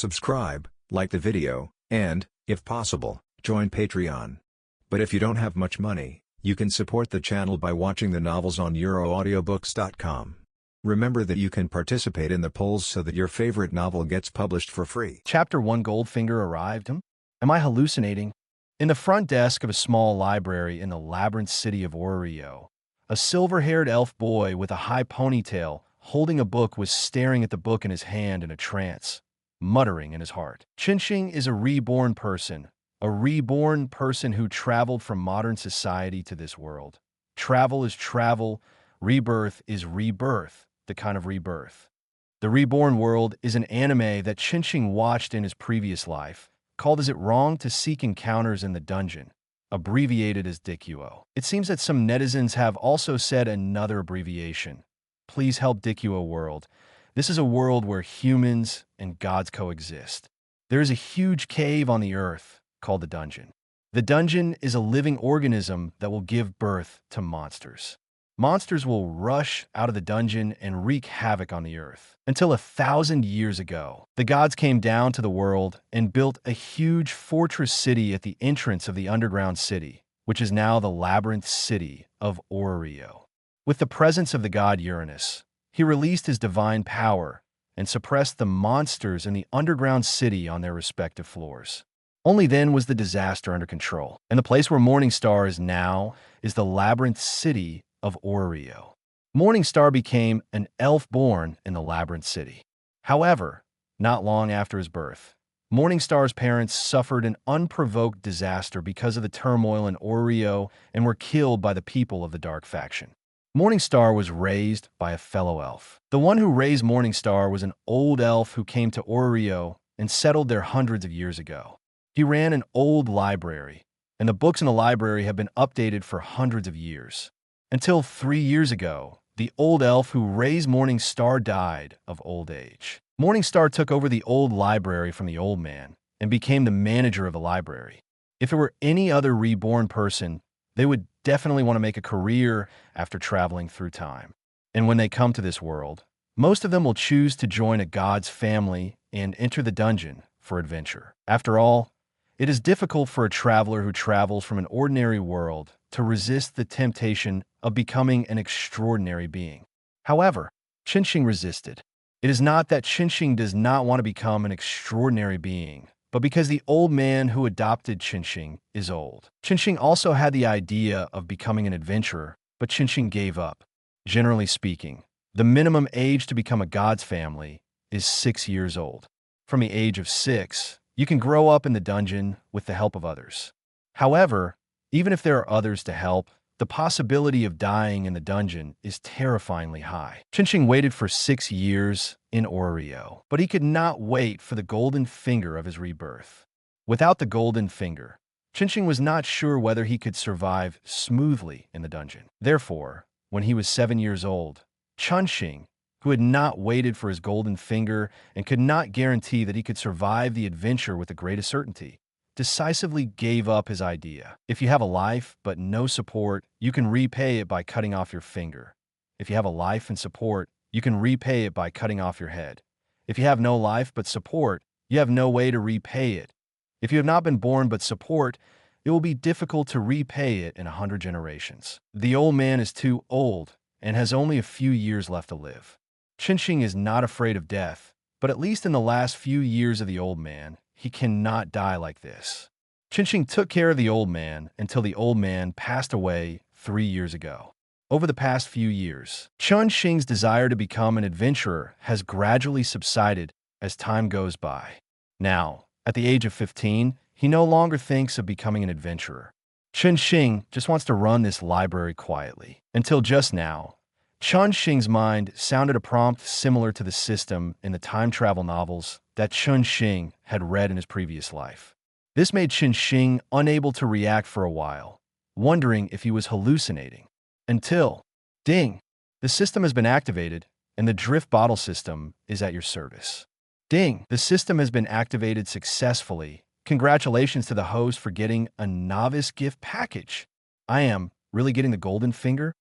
subscribe, like the video, and, if possible, join Patreon. But if you don't have much money, you can support the channel by watching the novels on euroaudiobooks.com. Remember that you can participate in the polls so that your favorite novel gets published for free. Chapter 1. Goldfinger arrived. Am I hallucinating? In the front desk of a small library in the labyrinth city of Oreo, a silver-haired elf boy with a high ponytail holding a book was staring at the book in his hand in a trance, muttering in his heart. Chinching is a reborn person who traveled from modern society to this world. Travel is travel, rebirth is rebirth, the kind of rebirth. The Reborn World is an anime that Chinching watched in his previous life, called Is It Wrong to Seek Encounters in the Dungeon, abbreviated as Dikuo. It seems that some netizens have also said another abbreviation. Please help Dikuo World. This is a world where humans and gods coexist. There is a huge cave on the earth called the dungeon. The dungeon is a living organism that will give birth to monsters. Monsters will rush out of the dungeon and wreak havoc on the earth. Until 1,000 years ago, the gods came down to the world and built a huge fortress city at the entrance of the underground city, which is now the labyrinth city of Oreo. With the presence of the god Uranus, he released his divine power and suppressed the monsters in the underground city on their respective floors. Only then was the disaster under control, and the place where Morningstar is now is the labyrinth city of Oreo. Morningstar became an elf born in the labyrinth city. However, not long after his birth, Morningstar's parents suffered an unprovoked disaster because of the turmoil in Oreo and were killed by the people of the Dark Faction. Morningstar was raised by a fellow elf. The one who raised Morningstar was an old elf who came to Oreo and settled there hundreds of years ago. He ran an old library, and the books in the library have been updated for hundreds of years. Until 3 years ago, the old elf who raised Morningstar died of old age. Morningstar took over the old library from the old man and became the manager of the library. If it were any other reborn person, they would definitely want to make a career after traveling through time. And when they come to this world, most of them will choose to join a god's family and enter the dungeon for adventure. After all, it is difficult for a traveler who travels from an ordinary world to resist the temptation of becoming an extraordinary being. However, Chinching resisted. It is not that Chinching does not want to become an extraordinary being, but because the old man who adopted Chinching is old. Chinching also had the idea of becoming an adventurer, but Chinching gave up. Generally speaking, the minimum age to become a god's family is 6 years old. From the age of 6, you can grow up in the dungeon with the help of others. However, even if there are others to help, the possibility of dying in the dungeon is terrifyingly high. Chinching waited for 6 years in Oreo, but he could not wait for the golden finger of his rebirth. Without the golden finger, Chinching was not sure whether he could survive smoothly in the dungeon. Therefore, when he was 7 years old, Chinching, who had not waited for his golden finger and could not guarantee that he could survive the adventure with the greatest certainty, decisively gave up his idea. If you have a life but no support, you can repay it by cutting off your finger. If you have a life and support, you can repay it by cutting off your head. If you have no life but support, you have no way to repay it. If you have not been born but support, it will be difficult to repay it in 100 generations. The old man is too old and has only a few years left to live. Chinching is not afraid of death, but at least in the last few years of the old man, he cannot die like this. Chinching took care of the old man until the old man passed away 3 years ago. Over the past few years, Chinching's desire to become an adventurer has gradually subsided as time goes by. Now, at the age of 15, he no longer thinks of becoming an adventurer. Chinching just wants to run this library quietly. Until just now, Chinching's mind sounded a prompt similar to the system in the time travel novels that Chinching had read in his previous life. This made Chinching unable to react for a while, wondering if he was hallucinating. Until, ding, the system has been activated and the drift bottle system is at your service. Ding, the system has been activated successfully. Congratulations to the host for getting a novice gift package. I am really getting the golden finger?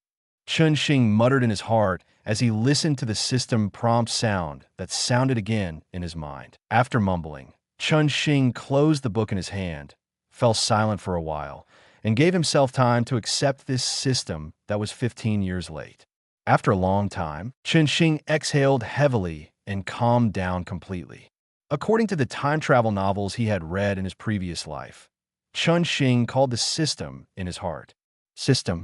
Chinching muttered in his heart as he listened to the system prompt sound that sounded again in his mind. After mumbling, Chun-Shing closed the book in his hand, fell silent for a while, and gave himself time to accept this system that was 15 years late. After a long time, Chun-Shing exhaled heavily and calmed down completely. According to the time travel novels he had read in his previous life, Chun-Shing called the system in his heart. System.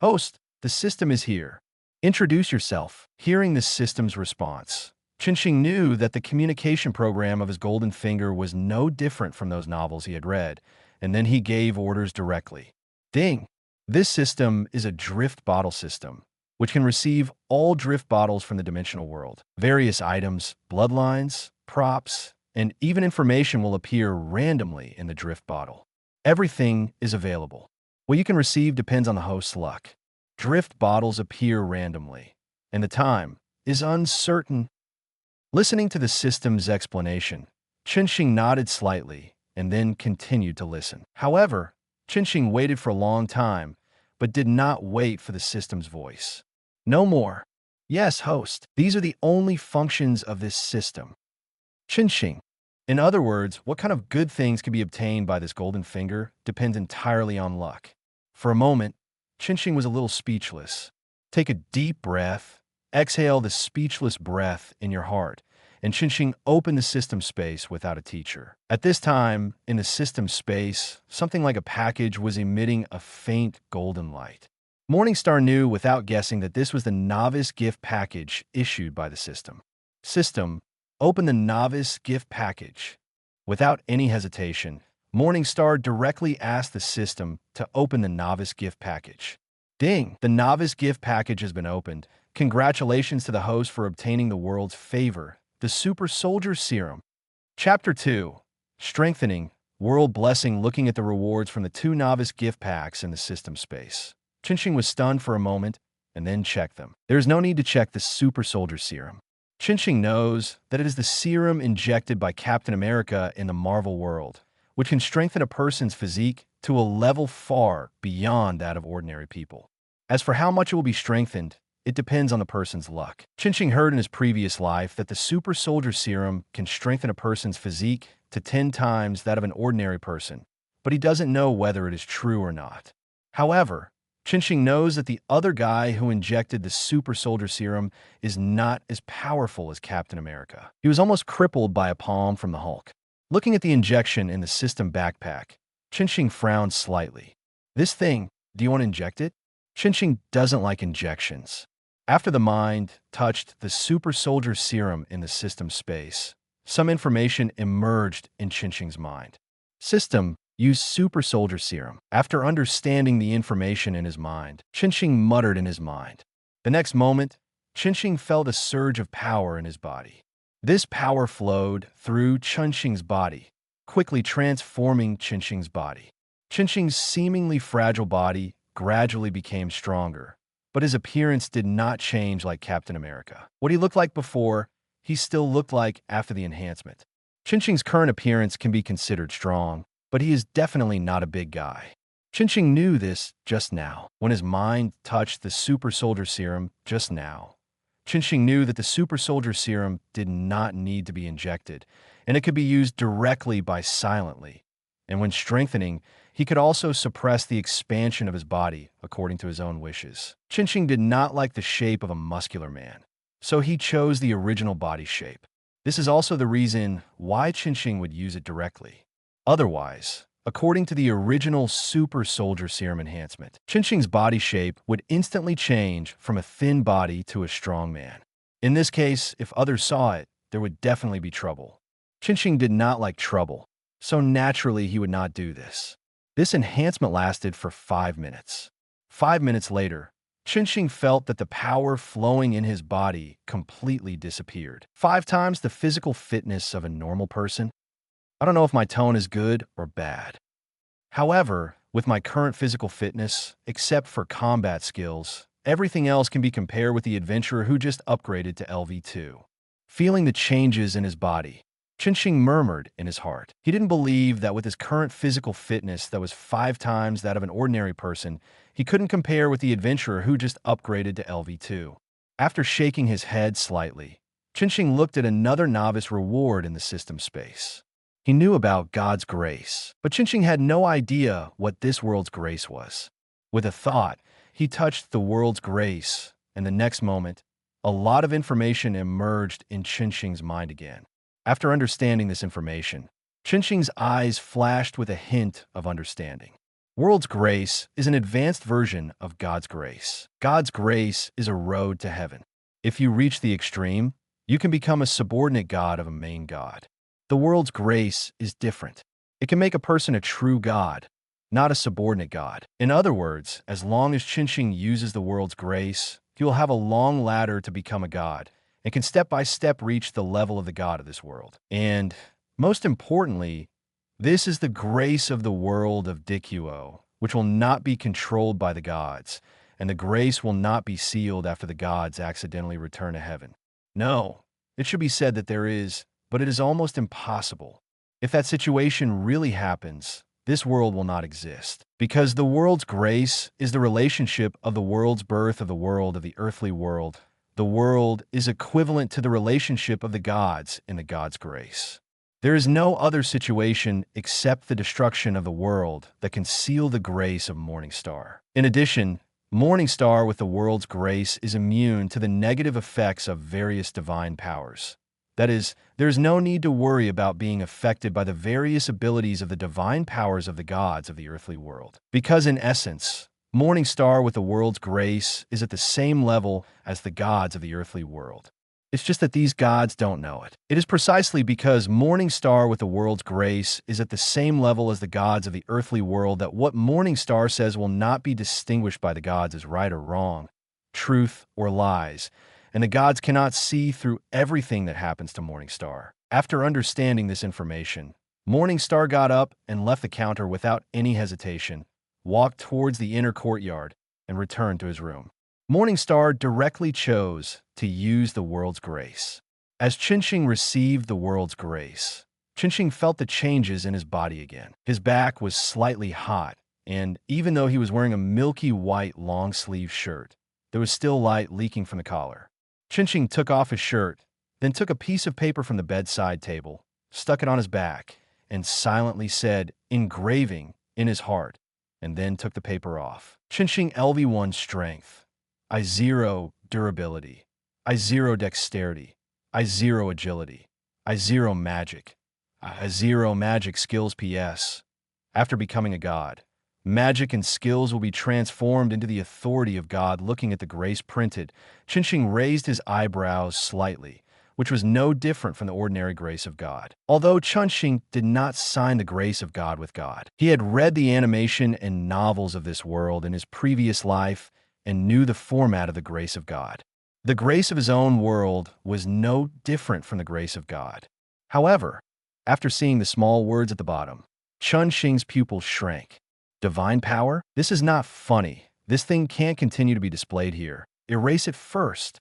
Host, the system is here. Introduce yourself. Hearing the system's response, Chun-Shing knew that the communication program of his golden finger was no different from those novels he had read, and then he gave orders directly. Ding! This system is a drift bottle system, which can receive all drift bottles from the dimensional world. Various items, bloodlines, props, and even information will appear randomly in the drift bottle. Everything is available. What you can receive depends on the host's luck. Drift bottles appear randomly, and the time is uncertain. Listening to the system's explanation, Chun-Shing nodded slightly and then continued to listen. However, Chun-Shing waited for a long time, but did not wait for the system's voice. No more. Yes, host. These are the only functions of this system. Chun-Shing. In other words, what kind of good things can be obtained by this golden finger depends entirely on luck. For a moment, Chun-Shing was a little speechless. Take a deep breath, exhale the speechless breath in your heart, and Chun-Shing opened the system space without a teacher. At this time, in the system space, something like a package was emitting a faint golden light. Morningstar knew without guessing that this was the novice gift package issued by the system. System, open the novice gift package. Without any hesitation, Morningstar directly asked the system to open the novice gift package. Ding! The novice gift package has been opened. Congratulations to the host for obtaining the world's favor, the Super Soldier Serum. Chapter 2. Strengthening, World Blessing. Looking at the rewards from the 2 novice gift packs in the system space, Chun-Shing was stunned for a moment and then checked them. There is no need to check the Super Soldier Serum. Chun-Shing knows that it is the serum injected by Captain America in the Marvel world, which can strengthen a person's physique to a level far beyond that of ordinary people. As for how much it will be strengthened, it depends on the person's luck. Chun-Shing heard in his previous life that the Super Soldier Serum can strengthen a person's physique to 10 times that of an ordinary person, but he doesn't know whether it is true or not. However, Chun-Shing knows that the other guy who injected the Super Soldier Serum is not as powerful as Captain America. He was almost crippled by a palm from the Hulk. Looking at the injection in the system backpack, Chun-Shing frowned slightly. This thing, do you want to inject it? Chun-Shing doesn't like injections. After the mind touched the Super Soldier Serum in the system space, some information emerged in Chun-Shing's mind. System, use Super Soldier Serum. After understanding the information in his mind, Chun-Shing muttered in his mind. The next moment, Chun-Shing felt a surge of power in his body. This power flowed through Chun-Shing's body, quickly transforming Chun-Shing's body. Chun-Shing's seemingly fragile body gradually became stronger, but his appearance did not change like Captain America. What he looked like before, he still looked like after the enhancement. Chun-Shing's current appearance can be considered strong, but he is definitely not a big guy. Chun-Shing knew this just now. When his mind touched the Super Soldier Serum just now, Chun-Shing knew that the Super Soldier Serum did not need to be injected, and it could be used directly by silently. And when strengthening, he could also suppress the expansion of his body according to his own wishes. Chun-Shing did not like the shape of a muscular man, so he chose the original body shape. This is also the reason why Chun-Shing would use it directly. Otherwise, according to the original Super Soldier Serum enhancement, Chun-Shing's body shape would instantly change from a thin body to a strong man. In this case, if others saw it, there would definitely be trouble. Chun-Shing did not like trouble, so naturally he would not do this. This enhancement lasted for 5 minutes. 5 minutes later, Chun-Shing felt that the power flowing in his body completely disappeared. 5 times the physical fitness of a normal person. I don't know if my tone is good or bad. However, with my current physical fitness, except for combat skills, everything else can be compared with the adventurer who just upgraded to LV2. Feeling the changes in his body, Chun-Shing murmured in his heart. He didn't believe that with his current physical fitness that was 5 times that of an ordinary person, he couldn't compare with the adventurer who just upgraded to LV2. After shaking his head slightly, Chinching looked at another novice reward in the system space. He knew about God's grace, but Chinching had no idea what this world's grace was. With a thought, he touched the world's grace, and the next moment, a lot of information emerged in Chinching's mind again. After understanding this information, Chinching's eyes flashed with a hint of understanding. World's grace is an advanced version of God's grace. God's grace is a road to heaven. If you reach the extreme, you can become a subordinate god of a main god. The world's grace is different. It can make a person a true god, not a subordinate god. In other words, as long as Chinching uses the world's grace, he will have a long ladder to become a god and can step by step reach the level of the god of this world. And most importantly, this is the grace of the world of Dikuo, which will not be controlled by the gods, and the grace will not be sealed after the gods accidentally return to heaven. No, it should be said that there is, but it is almost impossible. If that situation really happens, this world will not exist, because the world's grace is the relationship of the world's birth of the earthly world. The world is equivalent to the relationship of the gods in the God's grace. There is no other situation except the destruction of the world that can seal the grace of Morningstar. In addition, Morningstar with the world's grace is immune to the negative effects of various divine powers. That is, there is no need to worry about being affected by the various abilities of the divine powers of the gods of the earthly world. Because in essence, Morningstar with the world's grace is at the same level as the gods of the earthly world. It's just that these gods don't know it. It is precisely because Morningstar with the world's grace is at the same level as the gods of the earthly world that what Morningstar says will not be distinguished by the gods as right or wrong, truth or lies, and the gods cannot see through everything that happens to Morningstar. After understanding this information, Morningstar got up and left the counter without any hesitation, walked towards the inner courtyard, and returned to his room. Morningstar directly chose to use the world's grace. As Chinching received the world's grace, Chinching felt the changes in his body again. His back was slightly hot, and even though he was wearing a milky white long-sleeve shirt, there was still light leaking from the collar. Chinching took off his shirt, then took a piece of paper from the bedside table, stuck it on his back, and silently said, engraving, in his heart, and then took the paper off. Chinching LV1 strength. I0 durability. I0 dexterity. I0 agility. I0 magic. I0 magic skills PS. After becoming a god, magic and skills will be transformed into the authority of God. Looking at the grace printed, Chinching raised his eyebrows slightly, which was no different from the ordinary grace of God. Although Chinching did not sign the grace of God with God, he had read the animation and novels of this world in his previous life and knew the format of the grace of God. The grace of his own world was no different from the grace of God. However, after seeing the small words at the bottom, Chinching's pupils shrank. Divine power? This is not funny. This thing can't continue to be displayed here. Erase it first.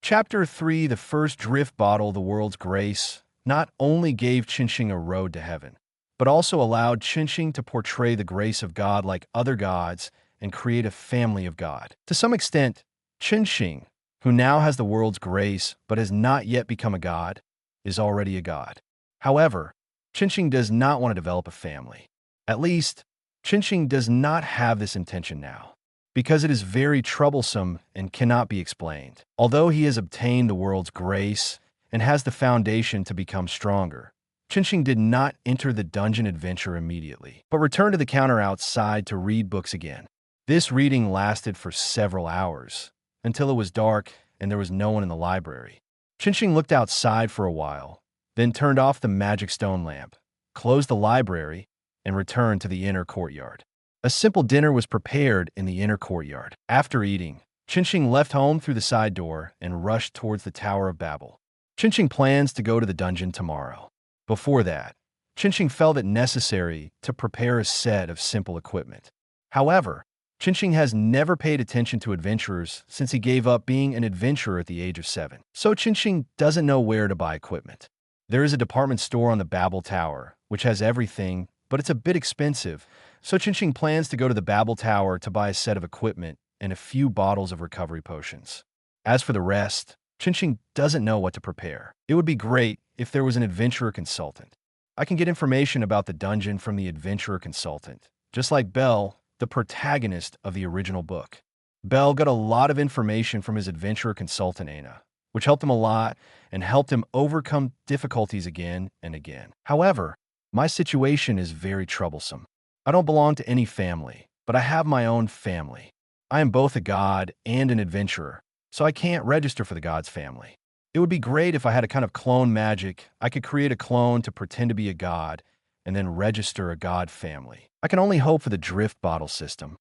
Chapter 3, the first drift bottle, the world's grace, not only gave Chinching a road to heaven, but also allowed Chinching to portray the grace of God like other gods and create a family of God. To some extent, Chinching, who now has the world's grace but has not yet become a god, is already a god. However, Chinching does not want to develop a family. At least, Chinching does not have this intention now, because it is very troublesome and cannot be explained. Although he has obtained the world's grace and has the foundation to become stronger, Chinching did not enter the dungeon adventure immediately, but returned to the counter outside to read books again. This reading lasted for several hours, until it was dark and there was no one in the library. Chinching looked outside for a while, then turned off the magic stone lamp, closed the library, and returned to the inner courtyard. A simple dinner was prepared in the inner courtyard. After eating, Chinching left home through the side door and rushed towards the Tower of Babel. Chinching plans to go to the dungeon tomorrow. Before that, Chinching felt it necessary to prepare a set of simple equipment. However, Chinching has never paid attention to adventurers since he gave up being an adventurer at the age of 7. So Chinching doesn't know where to buy equipment. There is a department store on the Babel Tower, which has everything, but it's a bit expensive. So Chinching plans to go to the Babel Tower to buy a set of equipment and a few bottles of recovery potions. As for the rest, Chinching doesn't know what to prepare. It would be great if there was an adventurer consultant. I can get information about the dungeon from the adventurer consultant, just like Bell, the protagonist of the original book. Bell got a lot of information from his adventurer consultant, Ana, which helped him a lot and helped him overcome difficulties again and again. However, my situation is very troublesome. I don't belong to any family, but I have my own family. I am both a god and an adventurer, so I can't register for the god's family. It would be great if I had a kind of clone magic. I could create a clone to pretend to be a god and then register a god family. I can only hope for the drift bottle system.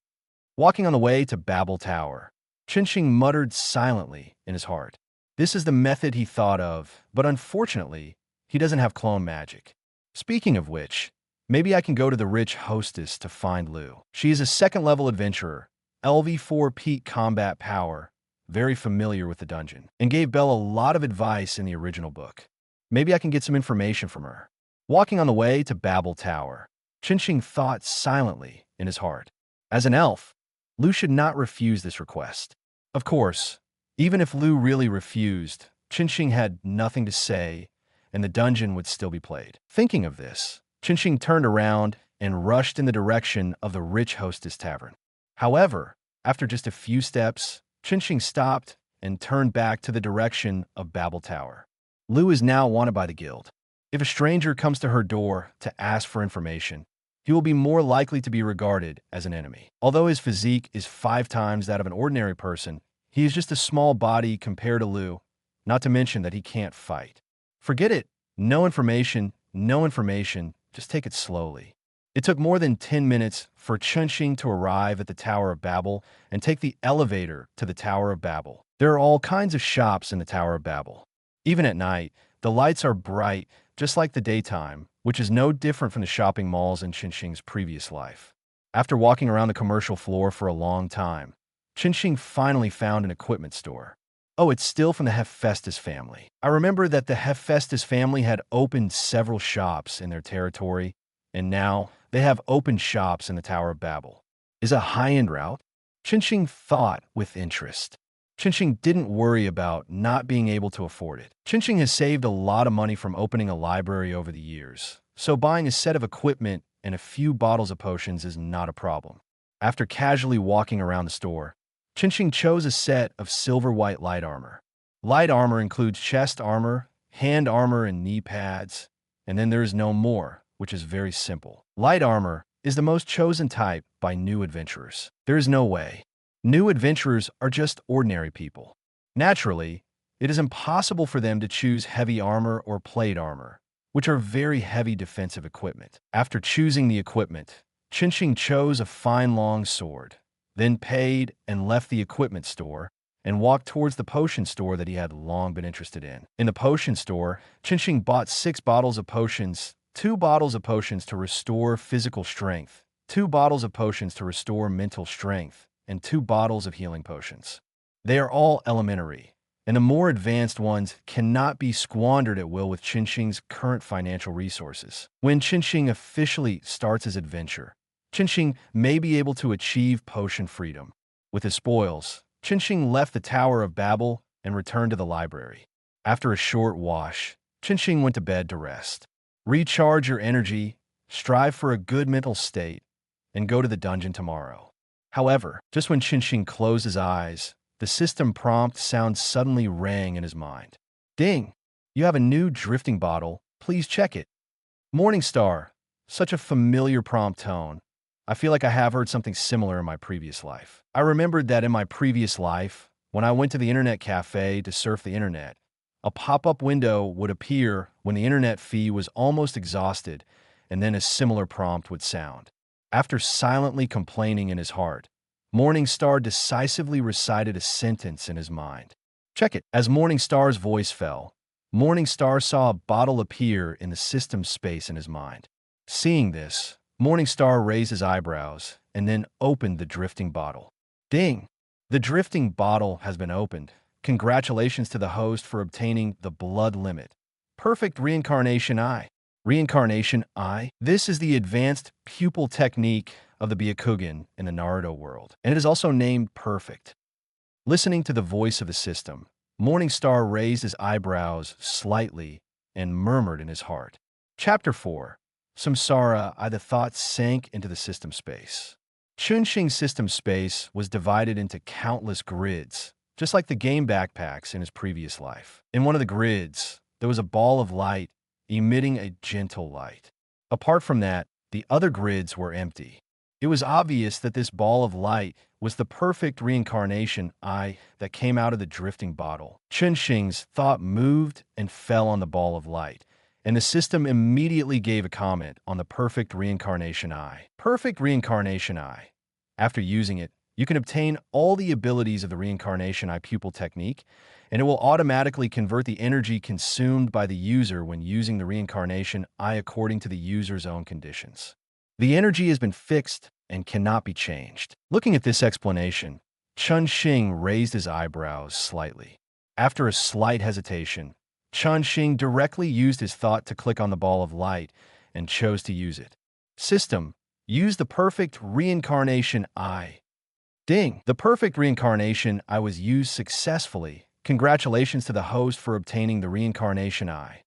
Walking on the way to Babel Tower, Chinching muttered silently in his heart. This is the method he thought of, but unfortunately, he doesn't have clone magic. Speaking of which, maybe I can go to the rich hostess to find Lou. She is a second-level adventurer, LV4 peak combat power, very familiar with the dungeon, and gave Belle a lot of advice in the original book. Maybe I can get some information from her. Walking on the way to Babel Tower, Chinching thought silently in his heart. As an elf, Lou should not refuse this request. Of course, even if Lou really refused, Chinching had nothing to say, and the dungeon would still be played. Thinking of this, Chinching turned around and rushed in the direction of the rich hostess tavern. However, after just a few steps, Chinching stopped and turned back to the direction of Babel Tower. Lou is now wanted by the guild. If a stranger comes to her door to ask for information, he will be more likely to be regarded as an enemy. Although his physique is 5 times that of an ordinary person, he is just a small body compared to Lou, not to mention that he can't fight. Forget it. No information, just take it slowly. It took more than 10 minutes for Chinching to arrive at the Tower of Babel and take the elevator to the Tower of Babel. There are all kinds of shops in the Tower of Babel. Even at night, the lights are bright, just like the daytime, which is no different from the shopping malls in Chinching's previous life. After walking around the commercial floor for a long time, Chinching finally found an equipment store. Oh, it's still from the Hephaestus family. I remember that the Hephaestus family had opened several shops in their territory, and now they have opened shops in the Tower of Babel. Is a high-end route? Chinching thought with interest. Chinching didn't worry about not being able to afford it. Chinching has saved a lot of money from opening a library over the years, so buying a set of equipment and a few bottles of potions is not a problem. After casually walking around the store, Chinching chose a set of silver-white light armor. Light armor includes chest armor, hand armor, and knee pads, and then there is no more, which is very simple. Light armor is the most chosen type by new adventurers. There is no way. New adventurers are just ordinary people. Naturally, it is impossible for them to choose heavy armor or plate armor, which are very heavy defensive equipment. After choosing the equipment, Chinching chose a fine long sword, then paid and left the equipment store and walked towards the potion store that he had long been interested in. In the potion store, Chinching bought 6 bottles of potions, 2 bottles of potions to restore physical strength, 2 bottles of potions to restore mental strength, and 2 bottles of healing potions. They are all elementary, and the more advanced ones cannot be squandered at will with Chinching's current financial resources. When Chinching officially starts his adventure, Chinching may be able to achieve potion freedom. With his spoils, Chinching left the Tower of Babel and returned to the library. After a short wash, Chinching went to bed to rest. Recharge your energy, strive for a good mental state, and go to the dungeon tomorrow. However, just when Chinching closed his eyes, the system prompt sound suddenly rang in his mind. Ding! You have a new drifting bottle. Please check it. Morningstar. Such a familiar prompt tone. I feel like I have heard something similar in my previous life. I remembered that in my previous life, when I went to the internet cafe to surf the internet, a pop-up window would appear when the internet fee was almost exhausted, and then a similar prompt would sound. After silently complaining in his heart, Morningstar decisively recited a sentence in his mind. Check it. As Morningstar's voice fell, Morningstar saw a bottle appear in the system space in his mind. Seeing this, Morningstar raised his eyebrows and then opened the drifting bottle. Ding! The drifting bottle has been opened. Congratulations to the host for obtaining the blood limit. Perfect reincarnation eye. Reincarnation eye. This is the advanced pupil technique of the Byakugan in the Naruto world, and it is also named Perfect. Listening to the voice of the system, Morningstar raised his eyebrows slightly and murmured in his heart. Chapter 4. Samsara, the thought sank into the system space. Chunxing's system space was divided into countless grids, just like the game backpacks in his previous life. In one of the grids, there was a ball of light emitting a gentle light. Apart from that, the other grids were empty. It was obvious that this ball of light was the perfect reincarnation eye that came out of the drifting bottle. Chunxing's thought moved and fell on the ball of light, and the system immediately gave a comment on the perfect reincarnation eye. Perfect reincarnation eye. After using it, you can obtain all the abilities of the reincarnation eye pupil technique, and it will automatically convert the energy consumed by the user when using the reincarnation eye according to the user's own conditions. The energy has been fixed and cannot be changed. Looking at this explanation, Chunxing raised his eyebrows slightly. After a slight hesitation, Chunxing directly used his thought to click on the ball of light and chose to use it. System, use the perfect reincarnation eye. Ding! The perfect reincarnation eye was used successfully. Congratulations to the host for obtaining the reincarnation eye.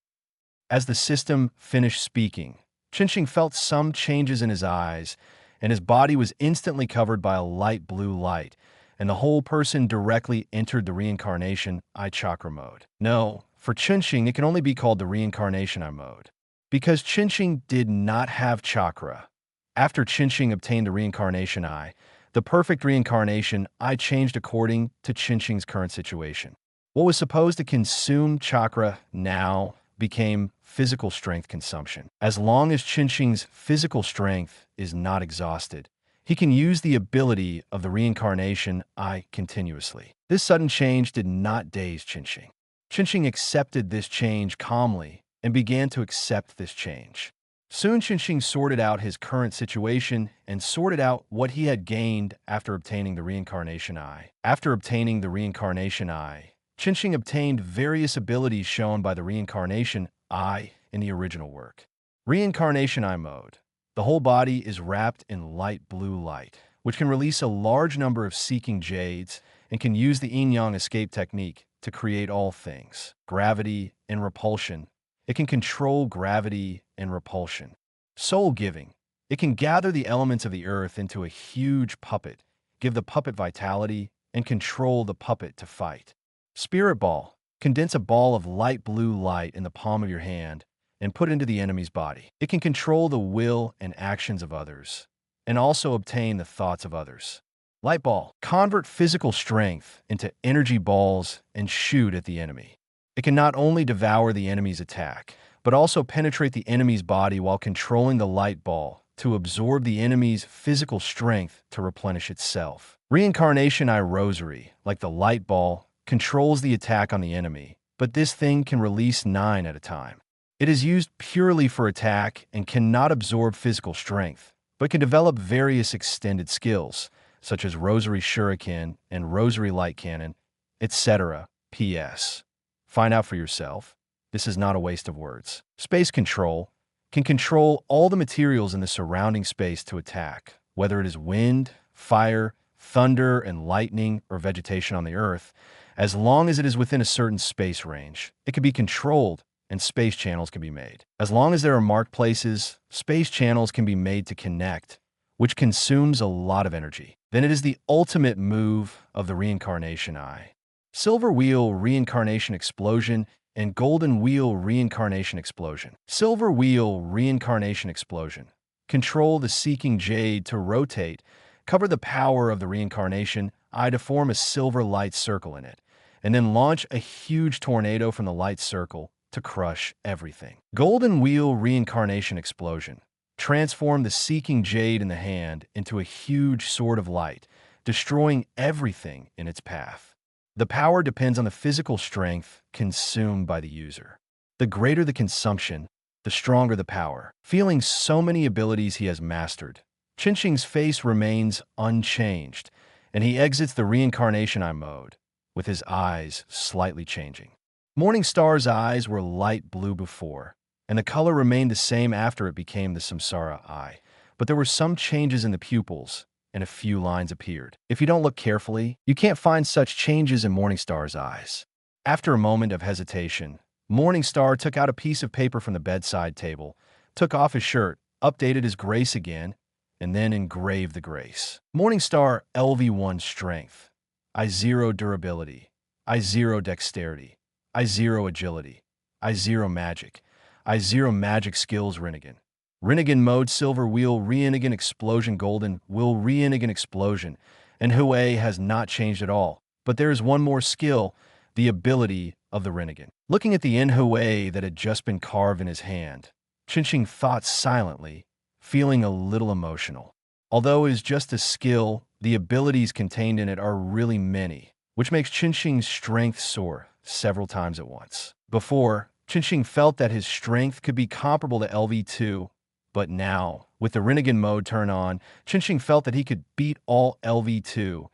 As the system finished speaking, Chunxing felt some changes in his eyes, and his body was instantly covered by a light blue light, and the whole person directly entered the reincarnation eye chakra mode. No, for Chunxing, it can only be called the reincarnation eye mode, because Chunxing did not have chakra. After Chunxing obtained the reincarnation eye, the perfect reincarnation eye changed according to Chunxing's current situation. What was supposed to consume chakra now became physical strength consumption. As long as Chunxing's physical strength is not exhausted, he can use the ability of the reincarnation eye continuously. This sudden change did not daze Chunxing. Chunxing accepted this change calmly and began to accept this change. Soon Chunxing sorted out his current situation and sorted out what he had gained after obtaining the reincarnation eye. After obtaining the reincarnation eye, Chunxing obtained various abilities shown by the reincarnation eye in the original work. Reincarnation eye mode. The whole body is wrapped in light blue light, which can release a large number of seeking jades and can use the yin-yang escape technique to create all things. Gravity and repulsion. It can control gravity and repulsion. Soul giving. It can gather the elements of the earth into a huge puppet, give the puppet vitality, and control the puppet to fight. Spirit ball. Condense a ball of light blue light in the palm of your hand and put it into the enemy's body. It can control the will and actions of others, and also obtain the thoughts of others. Light ball. Convert physical strength into energy balls and shoot at the enemy. It can not only devour the enemy's attack, but also penetrate the enemy's body while controlling the light ball to absorb the enemy's physical strength to replenish itself. Reincarnation eye rosary, like the light ball, controls the attack on the enemy, but this thing can release 9 at a time. It is used purely for attack and cannot absorb physical strength, but can develop various extended skills, such as Rosary Shuriken and Rosary Light Cannon, etc. P.S. Find out for yourself. This is not a waste of words. Space control can control all the materials in the surrounding space to attack, whether it is wind, fire, thunder, and lightning, or vegetation on the earth. As long as it is within a certain space range, it can be controlled and space channels can be made. As long as there are marked places, space channels can be made to connect, which consumes a lot of energy. Then it is the ultimate move of the reincarnation eye. Silver Wheel Reincarnation Explosion and Golden Wheel Reincarnation Explosion. Silver Wheel Reincarnation Explosion. Control the seeking jade to rotate, cover the power of the reincarnation eye to form a silver light circle in it, and then launch a huge tornado from the light circle to crush everything. Golden Wheel Reincarnation Explosion. Transform the seeking jade in the hand into a huge sword of light, destroying everything in its path. The power depends on the physical strength consumed by the user. The greater the consumption, the stronger the power. Feeling so many abilities he has mastered, Chunxing's face remains unchanged, and he exits the reincarnation eye mode, with his eyes slightly changing. Morningstar's eyes were light blue before, and the color remained the same after it became the samsara eye, but there were some changes in the pupils, and a few lines appeared. If you don't look carefully, you can't find such changes in Morningstar's eyes. After a moment of hesitation, Morningstar took out a piece of paper from the bedside table, took off his shirt, updated his grace again, and then engraved the grace. Morningstar LV1 Strength, I0 Durability, I0 Dexterity, I0 Agility, I0 Magic, I0 Magic Skills Rinnegan. Rinnegan Mode Silver Wheel Rinnegan Explosion Golden Will Rinnegan Explosion, and Hue has not changed at all, but there is one more skill, the ability of the Rinnegan. Looking at the Hue that had just been carved in his hand, Chinching thought silently, feeling a little emotional. Although it is just a skill, the abilities contained in it are really many, which makes Chinching's strength soar several times at once. Before, Chinching felt that his strength could be comparable to LV2, but now, with the Rinnegan mode turned on, Chinching felt that he could beat all LV2,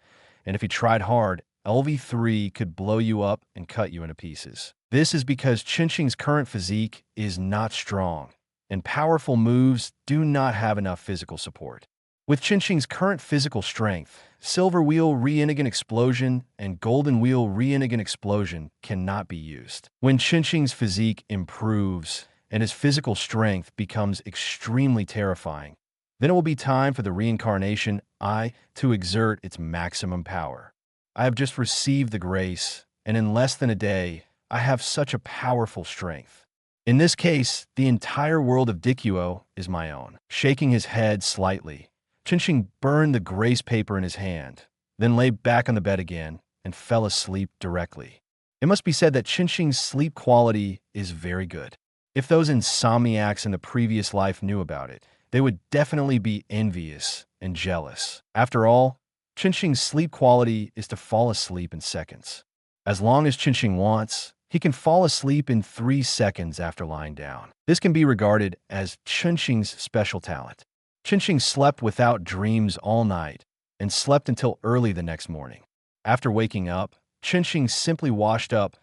and if he tried hard, LV3 could blow you up and cut you into pieces. This is because Chinching's current physique is not strong, and powerful moves do not have enough physical support. With Chinching's current physical strength, Silver Wheel Rinnegan Explosion and Golden Wheel Rinnegan Explosion cannot be used. When Chinching's physique improves and his physical strength becomes extremely terrifying, then it will be time for the reincarnation Eye to exert its maximum power. I have just received the grace, and in less than a day, I have such a powerful strength. In this case, the entire world of Dikuo is my own. Shaking his head slightly, Chinching burned the grace paper in his hand, then lay back on the bed again and fell asleep directly. It must be said that Chinching's sleep quality is very good. If those insomniacs in the previous life knew about it, they would definitely be envious and jealous. After all, Chinching's sleep quality is to fall asleep in seconds. As long as Chinching wants, he can fall asleep in 3 seconds after lying down. This can be regarded as Chinching's special talent. Chinching slept without dreams all night and slept until early the next morning. After waking up, Chinching simply washed up,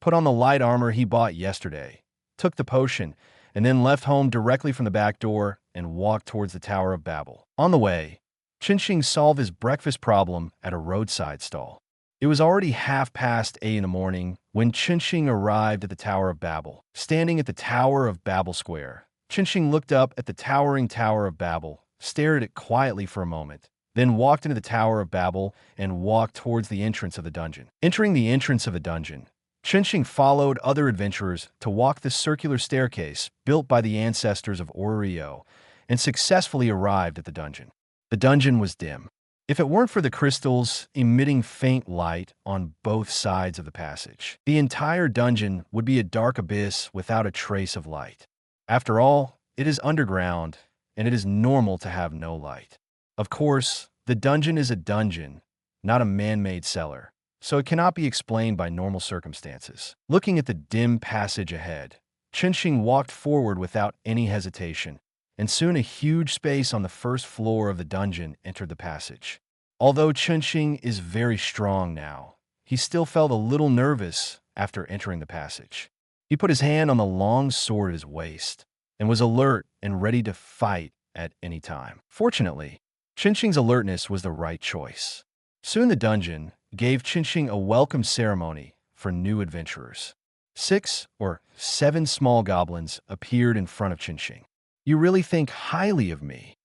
put on the light armor he bought yesterday, took the potion, and then left home directly from the back door and walked towards the Tower of Babel. On the way, Chinching solved his breakfast problem at a roadside stall. It was already 8:30 in the morning when Chinching arrived at the Tower of Babel. Standing at the Tower of Babel Square, Chinching looked up at the towering Tower of Babel, stared at it quietly for a moment, then walked into the Tower of Babel and walked towards the entrance of the dungeon. Entering the entrance of the dungeon, Chinching followed other adventurers to walk the circular staircase built by the ancestors of Oreo and successfully arrived at the dungeon. The dungeon was dim. If it weren't for the crystals emitting faint light on both sides of the passage, the entire dungeon would be a dark abyss without a trace of light. After all, it is underground, and it is normal to have no light. Of course, the dungeon is a dungeon, not a man-made cellar, so it cannot be explained by normal circumstances. Looking at the dim passage ahead, Chinching walked forward without any hesitation, and soon a huge space on the first floor of the dungeon entered the passage. Although Chinching is very strong now, he still felt a little nervous after entering the passage. He put his hand on the long sword at his waist and was alert and ready to fight at any time. Fortunately, Chinching's alertness was the right choice. Soon the dungeon gave Chinching a welcome ceremony for new adventurers. 6 or 7 small goblins appeared in front of Chinching. "You really think highly of me?"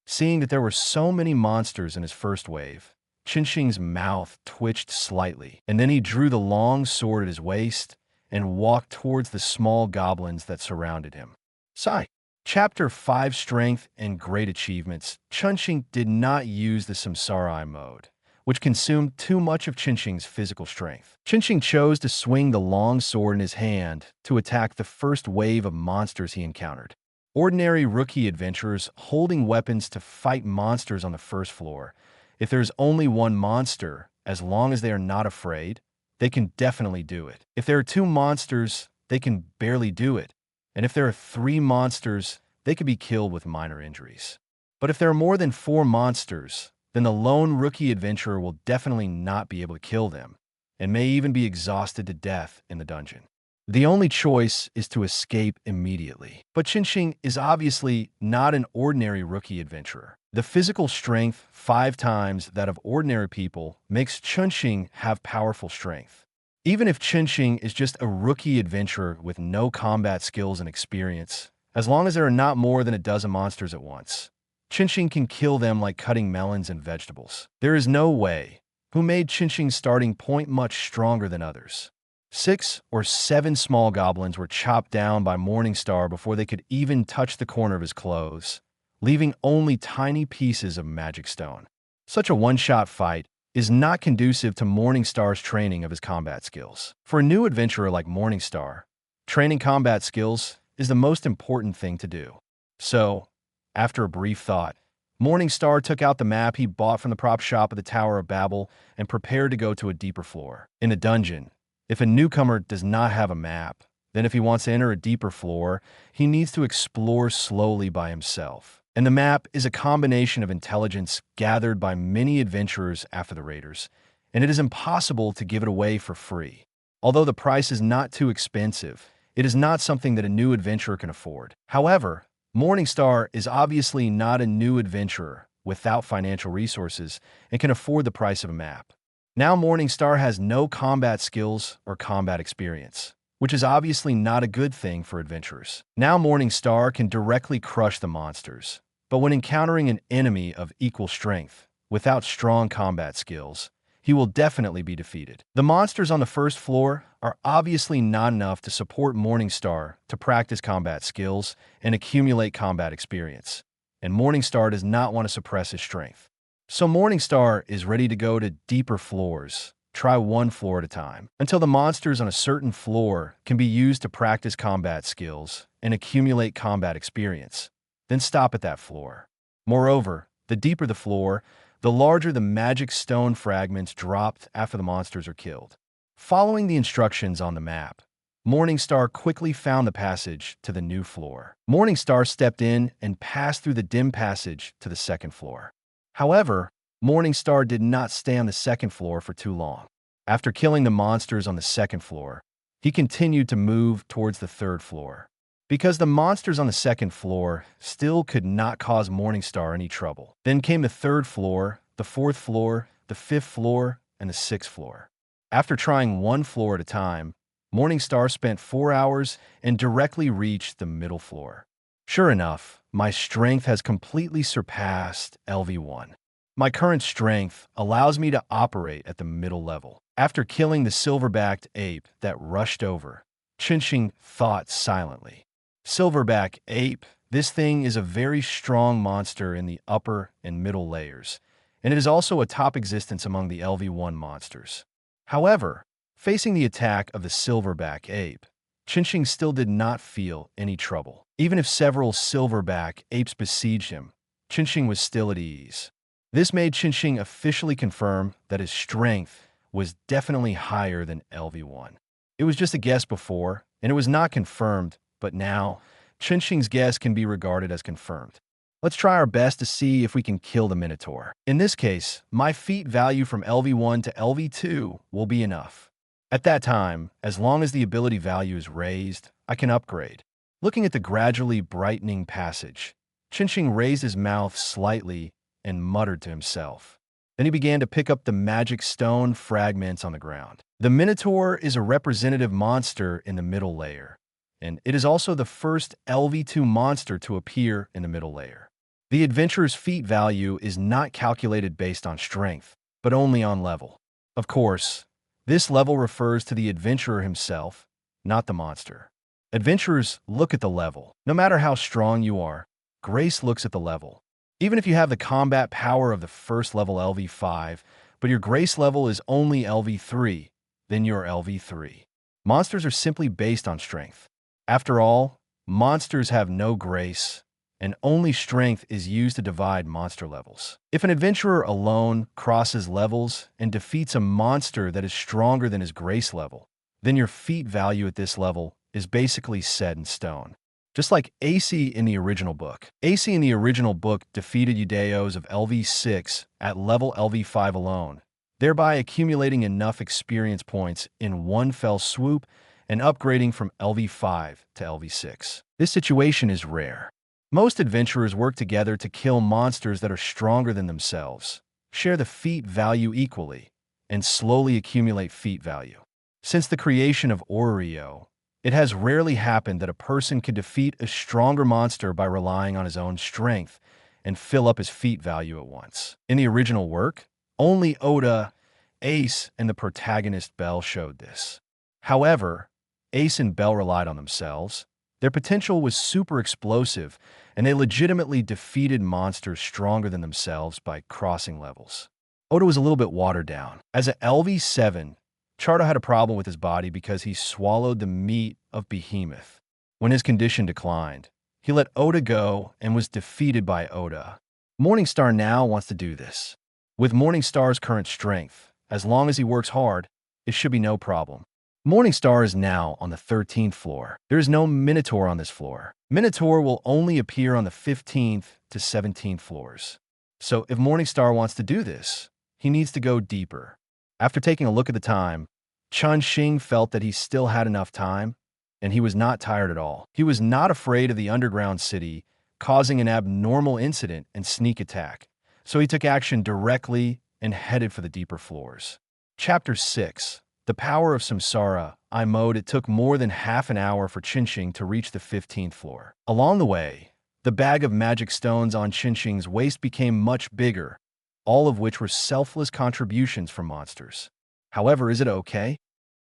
Seeing that there were so many monsters in his first wave, Chinching's mouth twitched slightly, and then he drew the long sword at his waist and walked towards the small goblins that surrounded him. Sigh. Chapter 5 Strength and Great Achievements. Chinching did not use the Samsarai mode, which consumed too much of Chinching's physical strength. Chinching chose to swing the long sword in his hand to attack the first wave of monsters he encountered. Ordinary rookie adventurers holding weapons to fight monsters on the first floor. If there's only one monster, as long as they are not afraid, they can definitely do it. If there are 2 monsters, they can barely do it. And if there are 3 monsters, they could be killed with minor injuries. But if there are more than 4 monsters, then the lone rookie adventurer will definitely not be able to kill them, and may even be exhausted to death in the dungeon. The only choice is to escape immediately. But Chinching is obviously not an ordinary rookie adventurer. The physical strength, 5 times that of ordinary people, makes Chunxing have powerful strength. Even if Chunxing is just a rookie adventurer with no combat skills and experience, as long as there are not more than a dozen monsters at once, Chunxing can kill them like cutting melons and vegetables. There is no way who made Chunxing's starting point much stronger than others. 6 or 7 small goblins were chopped down by Morningstar before they could even touch the corner of his clothes, leaving only tiny pieces of magic stone. Such a one-shot fight is not conducive to Morningstar's training of his combat skills. For a new adventurer like Morningstar, training combat skills is the most important thing to do. So, after a brief thought, Morningstar took out the map he bought from the prop shop of the Tower of Babel and prepared to go to a deeper floor. In a dungeon, if a newcomer does not have a map, then if he wants to enter a deeper floor, he needs to explore slowly by himself. And the map is a combination of intelligence gathered by many adventurers after the raiders, and it is impossible to give it away for free. Although the price is not too expensive, it is not something that a new adventurer can afford. However, Morningstar is obviously not a new adventurer without financial resources and can afford the price of a map. Now Morningstar has no combat skills or combat experience, which is obviously not a good thing for adventurers. Now Morningstar can directly crush the monsters, but when encountering an enemy of equal strength, without strong combat skills, he will definitely be defeated. The monsters on the first floor are obviously not enough to support Morningstar to practice combat skills and accumulate combat experience, and Morningstar does not want to suppress his strength. So Morningstar is ready to go to deeper floors. Try one floor at a time, until the monsters on a certain floor can be used to practice combat skills and accumulate combat experience. Then stop at that floor. Moreover, the deeper the floor, the larger the magic stone fragments dropped after the monsters are killed. Following the instructions on the map, Morningstar quickly found the passage to the new floor. Morningstar stepped in and passed through the dim passage to the second floor. However, Morningstar did not stay on the second floor for too long. After killing the monsters on the second floor, he continued to move towards the third floor. Because the monsters on the second floor still could not cause Morningstar any trouble. Then came the third floor, the fourth floor, the fifth floor, and the sixth floor. After trying one floor at a time, Morningstar spent 4 hours and directly reached the middle floor. Sure enough, my strength has completely surpassed LV1. My current strength allows me to operate at the middle level. After killing the silverbacked ape that rushed over, Chunxing thought silently. Silverback ape, this thing is a very strong monster in the upper and middle layers, and it is also a top existence among the LV1 monsters. However, facing the attack of the silverback ape, Chunxing still did not feel any trouble. Even if several silverback apes besieged him, Chunxing was still at ease. This made Chunxing officially confirm that his strength was definitely higher than LV1. It was just a guess before, and it was not confirmed, but now, Chunxing's guess can be regarded as confirmed. Let's try our best to see if we can kill the Minotaur. In this case, my feat value from LV1 to LV2 will be enough. At that time, as long as the ability value is raised, I can upgrade. Looking at the gradually brightening passage, Chunxing raised his mouth slightly and muttered to himself. Then he began to pick up the magic stone fragments on the ground. The Minotaur is a representative monster in the middle layer, and it is also the first LV2 monster to appear in the middle layer. The adventurer's feat value is not calculated based on strength, but only on level. Of course, this level refers to the adventurer himself, not the monster. Adventurers look at the level. No matter how strong you are, Grace looks at the level. Even if you have the combat power of the first level LV5, but your Grace level is only LV3, then you're LV3. Monsters are simply based on strength. After all, monsters have no grace, and only strength is used to divide monster levels. If an adventurer alone crosses levels and defeats a monster that is stronger than his grace level, then your feat value at this level is basically set in stone. Just like AC in the original book. AC in the original book defeated Eudeos of LV6 at level LV5 alone, thereby accumulating enough experience points in one fell swoop and upgrading from LV5 to LV6. This situation is rare. Most adventurers work together to kill monsters that are stronger than themselves, share the feat value equally, and slowly accumulate feat value. Since the creation of Oreo, it has rarely happened that a person could defeat a stronger monster by relying on his own strength and fill up his feat value at once. In the original work, only Oda, Ace, and the protagonist Belle showed this. However, Ace and Belle relied on themselves. Their potential was super explosive, and they legitimately defeated monsters stronger than themselves by crossing levels. Oda was a little bit watered down. As an LV7, Chardo had a problem with his body because he swallowed the meat of Behemoth. When his condition declined, he let Oda go and was defeated by Oda. Morningstar now wants to do this. With Morningstar's current strength, as long as he works hard, it should be no problem. Morningstar is now on the 13th floor. There is no Minotaur on this floor. Minotaur will only appear on the 15th to 17th floors. So if Morningstar wants to do this, he needs to go deeper. After taking a look at the time, Chun Xing felt that he still had enough time, and he was not tired at all. He was not afraid of the underground city causing an abnormal incident and sneak attack, so he took action directly and headed for the deeper floors. Chapter 6. The Power of Samsara, I mode. It took more than half an hour for Qinxing to reach the 15th floor. Along the way, the bag of magic stones on Qinxing's waist became much bigger, all of which were selfless contributions from monsters. However, is it okay?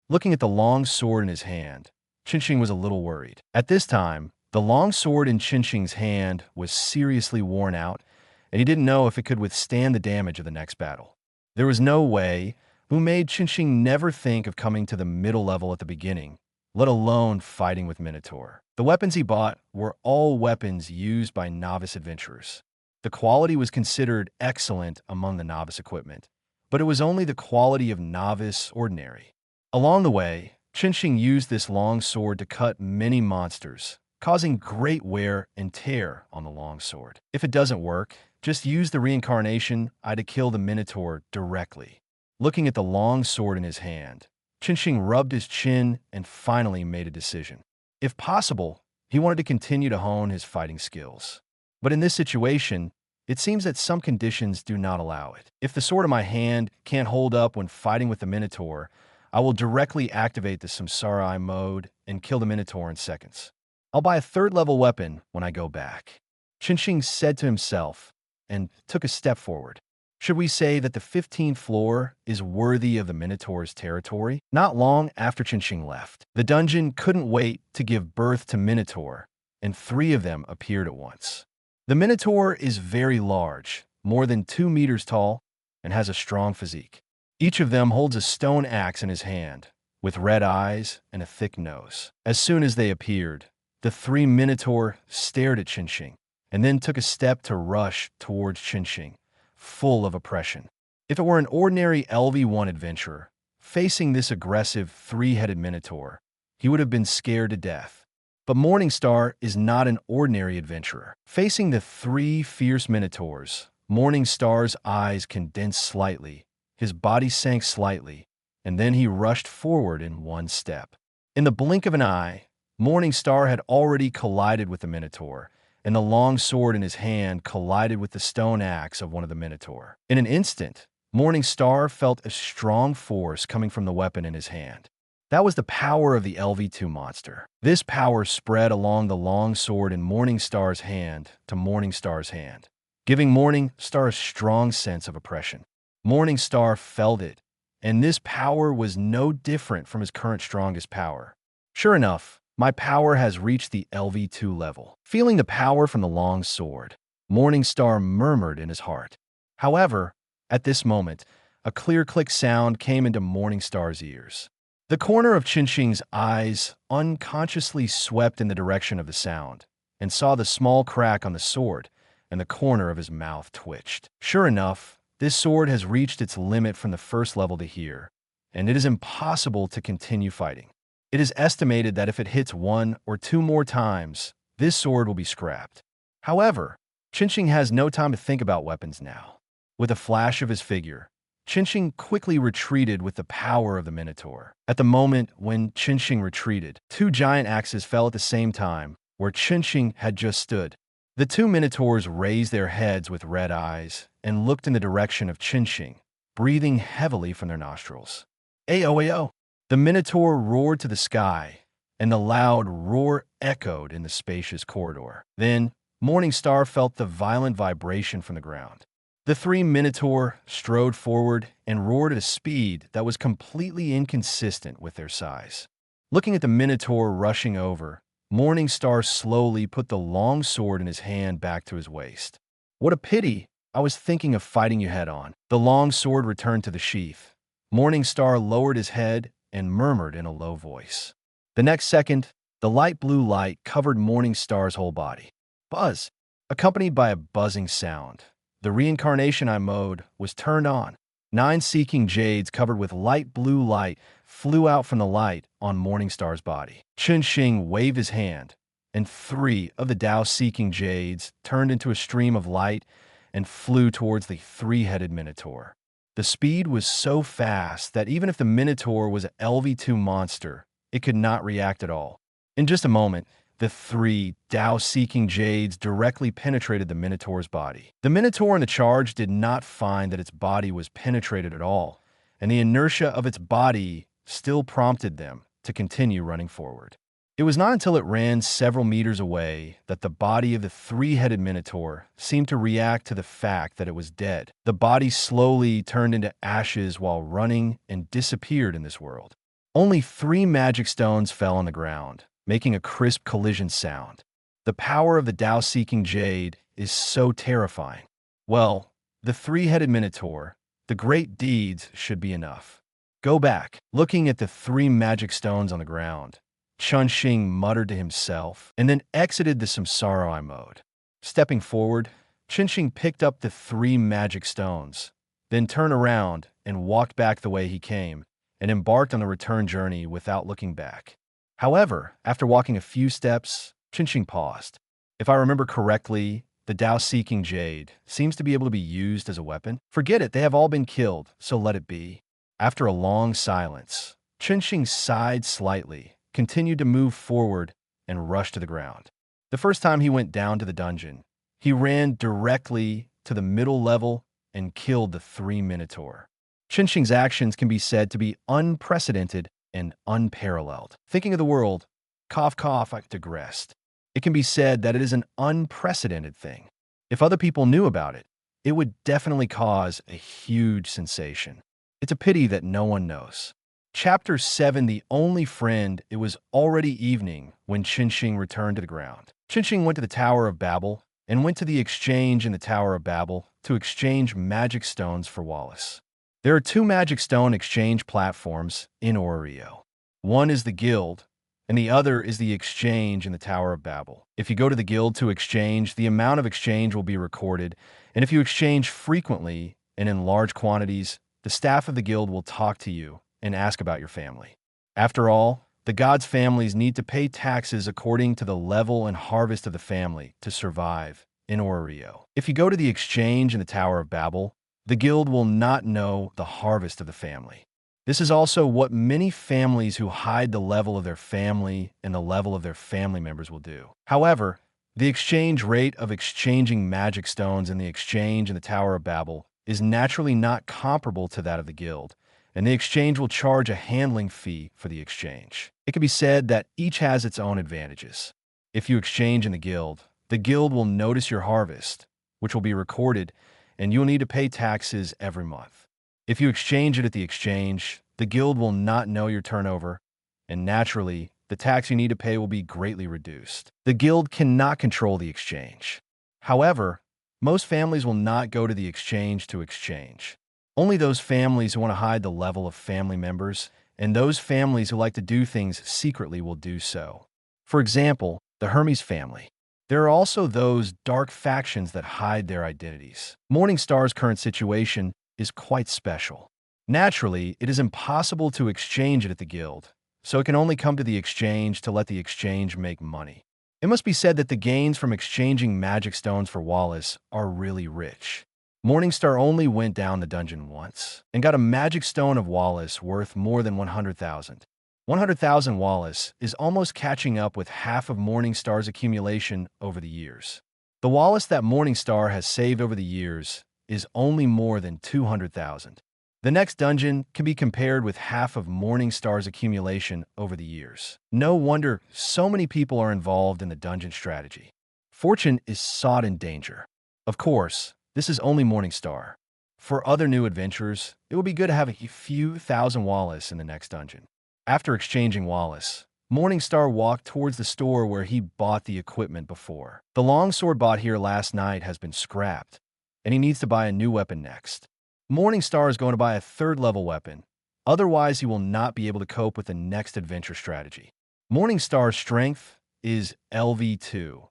Looking at the long sword in his hand, Qinxing was a little worried. At this time, the long sword in Qinxing's hand was seriously worn out, and he didn't know if it could withstand the damage of the next battle. There was no way, who made Qinxing never think of coming to the middle level at the beginning, let alone fighting with Minotaur. The weapons he bought were all weapons used by novice adventurers. The quality was considered excellent among the novice equipment, but it was only the quality of novice ordinary. Along the way, Qinxing used this long sword to cut many monsters, causing great wear and tear on the long sword. If it doesn't work, just use the reincarnation eye to kill the Minotaur directly. Looking at the long sword in his hand, Qinxing rubbed his chin and finally made a decision. If possible, he wanted to continue to hone his fighting skills. But in this situation, it seems that some conditions do not allow it. If the sword in my hand can't hold up when fighting with the Minotaur, I will directly activate the Samsara mode and kill the Minotaur in seconds. I'll buy a third-level weapon when I go back. Qinxing said to himself and took a step forward. Should we say that the 15th floor is worthy of the Minotaur's territory? Not long after Qinxing left, the dungeon couldn't wait to give birth to Minotaur, and 3 of them appeared at once. The Minotaur is very large, more than 2 meters tall, and has a strong physique. Each of them holds a stone axe in his hand, with red eyes and a thick nose. As soon as they appeared, the 3 Minotaur stared at Qinxing, and then took a step to rush towards Qinxing, full of oppression. If it were an ordinary LV1 adventurer, facing this aggressive 3-headed Minotaur, he would have been scared to death. But Morningstar is not an ordinary adventurer. Facing the 3 fierce Minotaurs, Morningstar's eyes condensed slightly, his body sank slightly, and then he rushed forward in 1 step. In the blink of an eye, Morningstar had already collided with the Minotaur, and the long sword in his hand collided with the stone axe of one of the Minotaur. In an instant, Morningstar felt a strong force coming from the weapon in his hand. That was the power of the LV2 monster. This power spread along the long sword in Morningstar's hand to Morningstar's hand, giving Morningstar a strong sense of oppression. Morningstar felt it, and this power was no different from his current strongest power. Sure enough, my power has reached the LV2 level. Feeling the power from the long sword, Morningstar murmured in his heart. However, at this moment, a clear click sound came into Morningstar's ears. The corner of Qinxing's eyes unconsciously swept in the direction of the sound, and saw the small crack on the sword, and the corner of his mouth twitched. Sure enough, this sword has reached its limit from the first level to here, and it is impossible to continue fighting. It is estimated that if it hits 1 or 2 more times, this sword will be scrapped. However, Qinxing has no time to think about weapons now. With a flash of his figure, Qinxing quickly retreated with the power of the Minotaur. At the moment when Qinxing retreated, 2 giant axes fell at the same time, where Qinxing had just stood. The two minotaurs raised their heads with red eyes and looked in the direction of Chinching, breathing heavily from their nostrils. Ayo, ayo! The minotaur roared to the sky, and the loud roar echoed in the spacious corridor. Then, Morningstar felt the violent vibration from the ground. The three minotaur strode forward and roared at a speed that was completely inconsistent with their size. Looking at the minotaur rushing over, Morningstar slowly put the long sword in his hand back to his waist. What a pity! I was thinking of fighting you head-on. The long sword returned to the sheath. Morningstar lowered his head and murmured in a low voice. The next second, the light blue light covered Morningstar's whole body. Buzz, accompanied by a buzzing sound. The reincarnation eye mode was turned on. 9 seeking jades covered with light blue light flew out from the light on Morningstar's body. Chinching waved his hand, and 3 of the Tao seeking jades turned into a stream of light and flew towards the 3-headed minotaur. The speed was so fast that even if the minotaur was an LV2 monster, it could not react at all. In just a moment, the 3 Tao-seeking jades directly penetrated the minotaur's body. The minotaur in the charge did not find that its body was penetrated at all, and the inertia of its body still prompted them to continue running forward. It was not until it ran several meters away that the body of the 3-headed minotaur seemed to react to the fact that it was dead. The body slowly turned into ashes while running and disappeared in this world. Only 3 magic stones fell on the ground, making a crisp collision sound. The power of the Tao-seeking jade is so terrifying. Well, the 3-headed minotaur, the great deeds should be enough. Go back. Looking at the 3 magic stones on the ground, Chunxing muttered to himself and then exited the samsara eye mode. Stepping forward, Chunxing picked up the 3 magic stones, then turned around and walked back the way he came and embarked on the return journey without looking back. However, after walking a few steps, Chinching paused. If I remember correctly, the Tao-seeking jade seems to be able to be used as a weapon. Forget it, they have all been killed, so let it be. After a long silence, Chinching sighed slightly, continued to move forward, and rushed to the ground. The first time he went down to the dungeon, he ran directly to the middle level and killed the 3 minotaur. Chinching's actions can be said to be unprecedented and unparalleled. Thinking of the world, cough cough, I digressed. It can be said that it is an unprecedented thing. If other people knew about it, it would definitely cause a huge sensation. It's a pity that no one knows. Chapter 7, The Only Friend. It was already evening when Chinching returned to the ground. Chinching went to the Tower of Babel and went to the exchange in the Tower of Babel to exchange magic stones for Wallace. There are 2 magic stone exchange platforms in Oreo. One is the guild, and the other is the exchange in the Tower of Babel. If you go to the guild to exchange, the amount of exchange will be recorded, and if you exchange frequently and in large quantities, the staff of the guild will talk to you and ask about your family. After all, the gods' families need to pay taxes according to the level and harvest of the family to survive in Oreo. If you go to the exchange in the Tower of Babel, the guild will not know the harvest of the family. This is also what many families who hide the level of their family and the level of their family members will do. However, the exchange rate of exchanging magic stones in the exchange in the Tower of Babel is naturally not comparable to that of the guild, and the exchange will charge a handling fee for the exchange. It can be said that each has its own advantages. If you exchange in the guild will notice your harvest, which will be recorded, and you will need to pay taxes every month. If you exchange it at the exchange, the guild will not know your turnover, and naturally, the tax you need to pay will be greatly reduced. The guild cannot control the exchange. However, most families will not go to the exchange to exchange. Only those families who want to hide the level of family members and those families who like to do things secretly will do so. For example, the Hermes family. There are also those dark factions that hide their identities. Morningstar's current situation is quite special. Naturally, it is impossible to exchange it at the guild, so it can only come to the exchange to let the exchange make money. It must be said that the gains from exchanging magic stones for Wallace are really rich. Morningstar only went down the dungeon once and got a magic stone of Wallace worth more than 100,000. 100,000 Wallace is almost catching up with half of Morningstar's accumulation over the years. The Wallace that Morningstar has saved over the years is only more than 200,000. The next dungeon can be compared with half of Morningstar's accumulation over the years. No wonder so many people are involved in the dungeon strategy. Fortune is sought in danger. Of course, this is only Morningstar. For other new adventurers, it would be good to have a few thousand Wallace in the next dungeon. After exchanging Wallace, Morningstar walked towards the store where he bought the equipment before. The longsword bought here last night has been scrapped, and he needs to buy a new weapon next. Morningstar is going to buy a third-level weapon, otherwise he will not be able to cope with the next adventure strategy. Morningstar's strength is LV2,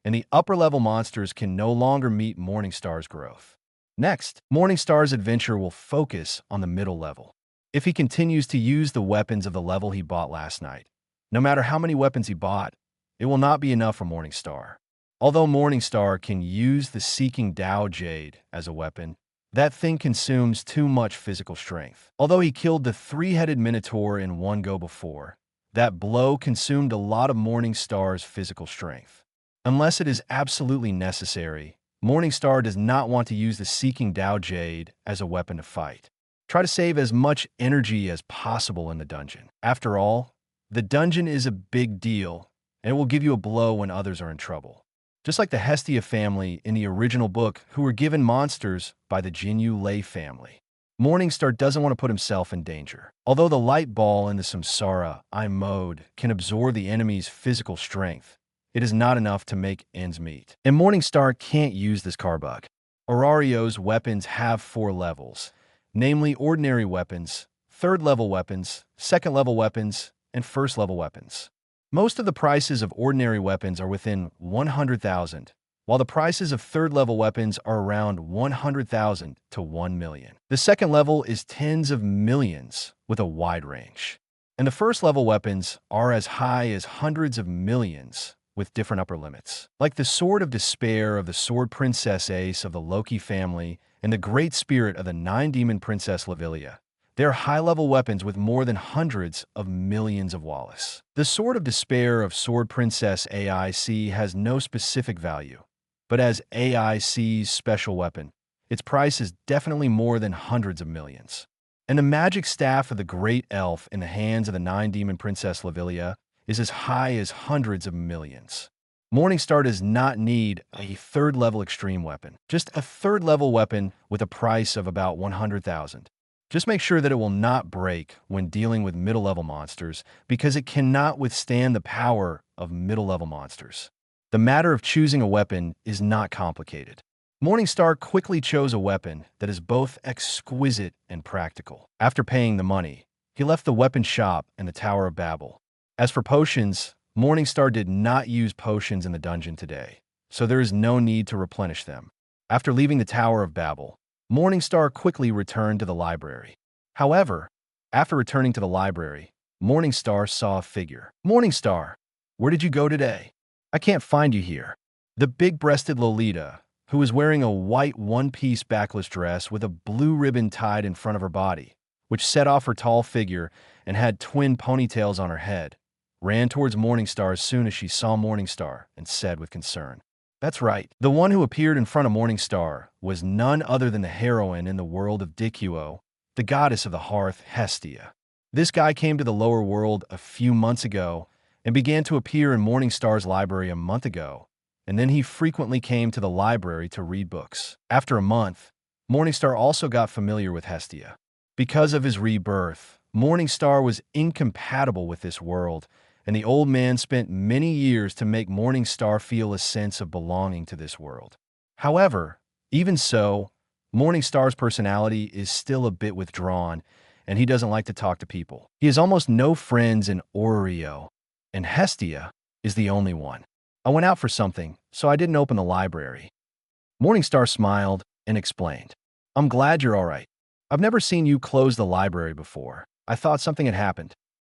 and the upper-level monsters can no longer meet Morningstar's growth. Next, Morningstar's adventure will focus on the middle level. If he continues to use the weapons of the level he bought last night, no matter how many weapons he bought, it will not be enough for Morningstar. Although Morningstar can use the Seeking Dao Jade as a weapon, that thing consumes too much physical strength. Although he killed the three-headed Minotaur in one go before, that blow consumed a lot of Morningstar's physical strength. Unless it is absolutely necessary, Morningstar does not want to use the Seeking Dao Jade as a weapon to fight. Try to save as much energy as possible in the dungeon. After all, the dungeon is a big deal, and it will give you a blow when others are in trouble. Just like the Hestia family in the original book who were given monsters by the Jinyu Lei family. Morningstar doesn't want to put himself in danger. Although the light ball in the Samsara I mode can absorb the enemy's physical strength, it is not enough to make ends meet. And Morningstar can't use this carbug. Aurario's weapons have 4 levels, namely ordinary weapons, third-level weapons, second-level weapons, and first-level weapons. Most of the prices of ordinary weapons are within 100,000, while the prices of third-level weapons are around 100,000 to 1 million. The second level is tens of millions with a wide range. And the first-level weapons are as high as hundreds of millions with different upper limits. Like the Sword of Despair of the Sword Princess Ace of the Loki family and the Great Spirit of the Nine-Demon Princess Lavilia, they are high-level weapons with more than hundreds of millions of Wallace. The Sword of Despair of Sword Princess AIC has no specific value, but as AIC's special weapon, its price is definitely more than hundreds of millions. And the magic staff of the Great Elf in the hands of the Nine-Demon Princess Lavilia is as high as hundreds of millions. Morningstar does not need a third-level extreme weapon, just a third-level weapon with a price of about 100,000. Just make sure that it will not break when dealing with middle-level monsters because it cannot withstand the power of middle-level monsters. The matter of choosing a weapon is not complicated. Morningstar quickly chose a weapon that is both exquisite and practical. After paying the money, he left the weapon shop in the Tower of Babel. As for potions, Morningstar did not use potions in the dungeon today, so there is no need to replenish them. After leaving the Tower of Babel, Morningstar quickly returned to the library. However, after returning to the library, Morningstar saw a figure. "Morningstar, where did you go today? I can't find you here." The big-breasted Lolita, who was wearing a white one-piece backless dress with a blue ribbon tied in front of her body, which set off her tall figure and had twin ponytails on her head, ran towards Morningstar as soon as she saw Morningstar and said with concern, "That's right. The one who appeared in front of Morningstar was none other than the heroine in the world of Dikuo, the goddess of the hearth, Hestia. This guy came to the lower world a few months ago and began to appear in Morningstar's library a month ago, and then he frequently came to the library to read books. After a month, Morningstar also got familiar with Hestia. Because of his rebirth, Morningstar was incompatible with this world, and the old man spent many years to make Morningstar feel a sense of belonging to this world. However, even so, Morningstar's personality is still a bit withdrawn, and he doesn't like to talk to people. He has almost no friends in Oreo, and Hestia is the only one. I went out for something, so I didn't open the library." Morningstar smiled and explained, "I'm glad you're all right. I've never seen you close the library before. I thought something had happened.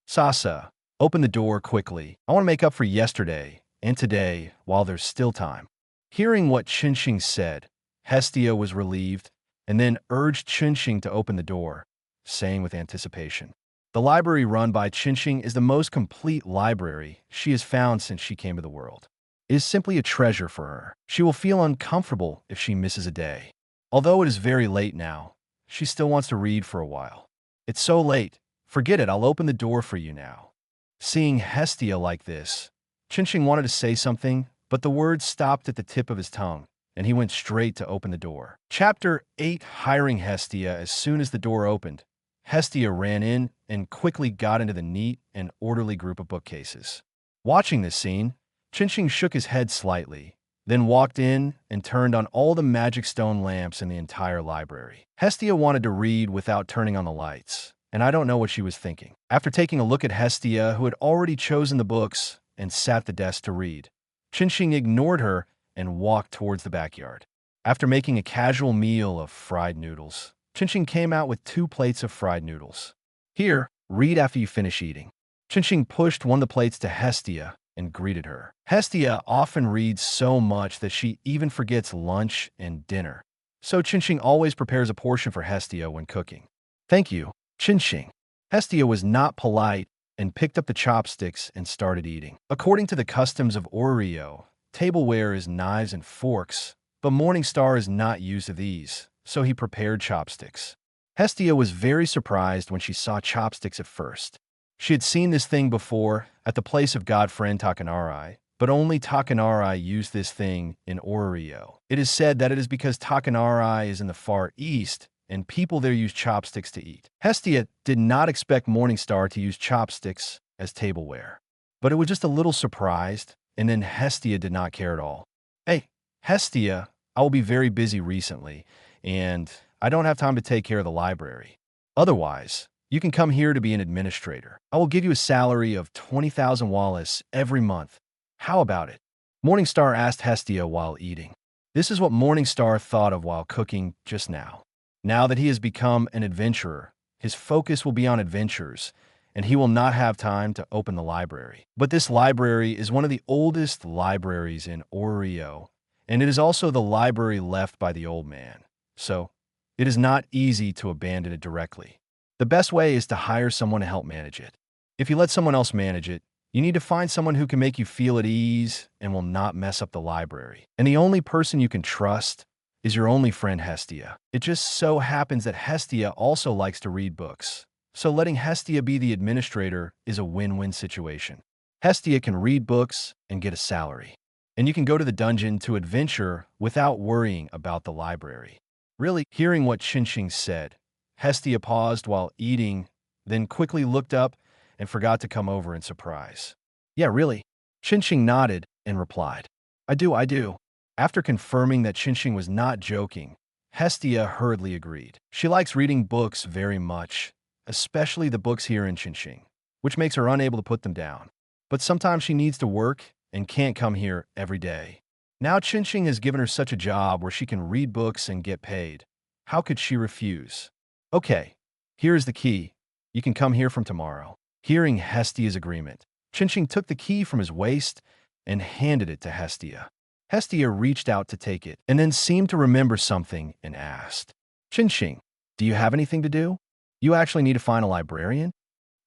Sasa, open the door quickly. I want to make up for yesterday and today while there's still time." Hearing what Chinxing said, Hestia was relieved and then urged Chinxing to open the door, saying with anticipation, "The library run by Chinxing is the most complete library she has found since she came to the world. is simply a treasure for her. She will feel uncomfortable if she misses a day. Although it is very late now, she still wants to read for a while. It's so late. Forget it, I'll open the door for you now. Seeing Hestia like this, Chinching wanted to say something, but the words stopped at the tip of his tongue, and he went straight to open the door. Chapter 8: Hiring Hestia. As soon as the door opened, Hestia ran in and quickly got into the neat and orderly group of bookcases. Watching this scene, Chinching shook his head slightly, then walked in and turned on all the magic stone lamps in the entire library. Hestia wanted to read without turning on the lights, and I don't know what she was thinking. After taking a look at Hestia, who had already chosen the books and sat at the desk to read, Chinching ignored her and walked towards the backyard. After making a casual meal of fried noodles, Chinching came out with 2 plates of fried noodles. Here, read after you finish eating. Chinching pushed one of the plates to Hestia and greeted her. Hestia often reads so much that she even forgets lunch and dinner, so Chinching always prepares a portion for Hestia when cooking. Thank you, Chinching. Hestia was not polite and picked up the chopsticks and started eating. According to the customs of Oreo, tableware is knives and forks, but Morningstar is not used to these, so he prepared chopsticks. Hestia was very surprised when she saw chopsticks at first. She had seen this thing before at the place of godfriend Takanari, but only Takanari used this thing in Oreo. It is said that it is because Takanari is in the Far East and people there use chopsticks to eat. Hestia did not expect Morningstar to use chopsticks as tableware, but it was just a little surprised, and then Hestia did not care at all. Hey, Hestia, I will be very busy recently, and I don't have time to take care of the library. Otherwise, you can come here to be an administrator. I will give you a salary of 20,000 Wallace every month. How about it? Morningstar asked Hestia while eating. This is what Morningstar thought of while cooking just now. Now that he has become an adventurer, his focus will be on adventures, and he will not have time to open the library. But this library is one of the oldest libraries in Oreo, and it is also the library left by the old man. So, it is not easy to abandon it directly. The best way is to hire someone to help manage it. If you let someone else manage it, you need to find someone who can make you feel at ease and will not mess up the library. And the only person you can trust is your only friend Hestia. It just so happens that Hestia also likes to read books, so letting Hestia be the administrator is a win-win situation. Hestia can read books and get a salary, and you can go to the dungeon to adventure without worrying about the library. Really, hearing what Chinching said, Hestia paused while eating, then quickly looked up and forgot to come over in surprise. Yeah, really? Chinching nodded and replied, I do. After confirming that Chinching was not joking, Hestia hurriedly agreed. She likes reading books very much, especially the books here in Chinching, which makes her unable to put them down. But sometimes she needs to work and can't come here every day. Now Chinching has given her such a job where she can read books and get paid. How could she refuse? Okay, here is the key. You can come here from tomorrow. Hearing Hestia's agreement, Chinching took the key from his waist and handed it to Hestia. Hestia reached out to take it and then seemed to remember something and asked, Chinching, do you have anything to do? You actually need to find a librarian?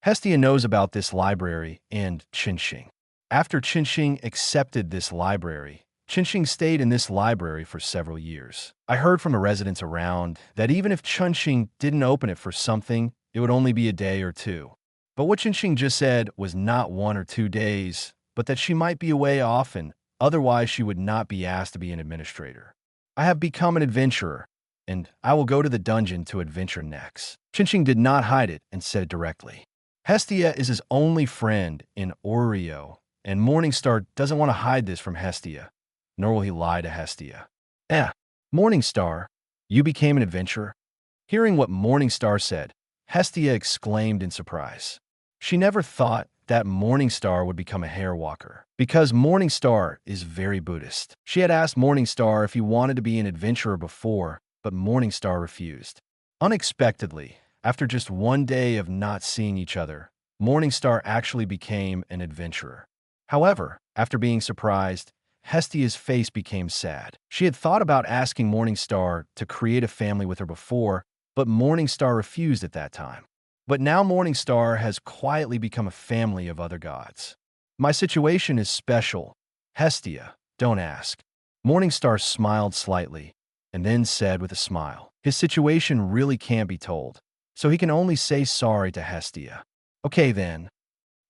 Hestia knows about this library and Chinching. After Chinching accepted this library, Chinching stayed in this library for several years. I heard from the residents around that even if Chinching didn't open it for something, it would only be a day or 2. But what Chinching just said was not 1 or 2 days, but that she might be away often, otherwise she would not be asked to be an administrator. I have become an adventurer, and I will go to the dungeon to adventure next. Chinching did not hide it and said it directly. Hestia is his only friend in Oreo, and Morningstar doesn't want to hide this from Hestia, nor will he lie to Hestia. Morningstar, you became an adventurer? Hearing what Morningstar said, Hestia exclaimed in surprise. She never thought that Morningstar would become a hairwalker, because Morningstar is very Buddhist. She had asked Morningstar if he wanted to be an adventurer before, but Morningstar refused. Unexpectedly, after just 1 day of not seeing each other, Morningstar actually became an adventurer. However, after being surprised, Hestia's face became sad. She had thought about asking Morningstar to create a family with her before, but Morningstar refused at that time. But now Morningstar has quietly become a family of other gods. My situation is special, Hestia, don't ask. Morningstar smiled slightly and then said with a smile, his situation really can't be told, so he can only say sorry to Hestia. Okay then.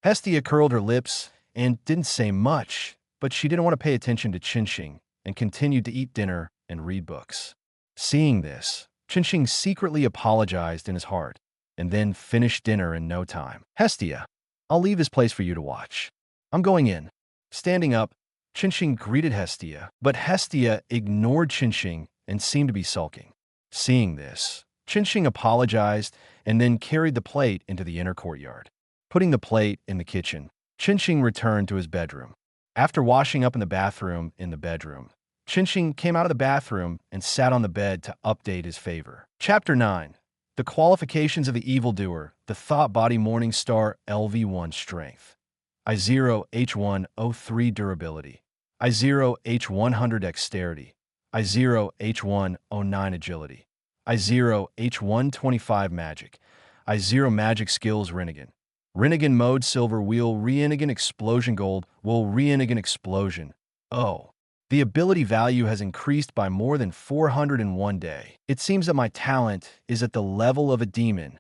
Hestia curled her lips and didn't say much, but she didn't want to pay attention to Chinching and continued to eat dinner and read books. Seeing this, Chinching secretly apologized in his heart and then finished dinner in no time. Hestia, I'll leave this place for you to watch. I'm going in. Standing up, Chinching greeted Hestia, but Hestia ignored Chinching and seemed to be sulking. Seeing this, Chinching apologized and then carried the plate into the inner courtyard. Putting the plate in the kitchen, Chinching returned to his bedroom. After washing up in the bedroom, Chinching came out of the bathroom and sat on the bed to update his favor. Chapter 9. The Qualifications of the Evildoer, the Thought Body Morningstar LV1 Strength. I0 H103 Durability. I0 H100 Dexterity. I0 H109 Agility. I0 H125 Magic. I0 Magic Skills Rinnegan. Rinnegan Mode Silver Wheel Reinnegan Explosion Gold Will Reinnegan Explosion. Oh. The ability value has increased by more than 401 day. It seems that my talent is at the level of a demon.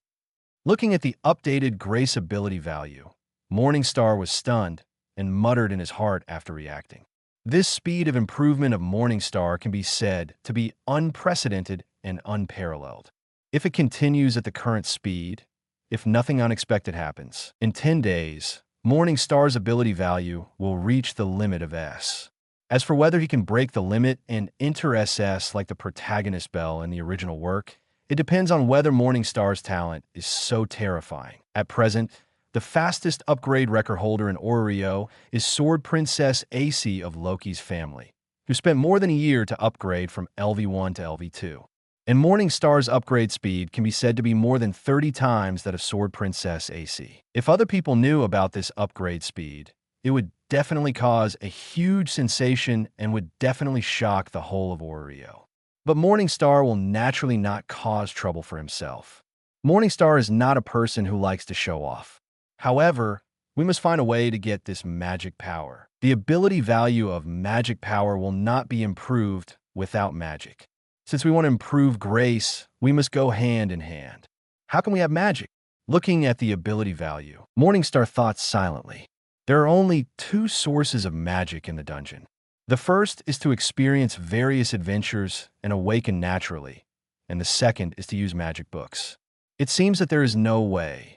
Looking at the updated Grace ability value, Morningstar was stunned and muttered in his heart after reacting. This speed of improvement of Morningstar can be said to be unprecedented and unparalleled. If it continues at the current speed, if nothing unexpected happens, in 10 days, Morningstar's ability value will reach the limit of S. As for whether he can break the limit and enter SS like the protagonist Belle in the original work, it depends on whether Morningstar's talent is so terrifying. At present, the fastest upgrade record holder in Oreo is Sword Princess AC of Loki's family, who spent more than a year to upgrade from LV1 to LV2. And Morningstar's upgrade speed can be said to be more than 30 times that of Sword Princess AC. If other people knew about this upgrade speed, it would definitely cause a huge sensation and would definitely shock the whole of Oreo. But Morningstar will naturally not cause trouble for himself. Morningstar is not a person who likes to show off. However, we must find a way to get this magic power. The ability value of magic power will not be improved without magic. Since we want to improve grace, we must go hand in hand. How can we have magic? Looking at the ability value, Morningstar thought silently. There are only 2 sources of magic in the dungeon. The first is to experience various adventures and awaken naturally, and the second is to use magic books. It seems that there is no way.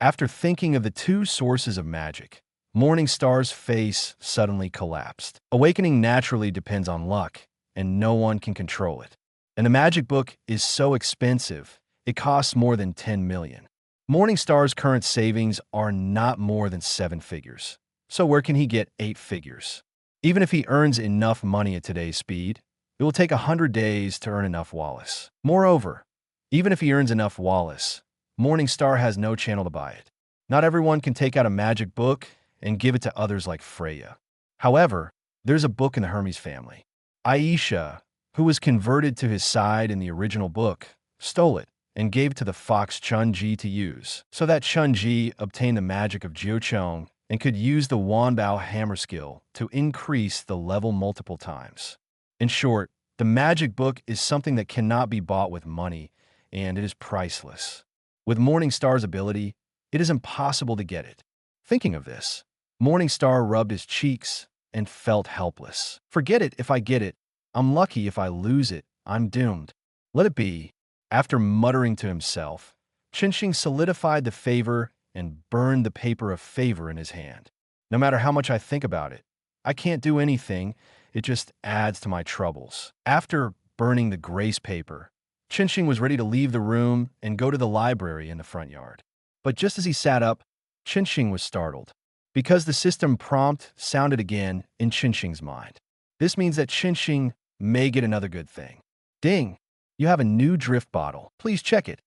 After thinking of the 2 sources of magic, Morningstar's face suddenly collapsed. Awakening naturally depends on luck, and no one can control it. And the magic book is so expensive, it costs more than 10 million. Morningstar's current savings are not more than 7 figures. So where can he get 8 figures? Even if he earns enough money at today's speed, it will take 100 days to earn enough Wallace. Moreover, even if he earns enough Wallace, Morningstar has no channel to buy it. Not everyone can take out a magic book and give it to others like Freya. However, there's a book in the Hermes family. Aisha, who was converted to his side in the original book, stole it and gave it to the fox Chun-Ji to use, so that Chun-Ji obtained the magic of Jiuchong and could use the Wanbao hammer skill to increase the level multiple times. In short, the magic book is something that cannot be bought with money, and it is priceless. With Morningstar's ability, it is impossible to get it. Thinking of this, Morningstar rubbed his cheeks and felt helpless. Forget it if I get it. I'm lucky if I lose it. I'm doomed. Let it be. After muttering to himself, Chinching solidified the favor and burned the paper of favor in his hand. No matter how much I think about it, I can't do anything. It just adds to my troubles. After burning the grace paper, Chinching was ready to leave the room and go to the library in the front yard. But just as he sat up, Chinching was startled, because the system prompt sounded again in Chinching's mind. This means that Chinching may get another good thing. Ding! You have a new drift bottle. Please check it.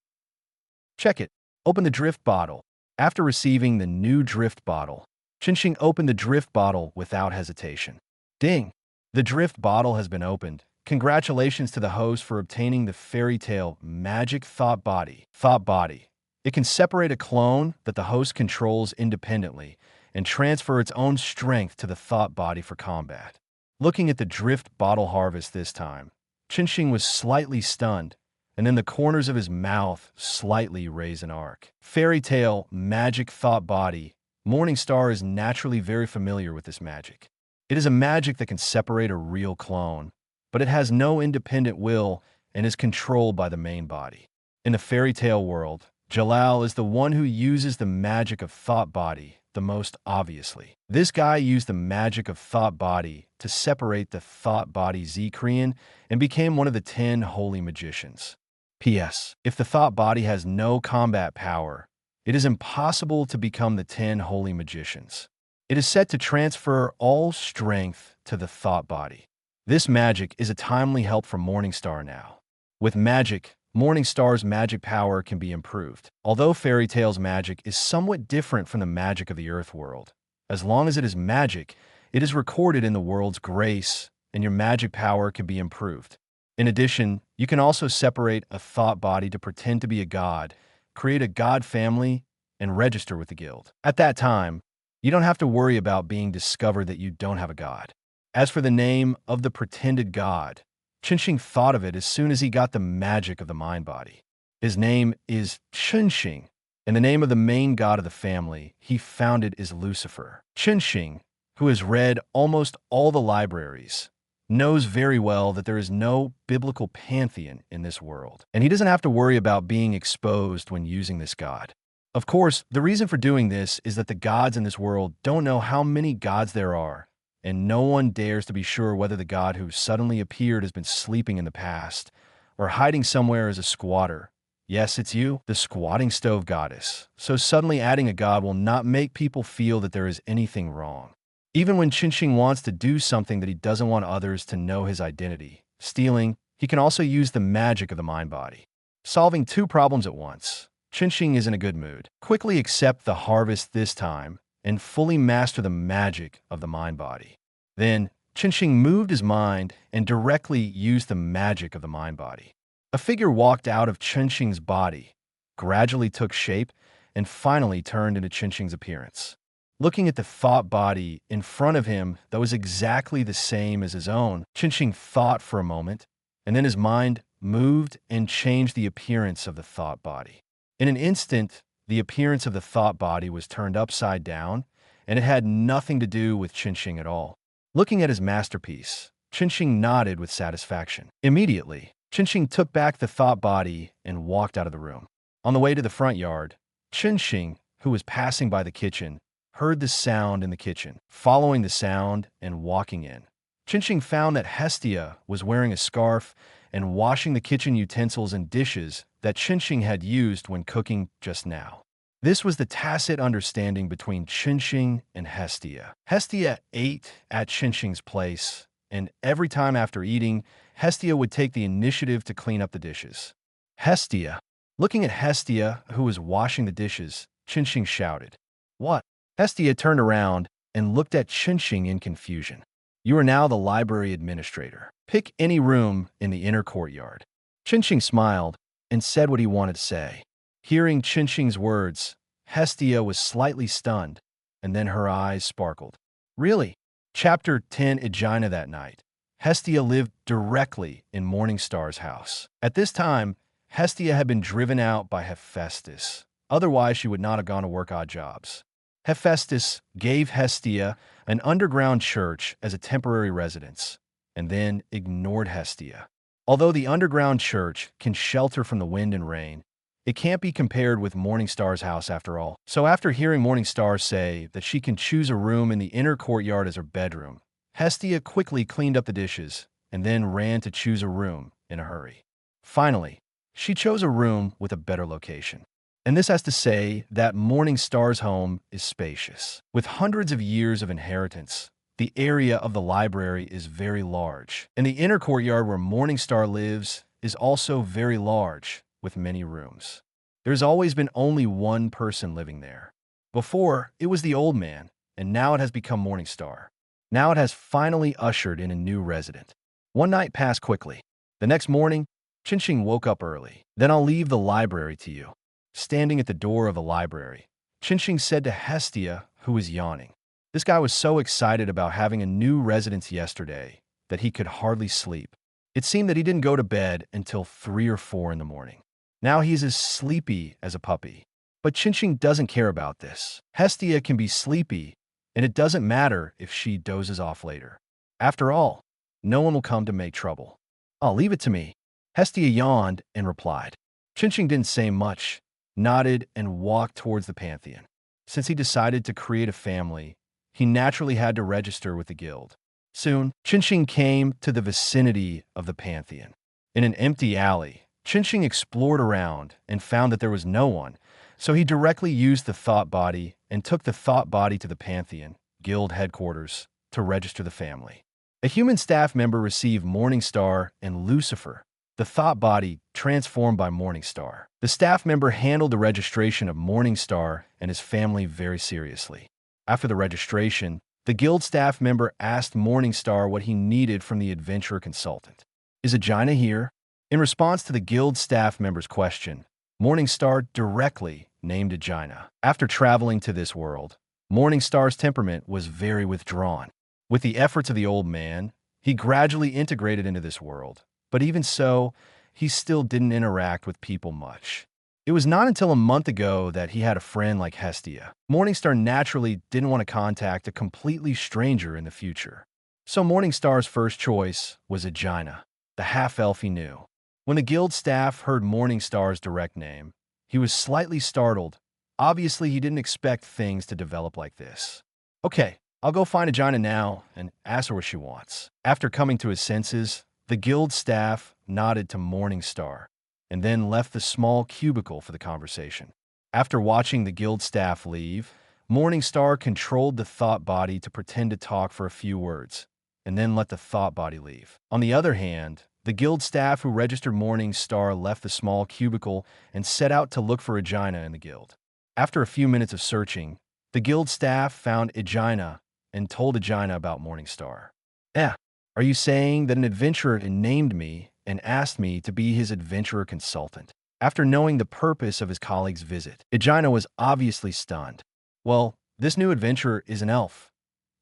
Check it. Open the drift bottle. After receiving the new drift bottle, Chinching opened the drift bottle without hesitation. Ding! The drift bottle has been opened. Congratulations to the host for obtaining the fairy tale Magic Thought Body. Thought Body. It can separate a clone that the host controls independently and transfer its own strength to the thought body for combat. Looking at the drift bottle harvest this time, Qinxing was slightly stunned, and then the corners of his mouth slightly raised an arc. Fairy tale, magic thought body. Morningstar is naturally very familiar with this magic. It is a magic that can separate a real clone, but it has no independent will and is controlled by the main body. In the fairy tale world, Jalal is the one who uses the magic of thought body the most obviously. This guy used the magic of thought body to separate the thought body Zekrian and became one of the 10 holy magicians. P.S. If the thought body has no combat power, it is impossible to become the 10 holy magicians. It is set to transfer all strength to the thought body. This magic is a timely help for Morningstar now. With magic, Morningstar's magic power can be improved. Although Fairy Tale's magic is somewhat different from the magic of the Earth world, as long as it is magic, it is recorded in the world's grace, and your magic power can be improved. In addition, you can also separate a thought body to pretend to be a god, create a god family, and register with the guild. At that time, you don't have to worry about being discovered that you don't have a god. As for the name of the pretended god, Qinxing thought of it as soon as he got the magic of the mind body. His name is Qinxing, and the name of the main god of the family he founded is Lucifer. Qinxing, who has read almost all the libraries, knows very well that there is no biblical pantheon in this world, and he doesn't have to worry about being exposed when using this god. Of course, the reason for doing this is that the gods in this world don't know how many gods there are, and no one dares to be sure whether the god who suddenly appeared has been sleeping in the past or hiding somewhere as a squatter. Yes, it's you, the squatting stove goddess. So suddenly adding a god will not make people feel that there is anything wrong. Even when Qinxing wants to do something that he doesn't want others to know his identity, stealing, he can also use the magic of the mind body. Solving 2 problems at once, Qinxing is in a good mood. Quickly accept the harvest this time and fully master the magic of the mind body. Then, Qinxing moved his mind and directly used the magic of the mind body. A figure walked out of Qinxing's body, gradually took shape, and finally turned into Qinxing's appearance. Looking at the thought body in front of him that was exactly the same as his own, Qinxing thought for a moment, and then his mind moved and changed the appearance of the thought body. In an instant, the appearance of the thought body was turned upside down, and it had nothing to do with Qinxing at all. Looking at his masterpiece, Qinxing nodded with satisfaction. Immediately, Qinxing took back the thought body and walked out of the room. On the way to the front yard, Qinxing, who was passing by the kitchen, heard the sound in the kitchen. Following the sound and walking in, Qinxing found that Hestia was wearing a scarf and washing the kitchen utensils and dishes that Qinxing had used when cooking just now. This was the tacit understanding between Qinxing and Hestia. Hestia ate at Qinxing's place, and every time after eating, Hestia would take the initiative to clean up the dishes. Hestia. Looking at Hestia, who was washing the dishes, Qinxing shouted, "What?" Hestia turned around and looked at Qinxing in confusion. "You are now the library administrator. Pick any room in the inner courtyard." Qinxing smiled and said what he wanted to say. Hearing Qinxing's words, Hestia was slightly stunned, and then her eyes sparkled. Really? Chapter 10 Aegina that night. Hestia lived directly in Morningstar's house. At this time, Hestia had been driven out by Hephaestus. Otherwise, she would not have gone to work odd jobs. Hephaestus gave Hestia an underground church as a temporary residence, and then ignored Hestia. Although the underground church can shelter from the wind and rain, it can't be compared with Morningstar's house after all. So after hearing Morningstar say that she can choose a room in the inner courtyard as her bedroom, Hestia quickly cleaned up the dishes and then ran to choose a room in a hurry. Finally, she chose a room with a better location. And this has to say that Morningstar's home is spacious. With hundreds of years of inheritance, the area of the library is very large, and the inner courtyard where Morningstar lives is also very large, with many rooms. There's always been only one person living there. Before, it was the old man, and now it has become Morningstar. Now it has finally ushered in a new resident. One night passed quickly. The next morning, Qinxing woke up early. "Then I'll leave the library to you." Standing at the door of the library, Qinxing said to Hestia, who was yawning. This guy was so excited about having a new residence yesterday that he could hardly sleep. It seemed that he didn't go to bed until 3 or 4 in the morning. Now he's as sleepy as a puppy. But Chinching doesn't care about this. Hestia can be sleepy, and it doesn't matter if she dozes off later. After all, no one will come to make trouble. I'll leave it to me. Hestia yawned and replied. Chinching didn't say much, nodded, and walked towards the Pantheon. Since he decided to create a family, he naturally had to register with the guild. Soon, Chinching came to the vicinity of the Pantheon. In an empty alley, Chinching explored around and found that there was no one, so he directly used the thought body and took the thought body to the Pantheon, guild headquarters, to register the family. A human staff member received Morningstar and Lucifer, the thought body transformed by Morningstar. The staff member handled the registration of Morningstar and his family very seriously. After the registration, the guild staff member asked Morningstar what he needed from the adventurer consultant. Is Aegina here? In response to the guild staff member's question, Morningstar directly named Aegina. After traveling to this world, Morningstar's temperament was very withdrawn. With the efforts of the old man, he gradually integrated into this world, but even so, he still didn't interact with people much. It was not until a month ago that he had a friend like Hestia. Morningstar naturally didn't want to contact a completely stranger in the future. So Morningstar's first choice was Aegina, the half-elf he knew. When the guild staff heard Morningstar's direct name, he was slightly startled. Obviously, he didn't expect things to develop like this. Okay, I'll go find Aegina now and ask her what she wants. After coming to his senses, the guild staff nodded to Morningstar and then left the small cubicle for the conversation. After watching the guild staff leave, Morningstar controlled the thought body to pretend to talk for a few words, and then let the thought body leave. On the other hand, the guild staff who registered Morningstar left the small cubicle and set out to look for Aegina in the guild. After a few minutes of searching, the guild staff found Aegina and told Aegina about Morningstar. Are you saying that an adventurer named me and asked me to be his adventurer consultant? After knowing the purpose of his colleague's visit, Aegina was obviously stunned. Well, this new adventurer is an elf.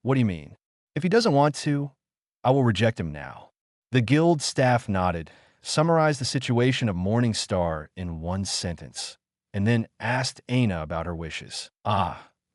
What do you mean? If he doesn't want to, I will reject him now. The guild staff nodded, summarized the situation of Morningstar in one sentence, and then asked Aina about her wishes.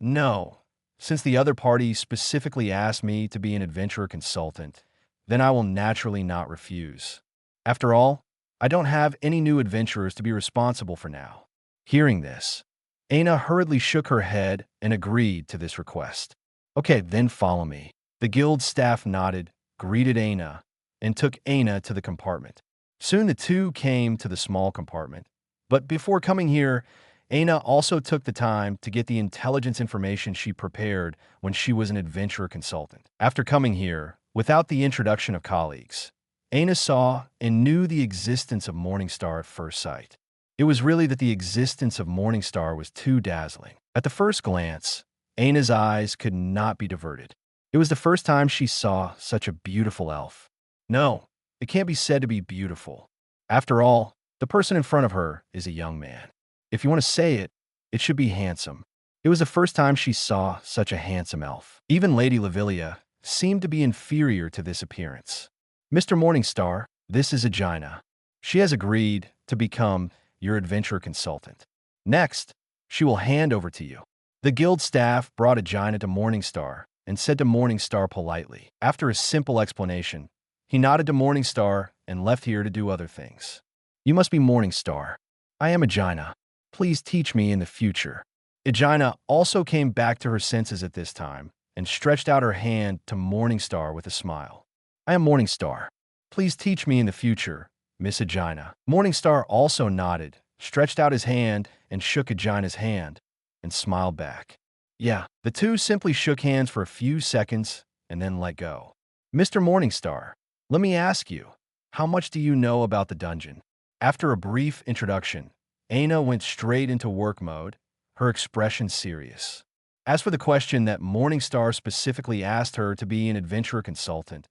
No. Since the other party specifically asked me to be an adventurer consultant, then I will naturally not refuse. After all, I don't have any new adventurers to be responsible for now. Hearing this, Aina hurriedly shook her head and agreed to this request. Okay, then follow me. The guild staff nodded, greeted Aina, and took Aina to the compartment. Soon the two came to the small compartment. But before coming here, Aina also took the time to get the intelligence information she prepared when she was an adventurer consultant. After coming here, without the introduction of colleagues, Aina saw and knew the existence of Morningstar at first sight. It was really that the existence of Morningstar was too dazzling. At the first glance, Aina's eyes could not be diverted. It was the first time she saw such a beautiful elf. No, it can't be said to be beautiful. After all, the person in front of her is a young man. If you want to say it, it should be handsome. It was the first time she saw such a handsome elf. Even Lady Lavilia seemed to be inferior to this appearance. Mr. Morningstar, this is Aegina. She has agreed to become your adventurer consultant. Next, she will hand over to you. The guild staff brought Aegina to Morningstar and said to Morningstar politely. After a simple explanation, he nodded to Morningstar and left here to do other things. You must be Morningstar. I am Aegina. Please teach me in the future. Aegina also came back to her senses at this time and stretched out her hand to Morningstar with a smile. I am Morningstar. Please teach me in the future, Miss Aegina. Morningstar also nodded, stretched out his hand, and shook Aegina's hand, and smiled back. Yeah, the two simply shook hands for a few seconds and then let go. Mr. Morningstar, let me ask you, how much do you know about the dungeon? After a brief introduction, Aina went straight into work mode, her expression serious. As for the question that Morningstar specifically asked her to be an adventurer consultant,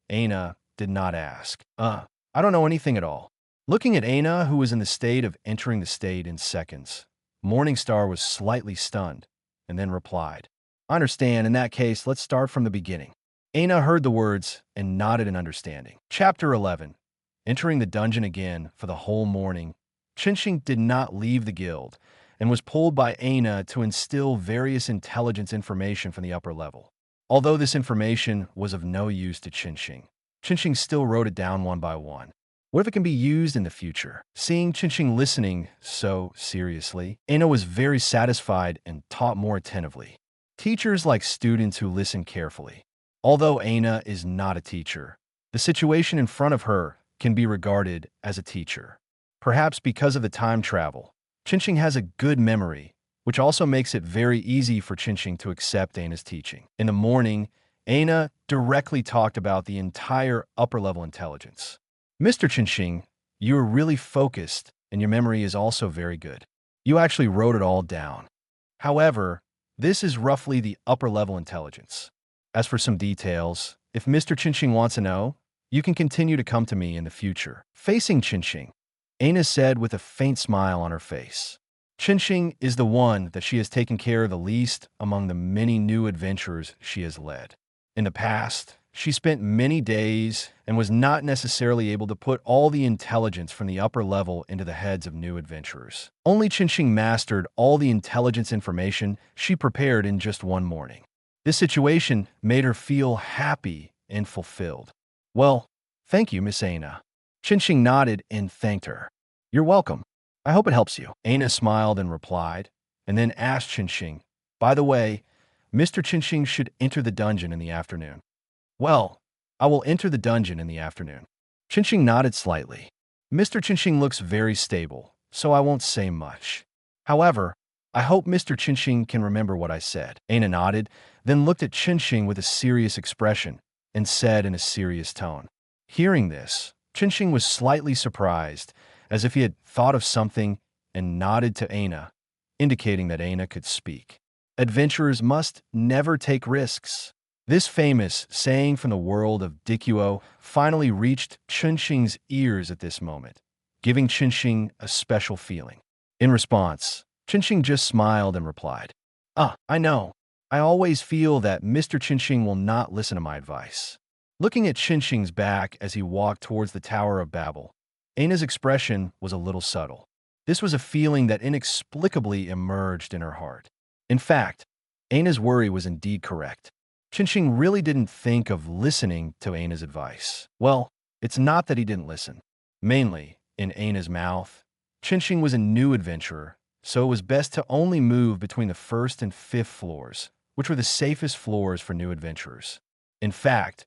Aina did not ask. I don't know anything at all. Looking at Aina, who was in the state of entering the state in seconds, Morningstar was slightly stunned, and then replied, I understand. In that case, let's start from the beginning. Aina heard the words and nodded in understanding. Chapter 11. Entering the dungeon again for the whole morning, Chinching did not leave the guild and was pulled by Aina to instill various intelligence information from the upper level. Although this information was of no use to Chinching, Chinching still wrote it down one by one. What if it can be used in the future? Seeing Chinching listening so seriously, Aina was very satisfied and taught more attentively. Teachers like students who listen carefully. Although Aina is not a teacher, the situation in front of her can be regarded as a teacher. Perhaps because of the time travel, Chinching has a good memory, which also makes it very easy for Chinching to accept Aina's teaching. In the morning, Aina directly talked about the entire upper-level intelligence. Mr. Chinching, you are really focused, and your memory is also very good. You actually wrote it all down. However, this is roughly the upper-level intelligence. As for some details, if Mr. Chinching wants to know, you can continue to come to me in the future. Facing Chinching, Aina said with a faint smile on her face. Chinching is the one that she has taken care of the least among the many new adventures she has led. In the past, she spent many days and was not necessarily able to put all the intelligence from the upper level into the heads of new adventurers. Only Chinching mastered all the intelligence information she prepared in just one morning. This situation made her feel happy and fulfilled. Well, thank you, Miss Aina. Chinching nodded and thanked her. You're welcome. I hope it helps you. Aina smiled and replied, and then asked Chinching, by the way, Mr. Chinching should enter the dungeon in the afternoon. Well, I will enter the dungeon in the afternoon. Chinching nodded slightly. Mr. Chinching looks very stable, so I won't say much. However, I hope Mr. Chinching can remember what I said. Aina nodded, then looked at Chinching with a serious expression and said in a serious tone. Hearing this, Chinching was slightly surprised, as if he had thought of something, and nodded to Aina, indicating that Aina could speak. Adventurers must never take risks. This famous saying from the world of Dikuo finally reached Chinching's ears at this moment, giving Chinching a special feeling. In response, Chinching just smiled and replied, I know. I always feel that Mr. Chinching will not listen to my advice. Looking at Chinching's back as he walked towards the Tower of Babel, Aina's expression was a little subtle. This was a feeling that inexplicably emerged in her heart. In fact, Aina's worry was indeed correct. Chinching really didn't think of listening to Aina's advice. Well, it's not that he didn't listen. Mainly, in Aina's mouth, Chinching was a new adventurer, so it was best to only move between the first and fifth floors, which were the safest floors for new adventurers. In fact,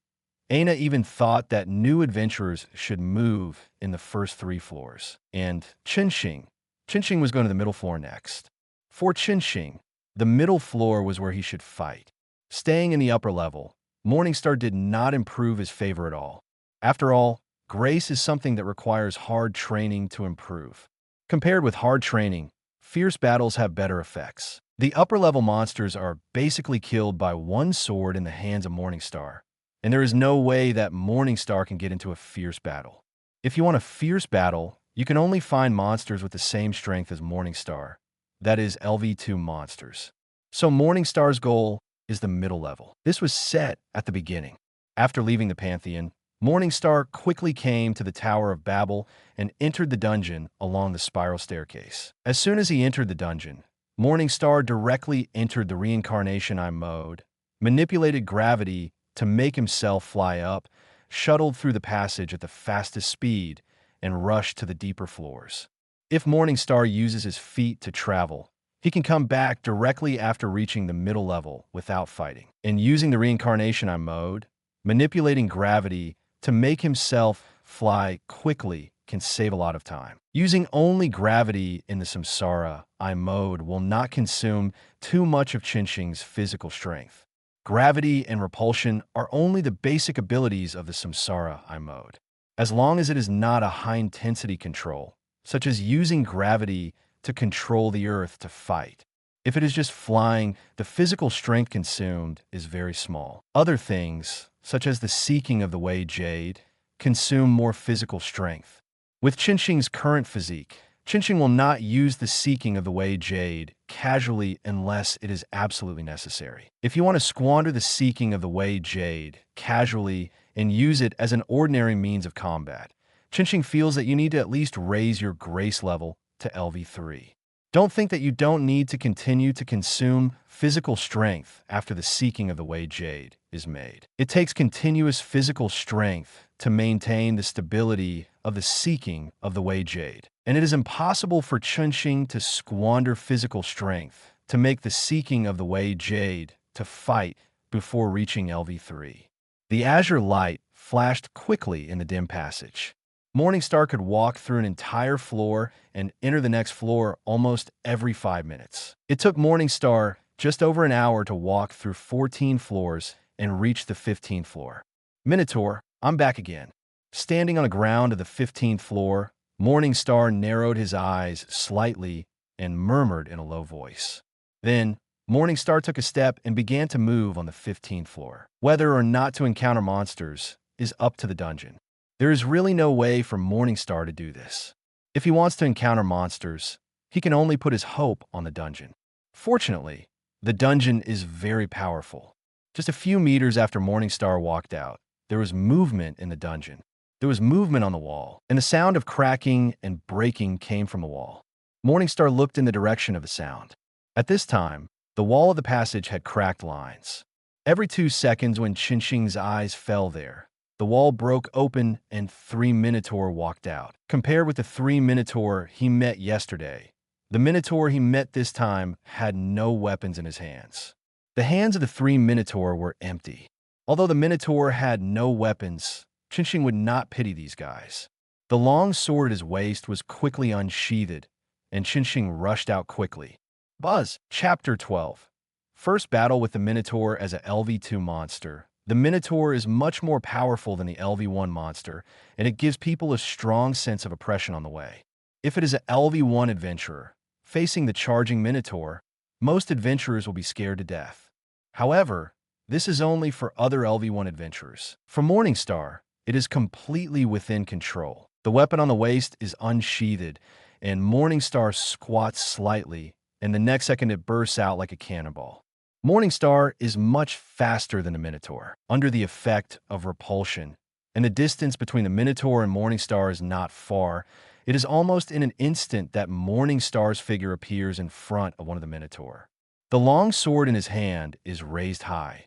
Aina even thought that new adventurers should move in the first 3 floors. And Chinching was going to the middle floor next. For Chinching, the middle floor was where he should fight. Staying in the upper level, Morningstar did not improve his favor at all. After all, grace is something that requires hard training to improve. Compared with hard training, fierce battles have better effects. The upper-level monsters are basically killed by one sword in the hands of Morningstar, and there is no way that Morningstar can get into a fierce battle. If you want a fierce battle, you can only find monsters with the same strength as Morningstar, that is LV2 monsters. So Morningstar's goal is the middle level. This was set at the beginning. After leaving the Pantheon, Morningstar quickly came to the Tower of Babel and entered the dungeon along the spiral staircase. As soon as he entered the dungeon, Morningstar directly entered the reincarnation I mode, manipulated gravity to make himself fly up, shuttled through the passage at the fastest speed, and rushed to the deeper floors. If Morningstar uses his feet to travel, he can come back directly after reaching the middle level without fighting. And using the reincarnation I mode, manipulating gravity to make himself fly quickly can save a lot of time. Using only gravity in the Samsara I mode will not consume too much of Chinching's physical strength. Gravity and repulsion are only the basic abilities of the Samsara I mode. As long as it is not a high-intensity control, such as using gravity to control the earth to fight. If it is just flying, the physical strength consumed is very small. Other things, such as the seeking of the way jade, consume more physical strength. With Chinching's current physique, Chinching will not use the seeking of the Wei Jade casually unless it is absolutely necessary. If you want to squander the seeking of the Wei Jade casually and use it as an ordinary means of combat, Chinching feels that you need to at least raise your grace level to LV3. Don't think that you don't need to continue to consume physical strength after the seeking of the Wei Jade is made. It takes continuous physical strength to maintain the stability of the seeking of the Wei Jade, and it is impossible for Chinching to squander physical strength to make the seeking of the Wei Jade to fight before reaching LV3. The azure light flashed quickly in the dim passage. Morningstar could walk through an entire floor and enter the next floor almost every 5 minutes. It took Morningstar just over an hour to walk through 14 floors and reach the 15th floor. Minotaur, I'm back again. Standing on the ground of the 15th floor, Morningstar narrowed his eyes slightly and murmured in a low voice. Then, Morningstar took a step and began to move on the 15th floor. Whether or not to encounter monsters is up to the dungeon. There is really no way for Morningstar to do this. If he wants to encounter monsters, he can only put his hope on the dungeon. Fortunately, the dungeon is very powerful. Just a few meters after Morningstar walked out, there was movement in the dungeon. There was movement on the wall, and the sound of cracking and breaking came from the wall. Morningstar looked in the direction of the sound. At this time, the wall of the passage had cracked lines. Every 2 seconds when Chinching's eyes fell there, the wall broke open and 3 Minotaur walked out. Compared with the 3 Minotaur he met yesterday, the Minotaur he met this time had no weapons in his hands. The hands of the 3 Minotaur were empty. Although the Minotaur had no weapons, Chinching would not pity these guys. The long sword at his waist was quickly unsheathed, and Chinching rushed out quickly. Buzz, Chapter 12. First battle with the Minotaur as a LV2 monster. The Minotaur is much more powerful than the LV1 monster, and it gives people a strong sense of oppression on the way. If it is an LV1 adventurer facing the charging Minotaur, most adventurers will be scared to death. However, this is only for other LV1 adventurers. For Morningstar, it is completely within control. The weapon on the waist is unsheathed, and Morningstar squats slightly, and the next second it bursts out like a cannonball. Morningstar is much faster than the Minotaur, under the effect of repulsion, and the distance between the Minotaur and Morningstar is not far. It is almost in an instant that Morningstar's figure appears in front of one of the Minotaur. The long sword in his hand is raised high,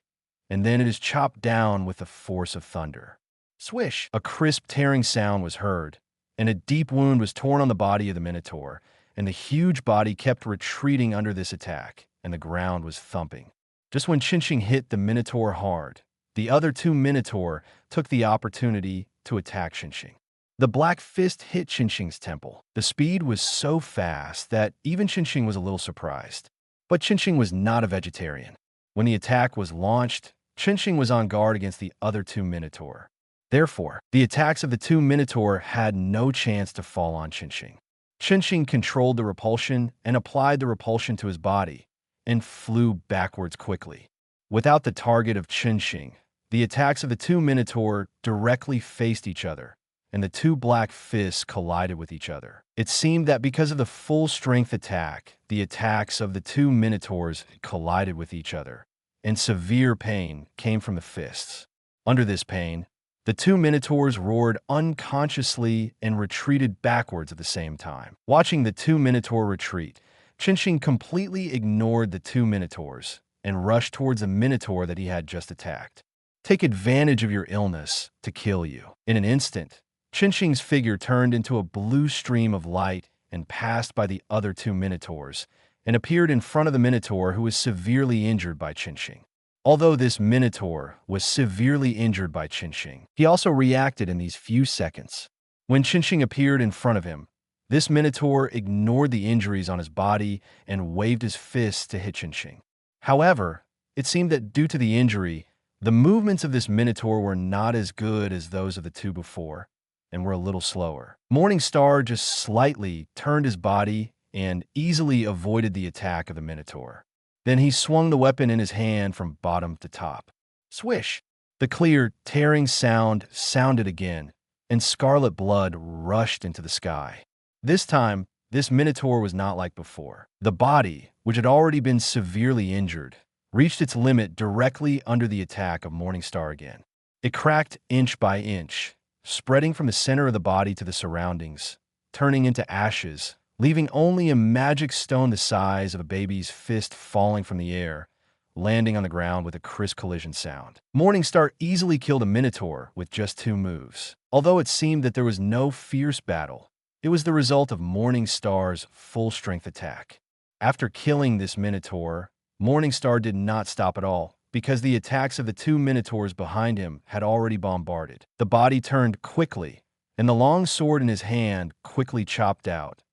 and then it is chopped down with the force of thunder. Swish! A crisp tearing sound was heard, and a deep wound was torn on the body of the Minotaur, and the huge body kept retreating under this attack, and the ground was thumping. Just when Chinching hit the Minotaur hard, the other 2 Minotaur took the opportunity to attack Chinching. The black fist hit Chinching's temple. The speed was so fast that even Chinching was a little surprised. But Chinching was not a vegetarian. When the attack was launched, Chinching was on guard against the other 2 Minotaur. Therefore, the attacks of the 2 Minotaur had no chance to fall on Chinching. Chinching controlled the repulsion and applied the repulsion to his body, and flew backwards quickly. Without the target of Chinching, the attacks of the 2 Minotaur directly faced each other, and the 2 black fists collided with each other. It seemed that because of the full-strength attack, the attacks of the 2 Minotaurs collided with each other, and severe pain came from the fists. Under this pain, the 2 Minotaurs roared unconsciously and retreated backwards at the same time. Watching the 2 Minotaur retreat, Chinching completely ignored the 2 Minotaurs and rushed towards the Minotaur that he had just attacked. Take advantage of your illness to kill you. In an instant, Chinching's figure turned into a blue stream of light and passed by the other 2 Minotaurs and appeared in front of the Minotaur who was severely injured by Chinching. Although this Minotaur was severely injured by Chinching, he also reacted in these few seconds. When Chinching appeared in front of him, this Minotaur ignored the injuries on his body and waved his fists to hit Chinching. However, it seemed that due to the injury, the movements of this Minotaur were not as good as those of the 2 before, and were a little slower. Morningstar just slightly turned his body and easily avoided the attack of the Minotaur. Then he swung the weapon in his hand from bottom to top. Swish! The clear, tearing sound sounded again, and scarlet blood rushed into the sky. This time, This Minotaur was not like before. The body, which had already been severely injured, reached its limit directly under the attack of Morningstar again. It cracked inch by inch, spreading from the center of the body to the surroundings, turning into ashes, leaving only a magic stone the size of a baby's fist falling from the air, landing on the ground with a crisp collision sound. Morningstar easily killed a Minotaur with just 2 moves. Although it seemed that there was no fierce battle, it was the result of Morningstar's full-strength attack. After killing this Minotaur, Morningstar did not stop at all, because the attacks of the 2 Minotaurs behind him had already bombarded. The body turned quickly, and the long sword in his hand quickly chopped out,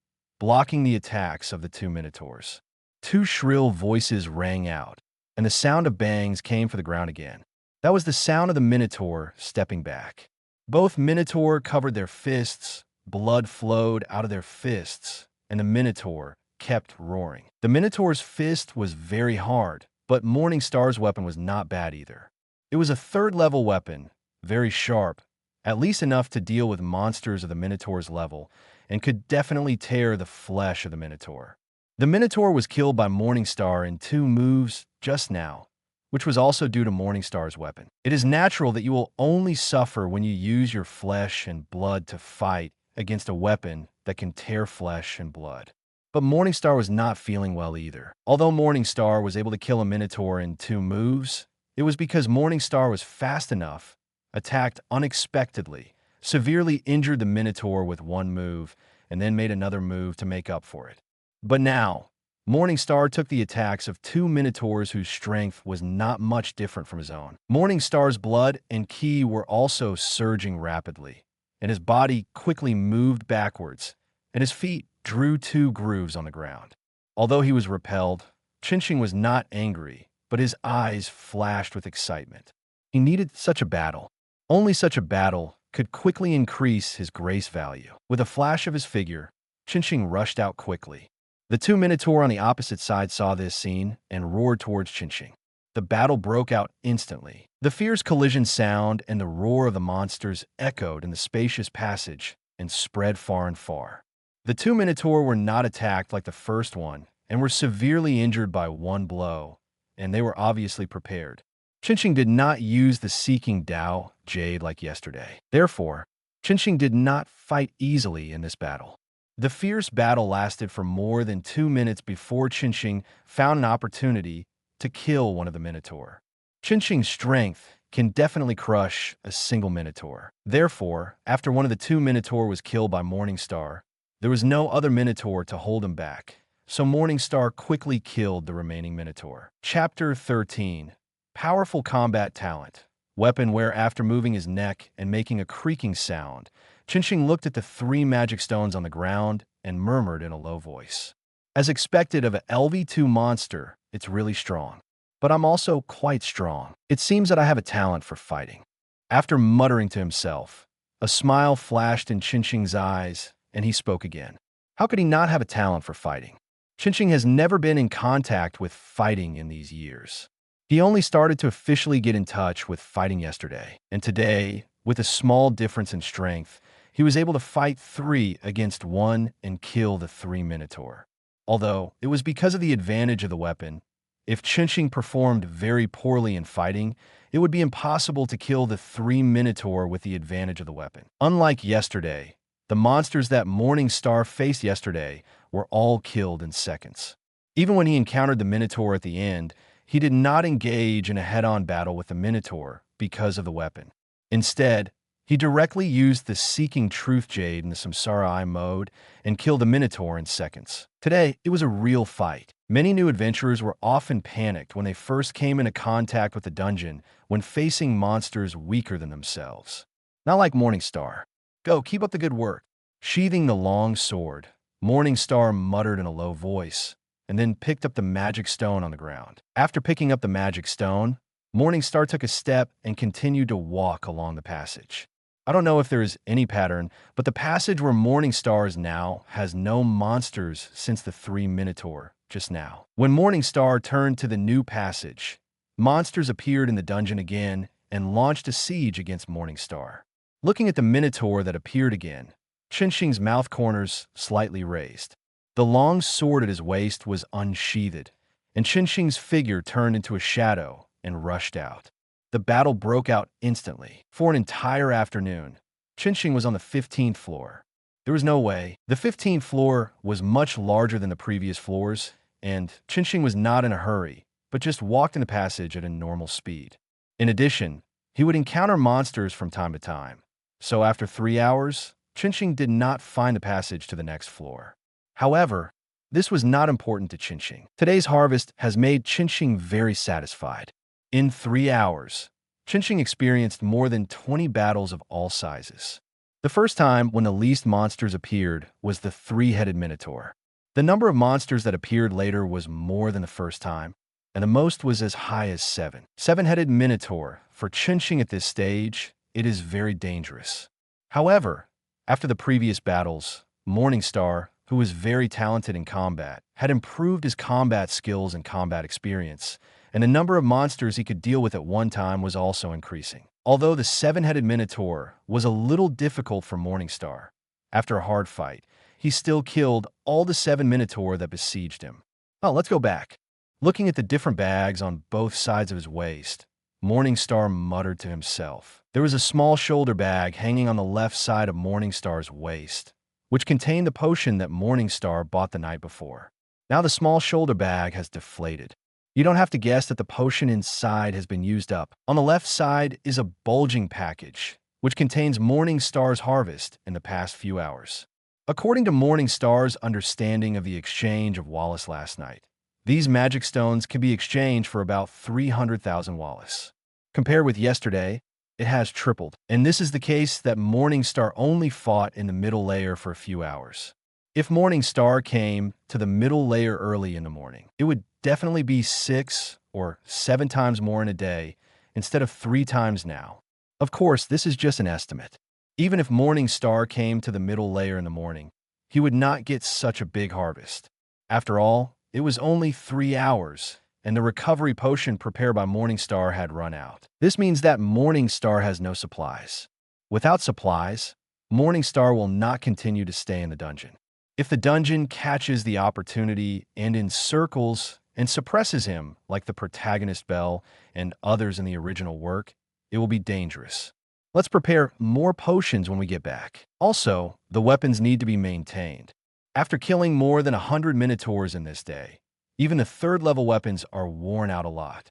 blocking the attacks of the 2 Minotaurs. 2 shrill voices rang out, and the sound of bangs came for the ground again. That was the sound of the Minotaur stepping back. Both Minotaur covered their fists, blood flowed out of their fists, and the Minotaur kept roaring. The Minotaur's fist was very hard, but Morningstar's weapon was not bad either. It was a 3rd-level weapon, very sharp, at least enough to deal with monsters of the Minotaur's level, and could definitely tear the flesh of the Minotaur. The Minotaur was killed by Morningstar in 2 moves just now, which was also due to Morningstar's weapon. It is natural that you will only suffer when you use your flesh and blood to fight against a weapon that can tear flesh and blood. But Morningstar was not feeling well either. Although Morningstar was able to kill a Minotaur in 2 moves, it was because Morningstar was fast enough, attacked unexpectedly, severely injured the Minotaur with 1 move, and then made another move to make up for it. But now, Morningstar took the attacks of 2 Minotaurs whose strength was not much different from his own. Morningstar's blood and ki were also surging rapidly, and his body quickly moved backwards, and his feet drew 2 grooves on the ground. Although he was repelled, Chinching was not angry, but his eyes flashed with excitement. He needed such a battle. Only such a battle could quickly increase his grace value. With a flash of his figure, Chinching rushed out quickly. The 2 Minotaur on the opposite side saw this scene and roared towards Chinching. The battle broke out instantly. The fierce collision sound and the roar of the monsters echoed in the spacious passage and spread far and far. The 2 Minotaur were not attacked like the first one and were severely injured by 1 blow, and they were obviously prepared. Chinching did not use the Seeking Dao Jade like yesterday. Therefore, Chinching did not fight easily in this battle. The fierce battle lasted for more than 2 minutes before Chinching found an opportunity to kill one of the Minotaur. Chinching's strength can definitely crush a single Minotaur. Therefore, after one of the 2 Minotaur was killed by Morningstar, there was no other Minotaur to hold him back, so Morningstar quickly killed the remaining Minotaur. Chapter 13. Powerful Combat Talent. Weapon where after moving his neck and making a creaking sound, Chinching looked at the 3 magic stones on the ground and murmured in a low voice. As expected of an LV2 monster, it's really strong. But I'm also quite strong. It seems that I have a talent for fighting. After muttering to himself, a smile flashed in Chinching's eyes, and he spoke again. How could he not have a talent for fighting? Chinching has never been in contact with fighting in these years. He only started to officially get in touch with fighting yesterday, and today, with a small difference in strength, he was able to fight 3 against 1 and kill the 3 Minotaur. Although it was because of the advantage of the weapon, if Chinching performed very poorly in fighting, it would be impossible to kill the 3 Minotaur with the advantage of the weapon. Unlike yesterday, the monsters that Morningstar faced yesterday were all killed in seconds. Even when he encountered the Minotaur at the end, he did not engage in a head-on battle with the Minotaur because of the weapon. Instead, he directly used the Seeking Truth Jade in the Samsara Eye mode and killed the Minotaur in seconds. Today, it was a real fight. Many new adventurers were often panicked when they first came into contact with the dungeon when facing monsters weaker than themselves. Not like Morningstar. Go, keep up the good work. Sheathing the long sword, Morningstar muttered in a low voice, and then picked up the magic stone on the ground. After picking up the magic stone, Morningstar took a step and continued to walk along the passage. I don't know if there is any pattern, but the passage where Morningstar is now has no monsters since the 3 Minotaur just now. When Morningstar turned to the new passage, monsters appeared in the dungeon again and launched a siege against Morningstar. Looking at the Minotaur that appeared again, Chinching's mouth corners slightly raised. The long sword at his waist was unsheathed, and Qinshing's figure turned into a shadow and rushed out. The battle broke out instantly. For an entire afternoon, Qinshing was on the 15th floor. There was no way. The 15th floor was much larger than the previous floors, and Qinshing was not in a hurry, but just walked in the passage at a normal speed. In addition, he would encounter monsters from time to time. So after 3 hours, Qinshing did not find the passage to the next floor. However, this was not important to Qinshing. Today's harvest has made Qinshing very satisfied. In 3 hours, Qinshing experienced more than 20 battles of all sizes. The first time when the least monsters appeared was the three-headed Minotaur. The number of monsters that appeared later was more than the first time, and the most was as high as 7. Seven-headed Minotaur. For Qinshing at this stage, it is very dangerous. However, after the previous battles, Morningstar, who was very talented in combat, had improved his combat skills and combat experience, and the number of monsters he could deal with at one time was also increasing. Although the seven-headed Minotaur was a little difficult for Morningstar, after a hard fight, he still killed all the 7 Minotaur that besieged him. Oh, let's go back. Looking at the different bags on both sides of his waist, Morningstar muttered to himself. There was a small shoulder bag hanging on the left side of Morningstar's waist, which contained the potion that Morningstar bought the night before. Now the small shoulder bag has deflated. You don't have to guess that the potion inside has been used up. On the left side is a bulging package, which contains Morningstar's harvest in the past few hours. According to Morningstar's understanding of the exchange of Wallace last night, these magic stones can be exchanged for about 300,000 Wallace. Compared with yesterday, it has tripled, and this is the case that Morningstar only fought in the middle layer for a few hours. If Morningstar came to the middle layer early in the morning, it would definitely be 6 or 7 times more in a day instead of 3 times now. Of course, this is just an estimate. Even if Morningstar came to the middle layer in the morning, he would not get such a big harvest. After all, it was only 3 hours, and the recovery potion prepared by Morningstar had run out. This means that Morningstar has no supplies. Without supplies, Morningstar will not continue to stay in the dungeon. If the dungeon catches the opportunity and encircles and suppresses him, like the protagonist Bell and others in the original work, it will be dangerous. Let's prepare more potions when we get back. Also, the weapons need to be maintained. After killing more than 100 Minotaurs in this day, even the 3rd level weapons are worn out a lot.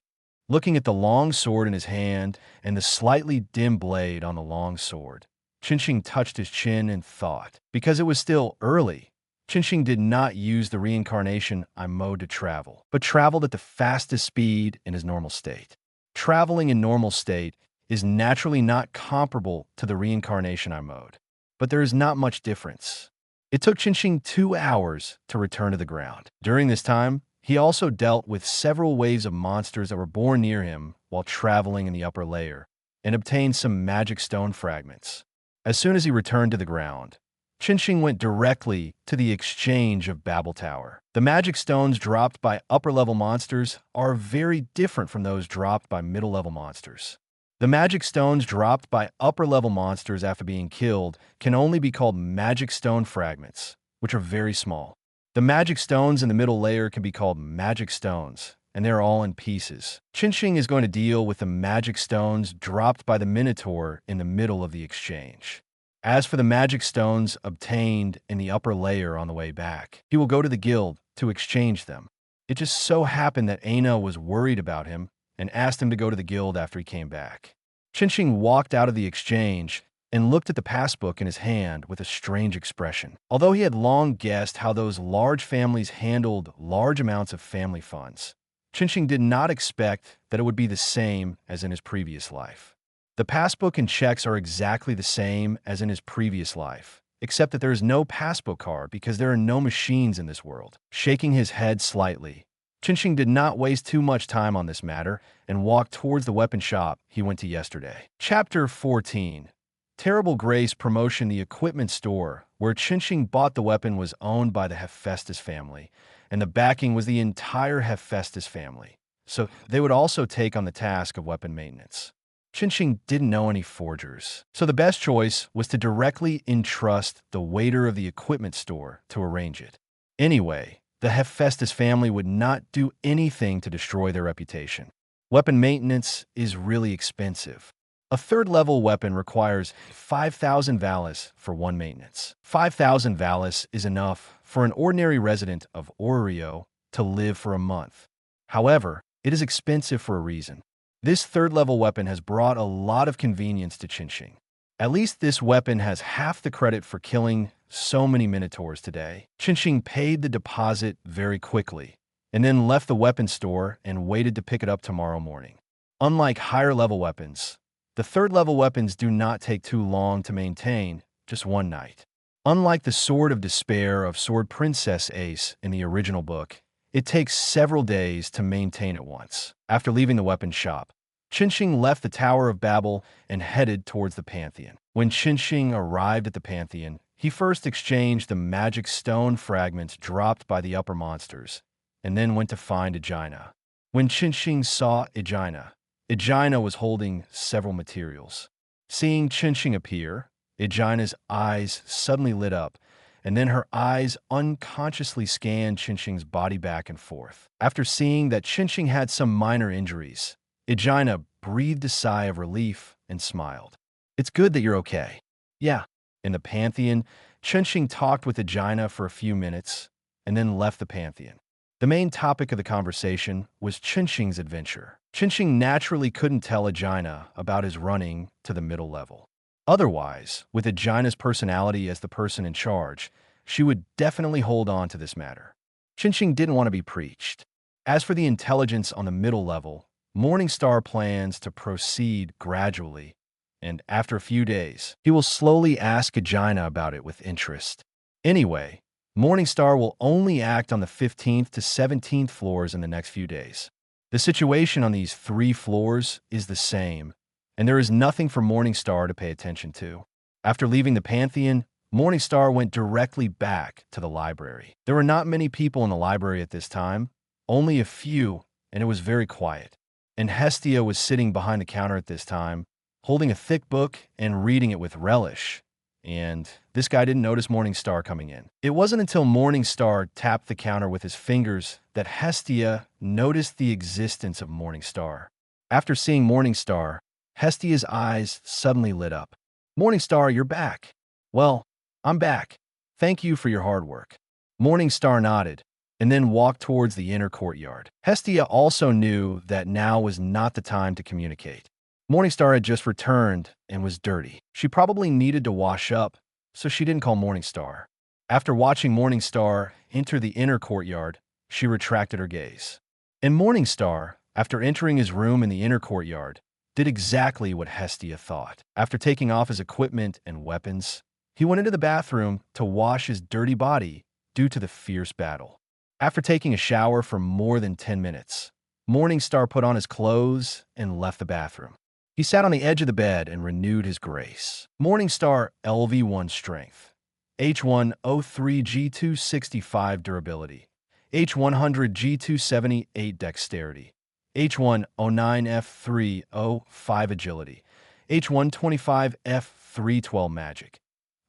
Looking at the long sword in his hand and the slightly dim blade on the long sword, Qinshing touched his chin and thought. Because it was still early, Qinshing did not use the reincarnation I mode to travel, but traveled at the fastest speed in his normal state. Traveling in normal state is naturally not comparable to the reincarnation I mode, but there is not much difference. It took Qinshing 2 hours to return to the ground. During this time, he also dealt with several waves of monsters that were born near him while traveling in the upper layer, and obtained some magic stone fragments. As soon as he returned to the ground, Qinshing went directly to the exchange of Babel Tower. The magic stones dropped by upper-level monsters are very different from those dropped by middle-level monsters. The magic stones dropped by upper-level monsters after being killed can only be called magic stone fragments, which are very small. The magic stones in the middle layer can be called magic stones, and they're all in pieces. Qinshing is going to deal with the magic stones dropped by the Minotaur in the middle of the exchange. As for the magic stones obtained in the upper layer on the way back, he will go to the guild to exchange them. It just so happened that Aina was worried about him and asked him to go to the guild after he came back. Qinshing walked out of the exchange and looked at the passbook in his hand with a strange expression. Although he had long guessed how those large families handled large amounts of family funds, Qinshing did not expect that it would be the same as in his previous life. The passbook and checks are exactly the same as in his previous life, except that there is no passbook card because there are no machines in this world. Shaking his head slightly, Qinshing did not waste too much time on this matter and walked towards the weapon shop he went to yesterday. Chapter 14. Terrible Grace Promotion. The equipment store where Qinshing bought the weapon was owned by the Hephaestus family, and the backing was the entire Hephaestus family, so they would also take on the task of weapon maintenance. Qinshing didn't know any forgers, so the best choice was to directly entrust the waiter of the equipment store to arrange it. Anyway, the Hephaestus family would not do anything to destroy their reputation. Weapon maintenance is really expensive. A third-level weapon requires 5,000 valis for one maintenance. 5,000 valis is enough for an ordinary resident of Oreo to live for a month. However, it is expensive for a reason. This third-level weapon has brought a lot of convenience to Qinxing. At least this weapon has half the credit for killing so many minotaurs today. Qinxing paid the deposit very quickly, and then left the weapon store and waited to pick it up tomorrow morning. Unlike higher-level weapons, the third-level weapons do not take too long to maintain, just one night. Unlike the Sword of Despair of Sword Princess Ace in the original book, it takes several days to maintain it once. After leaving the weapon shop, Qinxing left the Tower of Babel and headed towards the Pantheon. When Qinxing arrived at the Pantheon, he first exchanged the magic stone fragments dropped by the upper monsters, and then went to find Aegina. When Qinxing saw Aegina, Aegina was holding several materials. Seeing Qinxing appear, Aegina's eyes suddenly lit up, and then her eyes unconsciously scanned Qinxing's body back and forth. After seeing that Qinxing had some minor injuries, Aegina breathed a sigh of relief and smiled. "It's good that you're okay." "Yeah." In the Pantheon, Qinxing talked with Aegina for a few minutes and then left the Pantheon. The main topic of the conversation was Qinxing's adventure. Qinxing naturally couldn't tell Aegina about his running to the middle level. Otherwise, with Aegina's personality as the person in charge, she would definitely hold on to this matter. Qinxing didn't want to be preached. As for the intelligence on the middle level, Morningstar plans to proceed gradually, and after a few days, he will slowly ask Aegina about it with interest. Anyway, Morningstar will only act on the 15th to 17th floors in the next few days. The situation on these 3 floors is the same, and there is nothing for Morningstar to pay attention to. After leaving the Pantheon, Morningstar went directly back to the library. There were not many people in the library at this time, only a few, and it was very quiet. And Hestia was sitting behind the counter at this time, holding a thick book and reading it with relish. And this guy didn't notice Morningstar coming in. It wasn't until Morningstar tapped the counter with his fingers that Hestia noticed the existence of Morningstar. After seeing Morningstar, Hestia's eyes suddenly lit up. "Morningstar, you're back." "Well, I'm back. Thank you for your hard work." Morningstar nodded, and then walked towards the inner courtyard. Hestia also knew that now was not the time to communicate. Morningstar had just returned and was dirty. She probably needed to wash up, so she didn't call Morningstar. After watching Morningstar enter the inner courtyard, she retracted her gaze. And Morningstar, after entering his room in the inner courtyard, did exactly what Hestia thought. After taking off his equipment and weapons, he went into the bathroom to wash his dirty body due to the fierce battle. After taking a shower for more than 10 minutes, Morningstar put on his clothes and left the bathroom. He sat on the edge of the bed and renewed his grace. Morningstar LV1 Strength, H1 03 G2 65 Durability, H100 G2 78 Dexterity, H1 09 F3 05 Agility, H1 25 F3 12 Magic,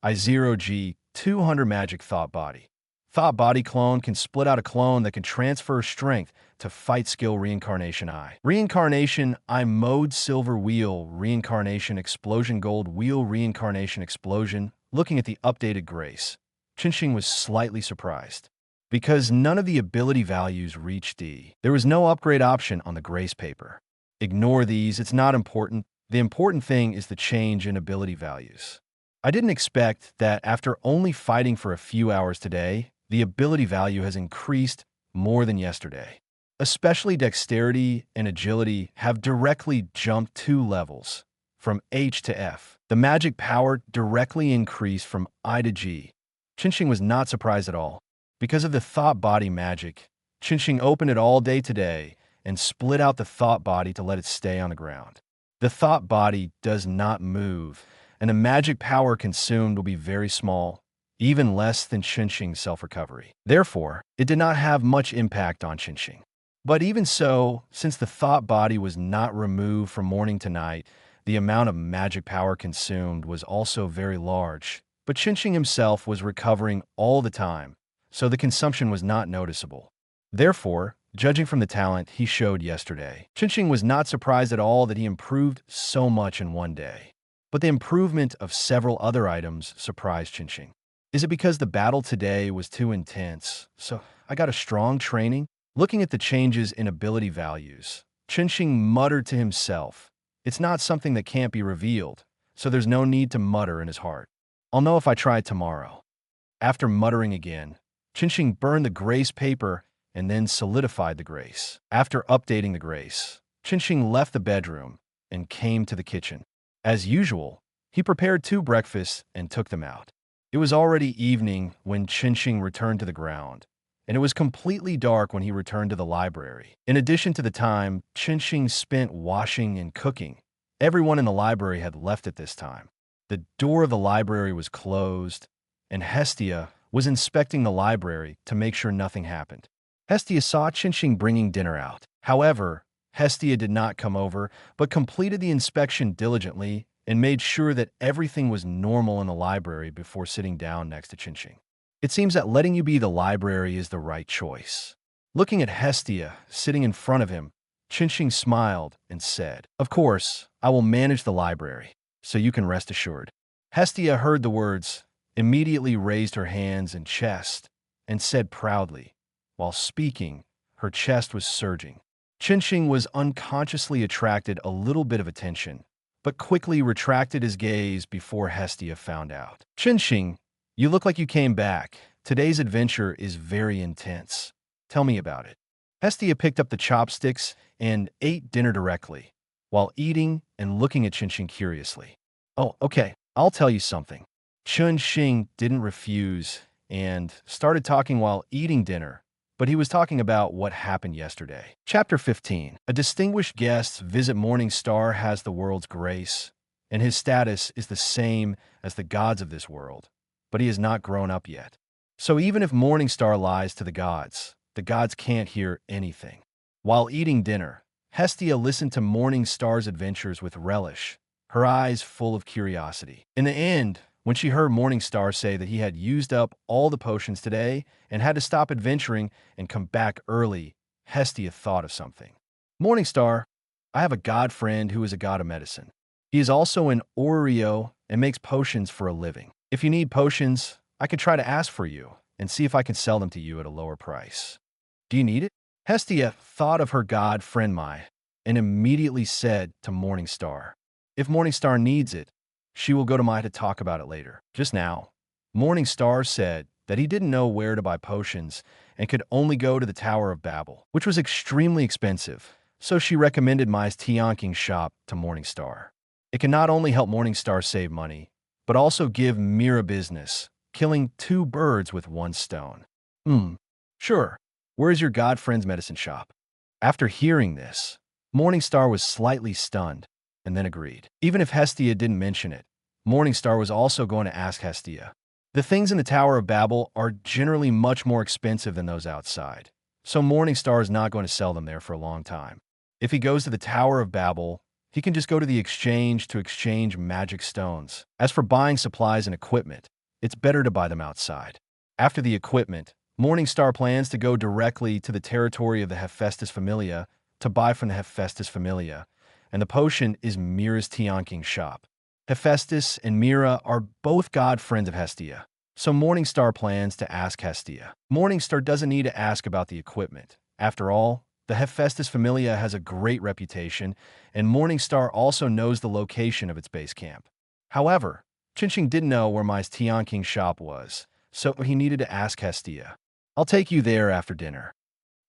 I0 G 200 Magic Thought Body. Thought Body Clone can split out a clone that can transfer strength to Fight Skill Reincarnation I. Reincarnation I Mode Silver Wheel Reincarnation Explosion Gold Wheel Reincarnation Explosion. Looking at the updated Grace, Qinxing was slightly surprised. Because none of the ability values reached D, there was no upgrade option on the Grace paper. Ignore these, it's not important. The important thing is the change in ability values. I didn't expect that after only fighting for a few hours today, the ability value has increased more than yesterday. Especially Dexterity and Agility have directly jumped 2 levels, from H to F. The magic power directly increased from I to G. Qinxing was not surprised at all. Because of the Thought Body magic, Qinxing opened it all day today and split out the Thought Body to let it stay on the ground. The Thought Body does not move, and the magic power consumed will be very small, even less than Qinxing's self-recovery. Therefore, it did not have much impact on Qinxing. But even so, since the Thought Body was not removed from morning to night, the amount of magic power consumed was also very large. But Qinxing himself was recovering all the time, so the consumption was not noticeable. Therefore, judging from the talent he showed yesterday, Chinching was not surprised at all that he improved so much in one day. But the improvement of several other items surprised Chinching. Is it because the battle today was too intense, so I got a strong training? Looking at the changes in ability values, Chinching muttered to himself, "It's not something that can't be revealed, so there's no need to mutter in his heart. I'll know if I try tomorrow." After muttering again, Chinching burned the grace paper and then solidified the grace. After updating the grace, Chinching left the bedroom and came to the kitchen. As usual, he prepared 2 breakfasts and took them out. It was already evening when Chinching returned to the ground, and it was completely dark when he returned to the library. In addition to the time Chinching spent washing and cooking, everyone in the library had left at this time. The door of the library was closed, and Hestia was inspecting the library to make sure nothing happened. Hestia saw Chinching bringing dinner out. However, Hestia did not come over, but completed the inspection diligently and made sure that everything was normal in the library before sitting down next to Chinching. It seems that letting you be the library is the right choice. Looking at Hestia sitting in front of him, Chinching smiled and said, "Of course, I will manage the library, so you can rest assured." Hestia heard the words, immediately raised her hands and chest, and said proudly, while speaking, her chest was surging. Chinching was unconsciously attracted a little bit of attention, but quickly retracted his gaze before Hestia found out. "Chinching, you look like you came back. Today's adventure is very intense. Tell me about it." Hestia picked up the chopsticks and ate dinner directly, while eating and looking at Chinching curiously. "Oh, okay, I'll tell you something." Chinching didn't refuse and started talking while eating dinner, but he was talking about what happened yesterday. Chapter 15. A distinguished guest's visit Morningstar has the world's grace, and his status is the same as the gods of this world, but he has not grown up yet. So even if Morningstar lies to the gods can't hear anything. While eating dinner, Hestia listened to Morningstar's adventures with relish, her eyes full of curiosity. In the end, when she heard Morningstar say that he had used up all the potions today and had to stop adventuring and come back early, Hestia thought of something. "Morningstar, I have a god friend who is a god of medicine. He is also an Oreo and makes potions for a living. If you need potions, I could try to ask for you and see if I can sell them to you at a lower price. Do you need it?" Hestia thought of her god friend Mai and immediately said to Morningstar, "If Morningstar needs it, she will go to Mai to talk about it later." Just now, Morningstar said that he didn't know where to buy potions and could only go to the Tower of Babel, which was extremely expensive, so she recommended Mai's Tianqing shop to Morningstar. It can not only help Morningstar save money, but also give Mira business, killing 2 birds with 1 stone. Sure. Where is your god friend's medicine shop?" After hearing this, Morningstar was slightly stunned, and then agreed. Even if Hestia didn't mention it, Morningstar was also going to ask Hestia. The things in the Tower of Babel are generally much more expensive than those outside, so Morningstar is not going to sell them there for a long time. If he goes to the Tower of Babel, he can just go to the exchange to exchange magic stones. As for buying supplies and equipment, it's better to buy them outside. After the equipment, Morningstar plans to go directly to the territory of the Hephaestus Familia to buy from the Hephaestus Familia, and the potion is Mira's Tianqing shop. Hephaestus and Mira are both god friends of Hestia, so Morningstar plans to ask Hestia. Morningstar doesn't need to ask about the equipment. After all, the Hephaestus Familia has a great reputation, and Morningstar also knows the location of its base camp. However, Chinching didn't know where Mai's Tianqing shop was, so he needed to ask Hestia. "I'll take you there after dinner."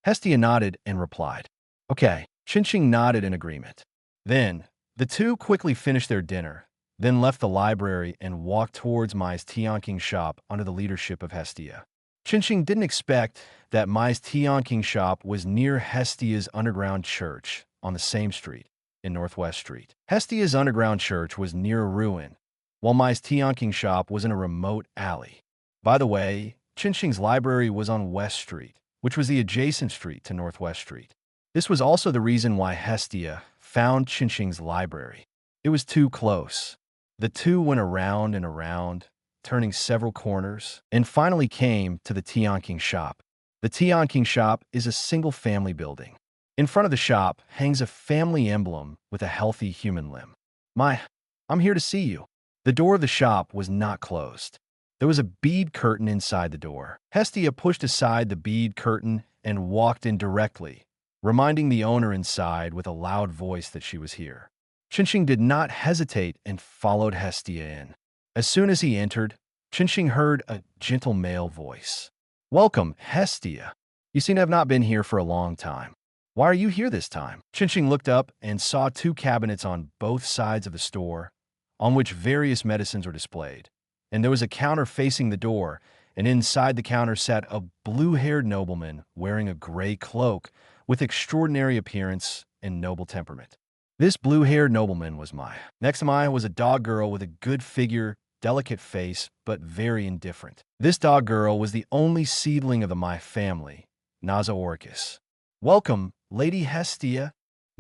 Hestia nodded and replied, "Okay." Chinching nodded in agreement. Then, the two quickly finished their dinner, then left the library and walked towards Mai's Tianqing shop under the leadership of Hestia. Chinching didn't expect that Mai's Tianqing shop was near Hestia's underground church on the same street, in Northwest Street. Hestia's underground church was near a ruin, while Mai's Tianqing shop was in a remote alley. By the way, Chinching's library was on West Street, which was the adjacent street to Northwest Street. This was also the reason why Hestia found Chinching's library. It was too close. The two went around and around, turning several corners, and finally came to the Tianqing shop. The Tianqing shop is a single-family building. In front of the shop hangs a family emblem with a healthy human limb. I'm here to see you. The door of the shop was not closed. There was a bead curtain inside the door. Hestia pushed aside the bead curtain and walked in directly, reminding the owner inside with a loud voice that she was here. Chinching did not hesitate and followed Hestia in. As soon as he entered, Chinching heard a gentle male voice. "Welcome, Hestia. You seem to have not been here for a long time. Why are you here this time?" Chinching looked up and saw two cabinets on both sides of the store, on which various medicines were displayed. And there was a counter facing the door, and inside the counter sat a blue-haired nobleman wearing a gray cloak with extraordinary appearance and noble temperament. This blue-haired nobleman was Mai. Next to Mai was a dog girl with a good figure, delicate face, but very indifferent. This dog girl was the only seedling of the Mai family, Naza Orcus. "Welcome, Lady Hestia."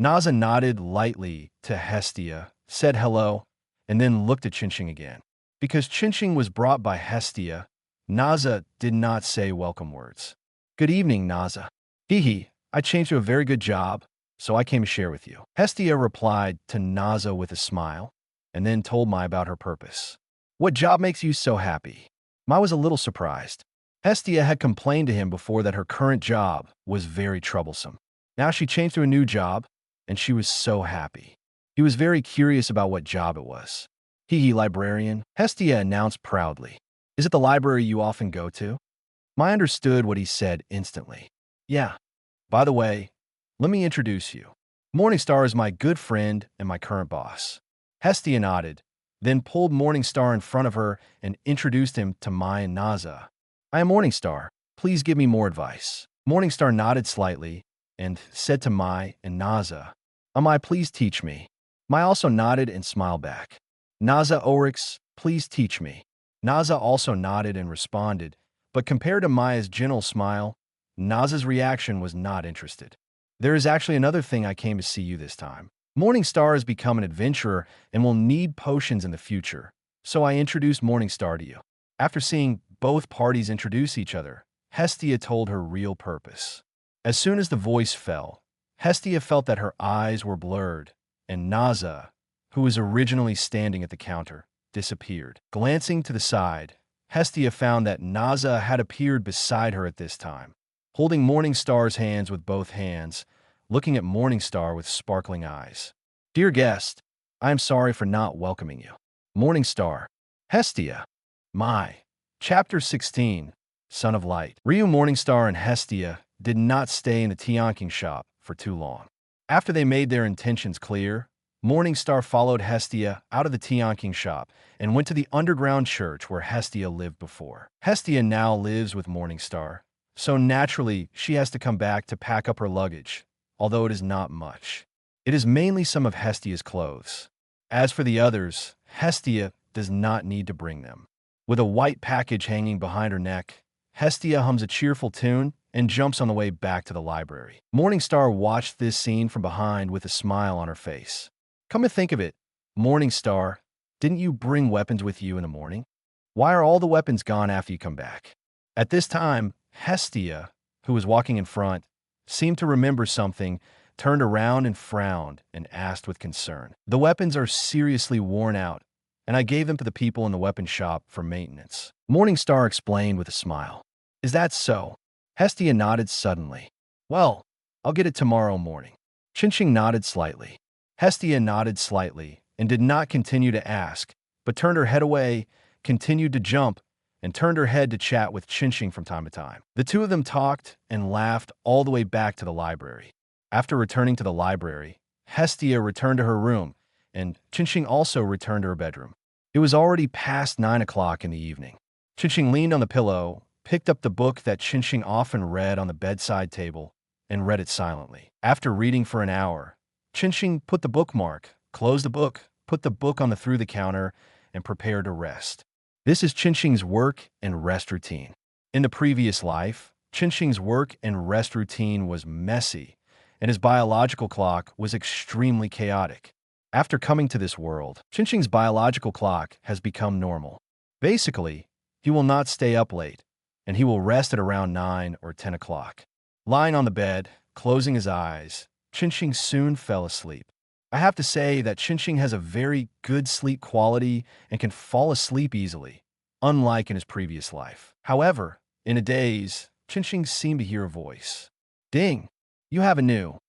Naza nodded lightly to Hestia, said hello, and then looked at Chinching again. Because Chinching was brought by Hestia, Naza did not say welcome words. "Good evening, Naza." "Hee, I changed to a very good job, so I came to share with you." Hestia replied to Naza with a smile, and then told Mai about her purpose. "What job makes you so happy?" Mai was a little surprised. Hestia had complained to him before that her current job was very troublesome. Now she changed to a new job, and she was so happy. He was very curious about what job it was. Librarian," Hestia announced proudly. "Is it the library you often go to?" Mai understood what he said instantly. "Yeah. By the way, let me introduce you. Morningstar is my good friend and my current boss." Hestia nodded, then pulled Morningstar in front of her and introduced him to Mai and Naza. "I am Morningstar. Please give me more advice." Morningstar nodded slightly and said to Mai and Naza, "Mai, please teach me." Mai also nodded and smiled back. "Naza Oryx, please teach me." Naza also nodded and responded, but compared to Maya's gentle smile, Naza's reaction was not interested. "There is actually another thing I came to see you this time. Morningstar has become an adventurer and will need potions in the future, so I introduced Morningstar to you." After seeing both parties introduce each other, Hestia told her real purpose. As soon as the voice fell, Hestia felt that her eyes were blurred, and Naza, who was originally standing at the counter, disappeared. Glancing to the side, Hestia found that Naza had appeared beside her at this time, holding Morningstar's hands with both hands, looking at Morningstar with sparkling eyes. "Dear guest, I am sorry for not welcoming you." Morningstar. Hestia. Mai. Chapter 16, Son of Light. Ryu, Morningstar, and Hestia did not stay in the Tianqing shop for too long. After they made their intentions clear, Morningstar followed Hestia out of the Tianqing shop and went to the underground church where Hestia lived before. Hestia now lives with Morningstar, so naturally she has to come back to pack up her luggage, although it is not much. It is mainly some of Hestia's clothes. As for the others, Hestia does not need to bring them. With a white package hanging behind her neck, Hestia hums a cheerful tune and jumps on the way back to the library. Morningstar watched this scene from behind with a smile on her face. "Come to think of it, Morningstar, didn't you bring weapons with you in the morning? Why are all the weapons gone after you come back?" At this time, Hestia, who was walking in front, seemed to remember something, turned around and frowned, and asked with concern. "The weapons are seriously worn out, and I gave them to the people in the weapon shop for maintenance." Morningstar explained with a smile. "Is that so?" Hestia nodded suddenly. "Well, I'll get it tomorrow morning." Chinching nodded slightly. Hestia nodded slightly and did not continue to ask, but turned her head away, continued to jump, and turned her head to chat with Chinching from time to time. The two of them talked and laughed all the way back to the library. After returning to the library, Hestia returned to her room, and Chinching also returned to her bedroom. It was already past 9 o'clock in the evening. Chinching leaned on the pillow, picked up the book that Chinching often read on the bedside table, and read it silently. After reading for an hour, Chinching put the bookmark, closed the book, put the book on the through the counter, and prepared to rest. This is Chinching's work and rest routine. In the previous life, Chinching's work and rest routine was messy, and his biological clock was extremely chaotic. After coming to this world, Chinching's biological clock has become normal. Basically, he will not stay up late, and he will rest at around 9 or 10 o'clock. Lying on the bed, closing his eyes, Chinching soon fell asleep. I have to say that Chinching has a very good sleep quality and can fall asleep easily, unlike in his previous life. However, in a daze, Chinching seemed to hear a voice. Ding! You have a new.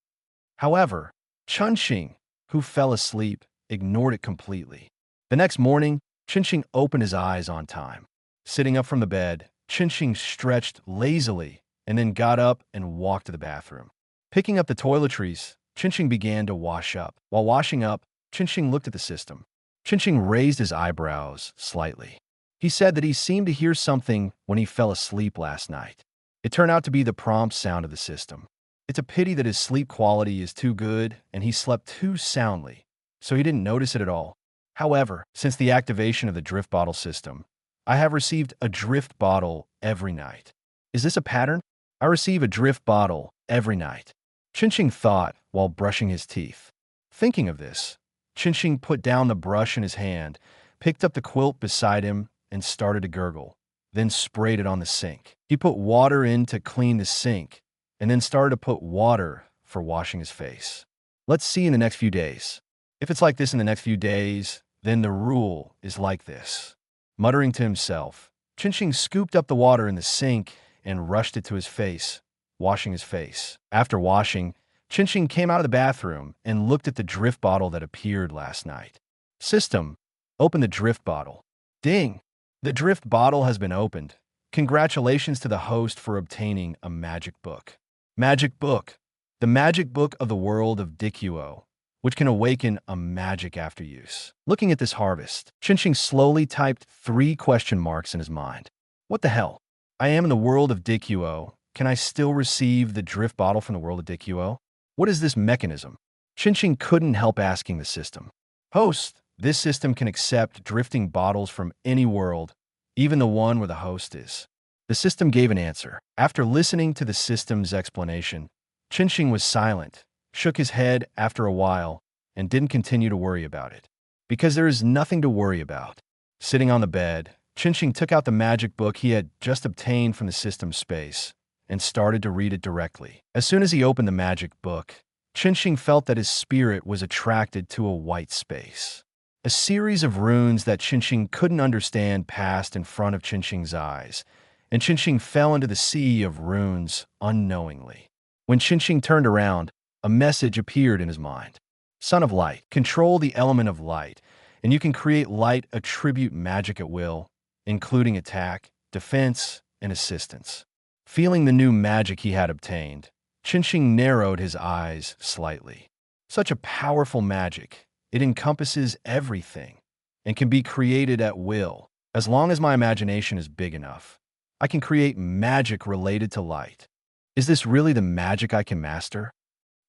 However, Chunxing, who fell asleep, ignored it completely. The next morning, Chinching opened his eyes on time. Sitting up from the bed, Chinching stretched lazily and then got up and walked to the bathroom. Picking up the toiletries, Chinching began to wash up. While washing up, Chinching looked at the system. Chinching raised his eyebrows slightly. He said that he seemed to hear something when he fell asleep last night. It turned out to be the prompt sound of the system. It's a pity that his sleep quality is too good and he slept too soundly, so he didn't notice it at all. However, since the activation of the drift bottle system, I have received a drift bottle every night. Is this a pattern? I receive a drift bottle every night. Chinching thought while brushing his teeth. Thinking of this, Chinching put down the brush in his hand, picked up the quilt beside him, and started to gurgle, then sprayed it on the sink. He put water in to clean the sink, and then started to put water for washing his face. Let's see in the next few days. If it's like this in the next few days, then the rule is like this. Muttering to himself, Chinching scooped up the water in the sink and rushed it to his face, washing his face. After washing, Chinching came out of the bathroom and looked at the drift bottle that appeared last night. System, open the drift bottle. Ding! The drift bottle has been opened. Congratulations to the host for obtaining a magic book. Magic book. The magic book of the world of Dikuo, which can awaken a magic after use. Looking at this harvest, Chinching slowly typed 3 question marks in his mind. What the hell? I am in the world of Dikuo. Can I still receive the drift bottle from the world of Dikuo? What is this mechanism? Chinching couldn't help asking the system. Host, this system can accept drifting bottles from any world, even the one where the host is. The system gave an answer. After listening to the system's explanation, Chinching was silent, shook his head after a while, and didn't continue to worry about it. Because there is nothing to worry about. Sitting on the bed, Chinching took out the magic book he had just obtained from the system's space and started to read it directly. As soon as he opened the magic book, Chinching felt that his spirit was attracted to a white space. A series of runes that Chinching couldn't understand passed in front of Chinching's eyes, and Chinching fell into the sea of runes unknowingly. When Chinching turned around, a message appeared in his mind. Son of Light, control the element of light, and you can create light attribute magic at will, including attack, defense, and assistance. Feeling the new magic he had obtained, Chinching narrowed his eyes slightly. Such a powerful magic. It encompasses everything and can be created at will. As long as my imagination is big enough, I can create magic related to light. Is this really the magic I can master?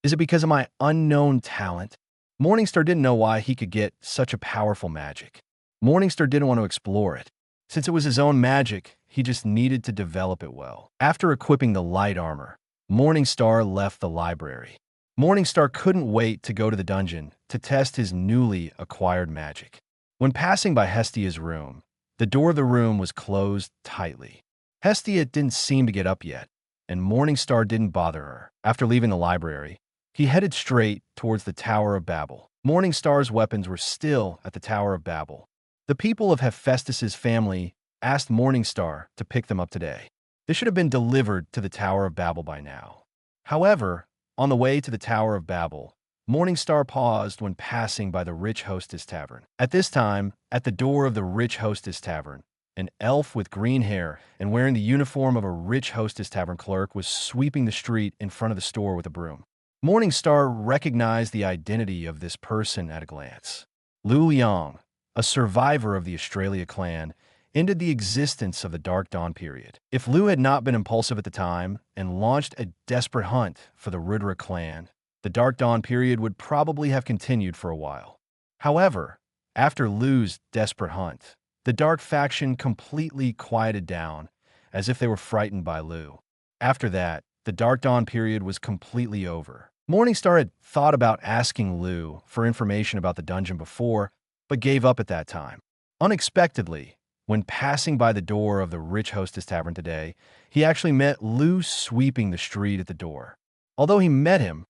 Is it because of my unknown talent? Morningstar didn't know why he could get such a powerful magic. Morningstar didn't want to explore it. Since it was his own magic, he just needed to develop it well. After equipping the light armor, Morningstar left the library. Morningstar couldn't wait to go to the dungeon to test his newly acquired magic. When passing by Hestia's room, the door of the room was closed tightly. Hestia didn't seem to get up yet, and Morningstar didn't bother her. After leaving the library, he headed straight towards the Tower of Babel. Morningstar's weapons were still at the Tower of Babel. The people of Hephaestus's family asked Morningstar to pick them up today. They should have been delivered to the Tower of Babel by now. However, on the way to the Tower of Babel, Morningstar paused when passing by the Rich Hostess Tavern. At this time, at the door of the Rich Hostess Tavern, an elf with green hair and wearing the uniform of a Rich Hostess Tavern clerk was sweeping the street in front of the store with a broom. Morningstar recognized the identity of this person at a glance. Lu Liang, a survivor of the Australia clan, ended the existence of the Dark Dawn period. If Lu had not been impulsive at the time and launched a desperate hunt for the Rudra clan, the Dark Dawn period would probably have continued for a while. However, after Lu's desperate hunt, the Dark faction completely quieted down, as if they were frightened by Lu. After that, the Dark Dawn period was completely over. Morningstar had thought about asking Lu for information about the dungeon before, but gave up at that time. Unexpectedly, When passing by the door of the Rich Hostess Tavern today, he actually met Lou sweeping the street at the door. Although he met him,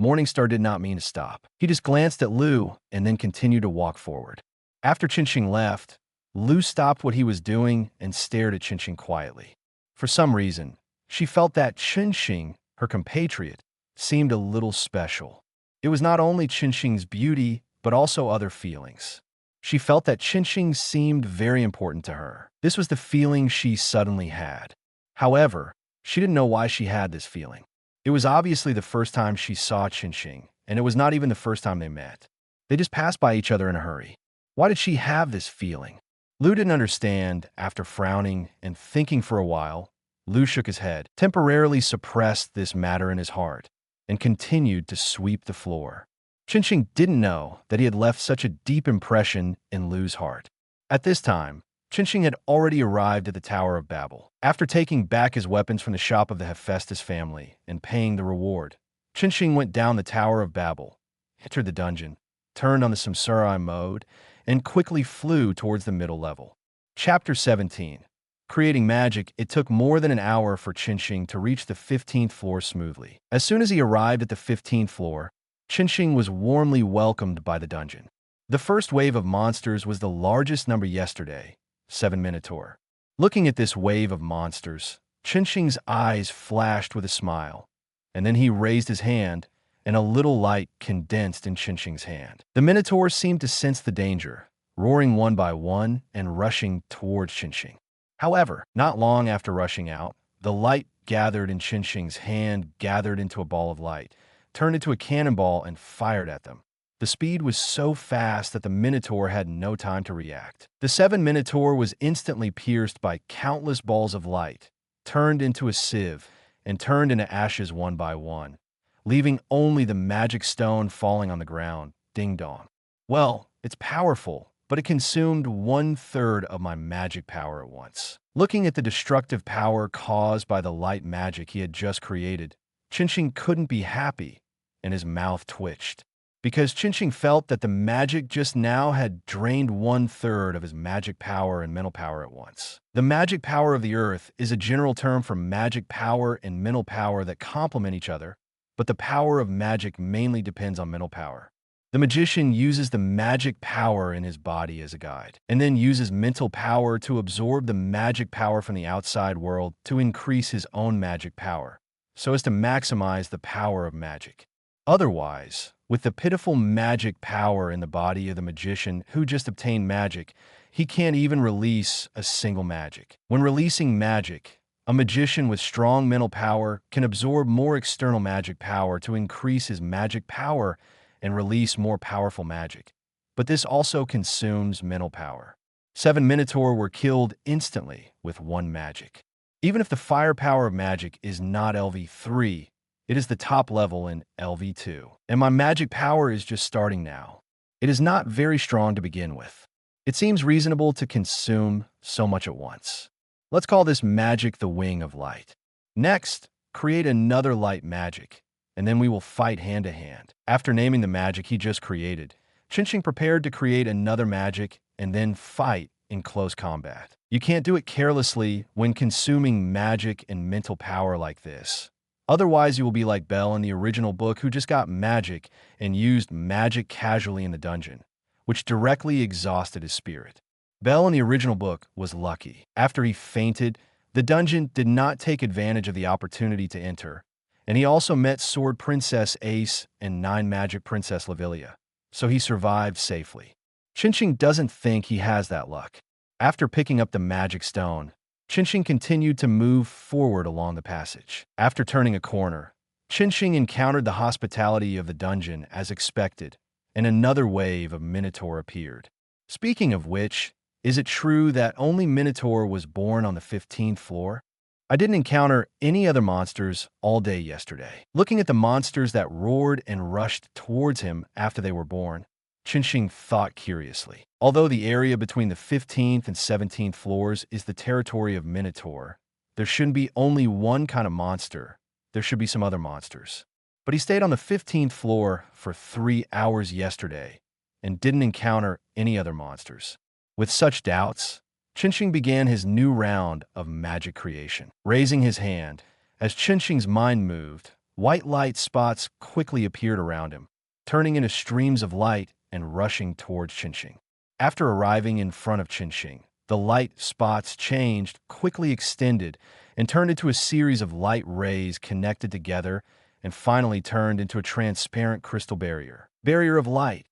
Morningstar did not mean to stop. He just glanced at Lou and then continued to walk forward. After Chinching left, Lou stopped what he was doing and stared at Chinching quietly. For some reason, she felt that Chinching, her compatriot, seemed a little special. It was not only Chinching's beauty, but also other feelings. She felt that Chinching seemed very important to her. This was the feeling she suddenly had. However, she didn't know why she had this feeling. It was obviously the first time she saw Chinching, and it was not even the first time they met. They just passed by each other in a hurry. Why did she have this feeling? Lou didn't understand. After frowning and thinking for a while, Lou shook his head, temporarily suppressed this matter in his heart, and continued to sweep the floor. Chinching didn't know that he had left such a deep impression in Lou's heart. At this time, Chinching had already arrived at the Tower of Babel. After taking back his weapons from the shop of the Hephaestus family and paying the reward, Chinching went down the Tower of Babel, entered the dungeon, turned on the Samsara mode, and quickly flew towards the middle level. Chapter 17. Creating magic. It took more than an hour for Chinching to reach the 15th floor smoothly. As soon as he arrived at the 15th floor, Chinching was warmly welcomed by the dungeon. The first wave of monsters was the largest number yesterday, 7 Minotaur. Looking at this wave of monsters, Chinching's eyes flashed with a smile, and then he raised his hand, and a little light condensed in Chinching's hand. The Minotaur seemed to sense the danger, roaring one by one and rushing towards Chinching. However, not long after rushing out, the light gathered in Chinching's hand gathered into a ball of light, turned into a cannonball and fired at them. The speed was so fast that the Minotaur had no time to react. The 7 Minotaur was instantly pierced by countless balls of light, turned into a sieve, and turned into ashes one by one, leaving only the magic stone falling on the ground. Ding dong. Well, it's powerful, but it consumed 1/3 of my magic power at once. Looking at the destructive power caused by the light magic he had just created, Chinching couldn't be happy, and his mouth twitched, because Chinching felt that the magic just now had drained 1/3 of his magic power and mental power at once. The magic power of the earth is a general term for magic power and mental power that complement each other, but the power of magic mainly depends on mental power. The magician uses the magic power in his body as a guide, and then uses mental power to absorb the magic power from the outside world to increase his own magic power, so as to maximize the power of magic. Otherwise, with the pitiful magic power in the body of the magician who just obtained magic, he can't even release a single magic. When releasing magic, a magician with strong mental power can absorb more external magic power to increase his magic power and release more powerful magic. But this also consumes mental power. 7 Minotaur were killed instantly with 1 magic. Even if the firepower of magic is not LV3, it is the top level in LV2. And my magic power is just starting now. It is not very strong to begin with. It seems reasonable to consume so much at once. Let's call this magic the wing of light. Next, create another light magic, and then we will fight hand to hand. After naming the magic he just created, Chinching prepared to create another magic and then fight in close combat. You can't do it carelessly when consuming magic and mental power like this. Otherwise, you will be like Belle in the original book who just got magic and used magic casually in the dungeon, which directly exhausted his spirit. Belle in the original book was lucky. After he fainted, the dungeon did not take advantage of the opportunity to enter, and he also met Sword Princess Ace and 9 Magic Princess Lavilia, so he survived safely. Chinching doesn't think he has that luck. After picking up the magic stone, Chinching continued to move forward along the passage. After turning a corner, Chinching encountered the hospitality of the dungeon as expected, and another wave of Minotaur appeared. Speaking of which, is it true that only Minotaur was born on the 15th floor? I didn't encounter any other monsters all day yesterday. Looking at the monsters that roared and rushed towards him after they were born, Chinching thought curiously. Although the area between the 15th and 17th floors is the territory of Minotaur, there shouldn't be only one kind of monster. There should be some other monsters. But he stayed on the 15th floor for 3 hours yesterday and didn't encounter any other monsters. With such doubts, Qinsheng began his new round of magic creation. Raising his hand, as Qinsheng's mind moved, white light spots quickly appeared around him, turning into streams of light and rushing towards Qinsheng. After arriving in front of Qinsheng, the light spots changed, quickly extended, and turned into a series of light rays connected together and finally turned into a transparent crystal barrier. Barrier of light,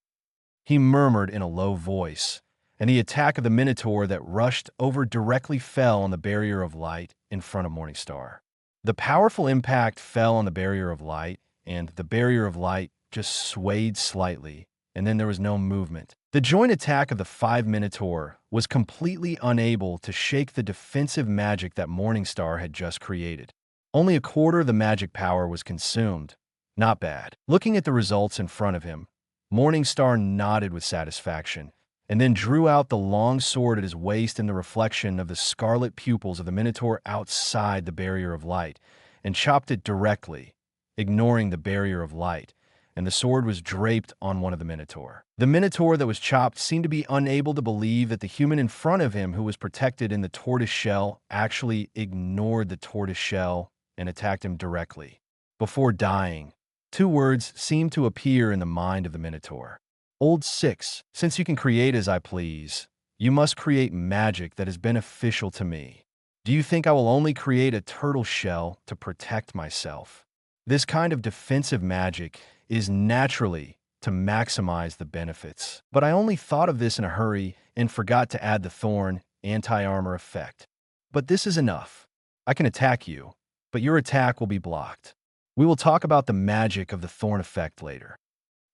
he murmured in a low voice, and the attack of the Minotaur that rushed over directly fell on the barrier of light in front of Morningstar. The powerful impact fell on the barrier of light, and the barrier of light just swayed slightly, and then there was no movement. The joint attack of the 5 Minotaur was completely unable to shake the defensive magic that Morningstar had just created. Only a quarter of the magic power was consumed. Not bad. Looking at the results in front of him, Morningstar nodded with satisfaction, and then drew out the long sword at his waist in the reflection of the scarlet pupils of the Minotaur outside the barrier of light, and chopped it directly, ignoring the barrier of light, and the sword was draped on one of the Minotaur. The Minotaur that was chopped seemed to be unable to believe that the human in front of him, who was protected in the tortoise shell, actually ignored the tortoise shell and attacked him directly. Before dying, 2 words seemed to appear in the mind of the Minotaur. Old 6, since you can create as I please, you must create magic that is beneficial to me. Do you think I will only create a turtle shell to protect myself? This kind of defensive magic is naturally to maximize the benefits. But I only thought of this in a hurry and forgot to add the thorn anti-armor effect. But this is enough. I can attack you, but your attack will be blocked. We will talk about the magic of the thorn effect later.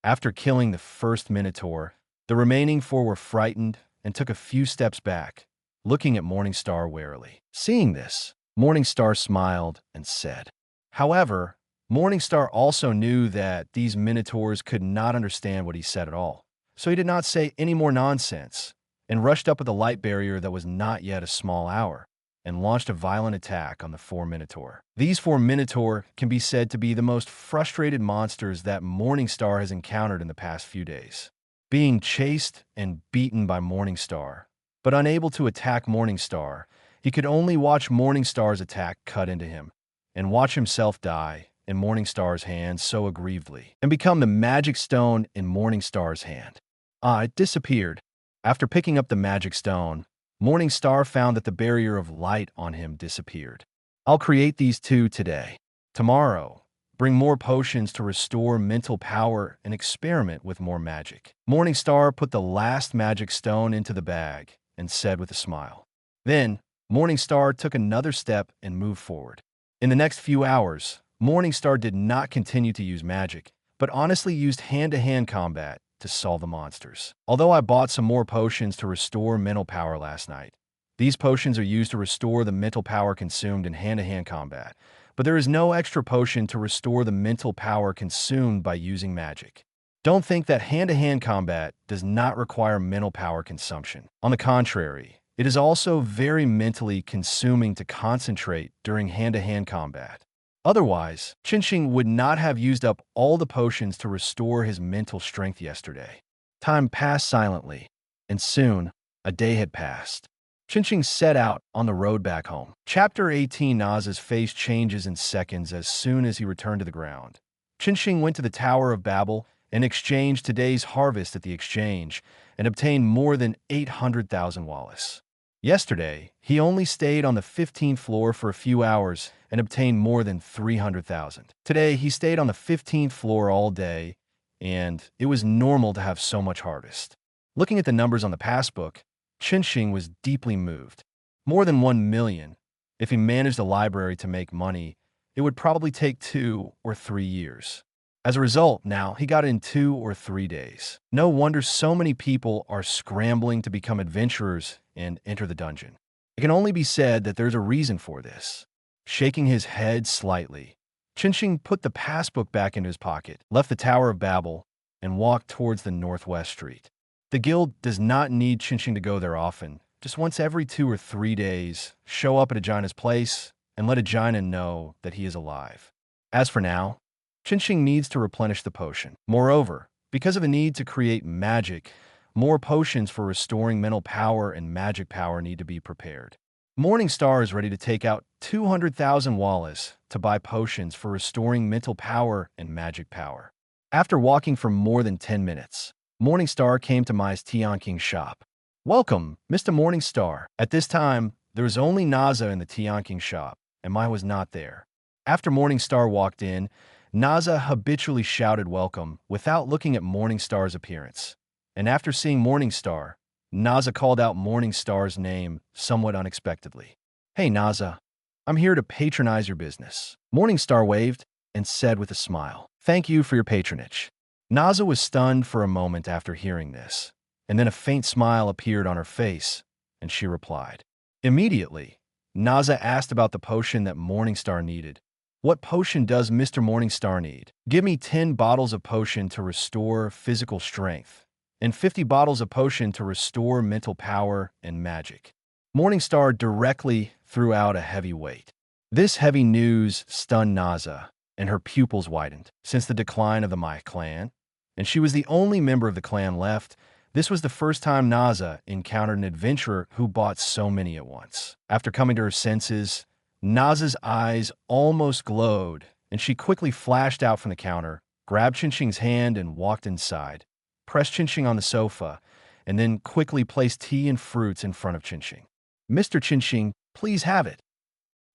After killing the first Minotaur, the remaining 4 were frightened and took a few steps back, looking at Morningstar warily. Seeing this, Morningstar smiled and said. However, Morningstar also knew that these Minotaurs could not understand what he said at all, so he did not say any more nonsense, and rushed up with a light barrier that was not yet a small hour, and launched a violent attack on the 4 Minotaur. These 4 Minotaur can be said to be the most frustrated monsters that Morningstar has encountered in the past few days. Being chased and beaten by Morningstar, but unable to attack Morningstar, he could only watch Morningstar's attack cut into him, and watch himself die in Morningstar's hand so aggrievedly, and become the magic stone in Morningstar's hand. It disappeared. After picking up the magic stone, Morningstar found that the barrier of light on him disappeared. I'll create these 2 today. Tomorrow, bring more potions to restore mental power and experiment with more magic. Morningstar put the last magic stone into the bag and said with a smile. Then, Morningstar took another step and moved forward. In the next few hours, Morningstar did not continue to use magic, but honestly used hand-to-hand combat to solve the monsters. Although I bought some more potions to restore mental power last night, these potions are used to restore the mental power consumed in hand-to-hand combat, but there is no extra potion to restore the mental power consumed by using magic. Don't think that hand-to-hand combat does not require mental power consumption. On the contrary, it is also very mentally consuming to concentrate during hand-to-hand combat. Otherwise, Qinsheng would not have used up all the potions to restore his mental strength yesterday. Time passed silently, and soon, a day had passed. Qinsheng set out on the road back home. Chapter 18. Naz's face changes in seconds as soon as he returned to the ground. Qinsheng went to the Tower of Babel and exchanged today's harvest at the exchange and obtained more than 800,000 Wallace. Yesterday, he only stayed on the 15th floor for a few hours and obtained more than 300,000. Today, he stayed on the 15th floor all day, and it was normal to have so much harvest. Looking at the numbers on the passbook, Qinsheng was deeply moved. More than 1 million. If he managed a library to make money, it would probably take 2 or 3 years. As a result, now he got it in 2 or 3 days. No wonder so many people are scrambling to become adventurers and enter the dungeon. It can only be said that there's a reason for this. Shaking his head slightly, Qinsheng put the passbook back into his pocket, left the Tower of Babel, and walked towards the northwest street. The guild does not need Qinsheng to go there often. Just once every 2 or 3 days, show up at Aegina's place and let Aegina know that he is alive. As for now, Qinsheng needs to replenish the potion. Moreover, because of the need to create magic, More potions for restoring mental power and magic power need to be prepared. Morningstar is ready to take out 200,000 Wallace to buy potions for restoring mental power and magic power. After walking for more than 10 minutes, Morningstar came to Mai's Tianqing shop. "Welcome, Mr. Morningstar." At this time, there was only Naza in the Tianqing shop, and Mai was not there. After Morningstar walked in, Naza habitually shouted welcome without looking at Morningstar's appearance. And after seeing Morningstar, Naza called out Morningstar's name somewhat unexpectedly. "Hey, Naza, I'm here to patronize your business." Morningstar waved and said with a smile, "Thank you for your patronage." Naza was stunned for a moment after hearing this, and then a faint smile appeared on her face, and she replied. Immediately, Naza asked about the potion that Morningstar needed. "What potion does Mr. Morningstar need?" "Give me 10 bottles of potion to restore physical strength, and 50 bottles of potion to restore mental power and magic." Morningstar directly threw out a heavy weight. This heavy news stunned Naza, and her pupils widened. Since the decline of the Mai clan, and she was the only member of the clan left, this was the first time Naza encountered an adventurer who bought so many at once. After coming to her senses, Naza's eyes almost glowed, and she quickly flashed out from the counter, grabbed Chinching's hand and walked inside, pressed Chinching on the sofa, and then quickly placed tea and fruits in front of Chinching. "Mr. Chinching, please have it,"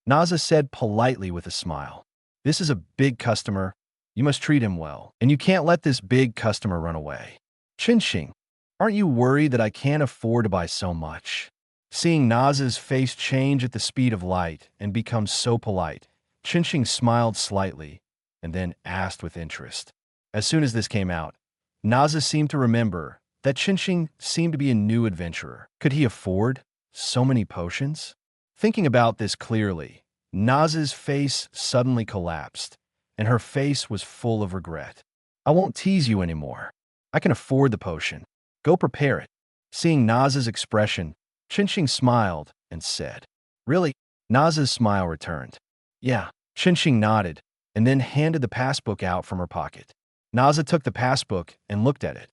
Naza said politely with a smile. "This is a big customer. You must treat him well, and you can't let this big customer run away." "Chinching, aren't you worried that I can't afford to buy so much?" Seeing Naza's face change at the speed of light and become so polite, Chinching smiled slightly and then asked with interest. As soon as this came out, Naza seemed to remember that Chinching seemed to be a new adventurer. Could he afford so many potions? Thinking about this clearly, Naza's face suddenly collapsed, and her face was full of regret. "I won't tease you anymore. I can afford the potion. Go prepare it." Seeing Naza's expression, Chinching smiled and said, "Really?" Naza's smile returned. "Yeah." Chinching nodded and then handed the passbook out from her pocket. Naza took the passbook and looked at it,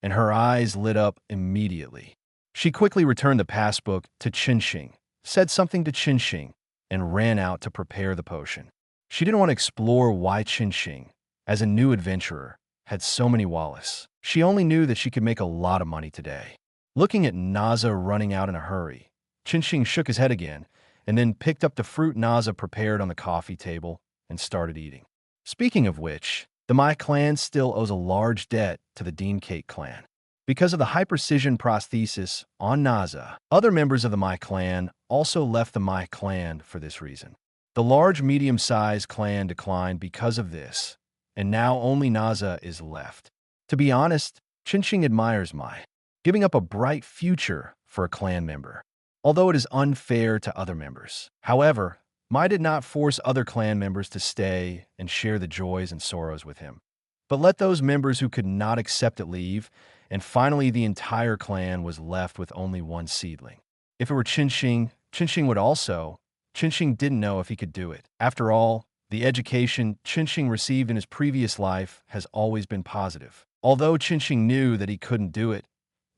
and her eyes lit up immediately. She quickly returned the passbook to Chinching, said something to Chinching, and ran out to prepare the potion. She didn't want to explore why Chinching, as a new adventurer, had so many Wallace. She only knew that she could make a lot of money today. Looking at Naza running out in a hurry, Chinching shook his head again and then picked up the fruit Naza prepared on the coffee table and started eating. Speaking of which, the Mai clan still owes a large debt to the Dean Cake clan. Because of the hypercision prosthesis on Naza, other members of the Mai clan also left the Mai clan for this reason. The large medium-sized clan declined because of this, and now only Naza is left. To be honest, Chinching admires Mai, giving up a bright future for a clan member, although it is unfair to other members. However, Mai did not force other clan members to stay and share the joys and sorrows with him, but let those members who could not accept it leave, and finally the entire clan was left with only one seedling. If it were Chinching, Chinching would also. Chinching didn't know if he could do it. After all, the education Chinching received in his previous life has always been positive. Although Chinching knew that he couldn't do it,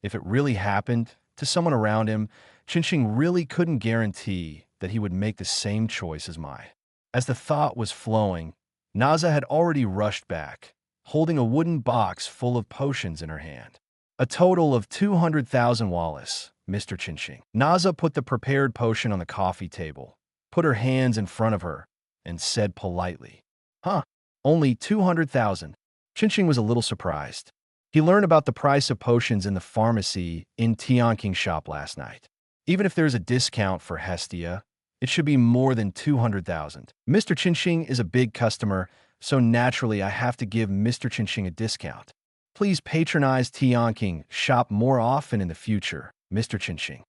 if it really happened to someone around him, Chinching really couldn't guarantee that he would make the same choice as Mai. As the thought was flowing, Naza had already rushed back, holding a wooden box full of potions in her hand. "A total of 200,000 Wallace, Mr. Chinching." Naza put the prepared potion on the coffee table, put her hands in front of her, and said politely, "Huh, only 200,000. Chinching was a little surprised. He learned about the price of potions in the pharmacy in Tianqing shop last night. Even if there's a discount for Hestia, it should be more than 200,000. Mr. Chinching is a big customer, so naturally I have to give Mr. Chinching a discount. Please patronize Tianqing shop more often in the future, Mr. Chinching."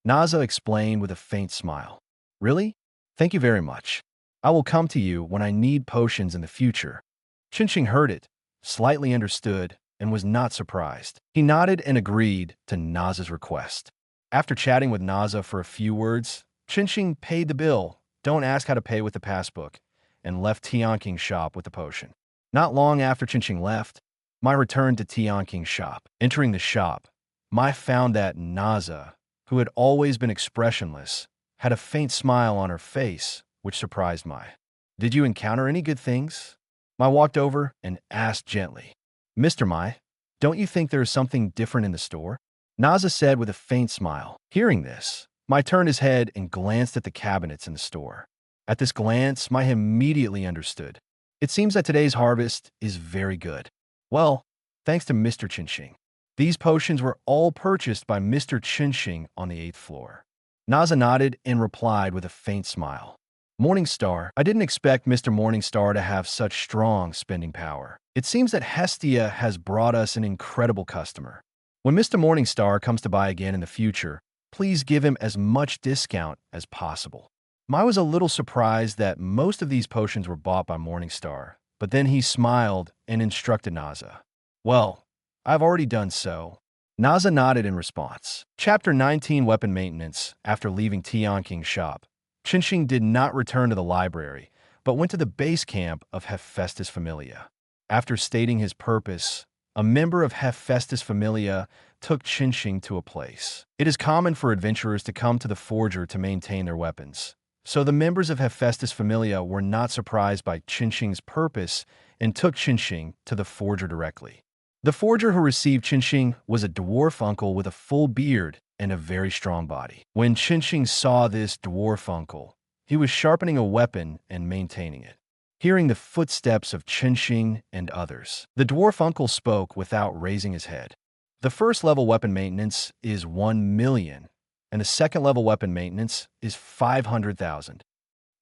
Naza explained with a faint smile. "Really? Thank you very much. I will come to you when I need potions in the future." Chinching heard it, slightly understood, and was not surprised. He nodded and agreed to Naza's request. After chatting with Naza for a few words, Chinching paid the bill, don't ask how to pay with the passbook, and left Tianqing shop with the potion. Not long after Chinching left, Mai returned to Tianqing shop. Entering the shop, Mai found that Naza, who had always been expressionless, had a faint smile on her face, which surprised Mai. "Did you encounter any good things?" Mai walked over and asked gently. "Mr. Mai, don't you think there is something different in the store?" Naza said with a faint smile. Hearing this, Mai turned his head and glanced at the cabinets in the store. At this glance, Mai immediately understood. It seems that today's harvest is very good. Well, thanks to Mr. Chinxing. These potions were all purchased by Mr. Chinxing on the 8th floor. Naza nodded and replied with a faint smile. Morningstar, I didn't expect Mr. Morningstar to have such strong spending power. It seems that Hestia has brought us an incredible customer. When Mr. Morningstar comes to buy again in the future, please give him as much discount as possible. Mai was a little surprised that most of these potions were bought by Morningstar, but then he smiled and instructed Naza. Well, I've already done so. Naza nodded in response. Chapter 19 Weapon Maintenance. After leaving Tian King's shop, Chinxing did not return to the library, but went to the base camp of Hephaestus Familia. After stating his purpose, a member of Hephaestus Familia took Chinxing to a place. It is common for adventurers to come to the forger to maintain their weapons. So the members of Hephaestus Familia were not surprised by Chinxing's purpose and took Chinxing to the forger directly. The forger who received Chinxing was a dwarf uncle with a full beard and a very strong body. When Chinxing saw this dwarf uncle, he was sharpening a weapon and maintaining it. Hearing the footsteps of Chinxing and others, the dwarf uncle spoke without raising his head. The first level weapon maintenance is 1 million, and the second level weapon maintenance is 500,000.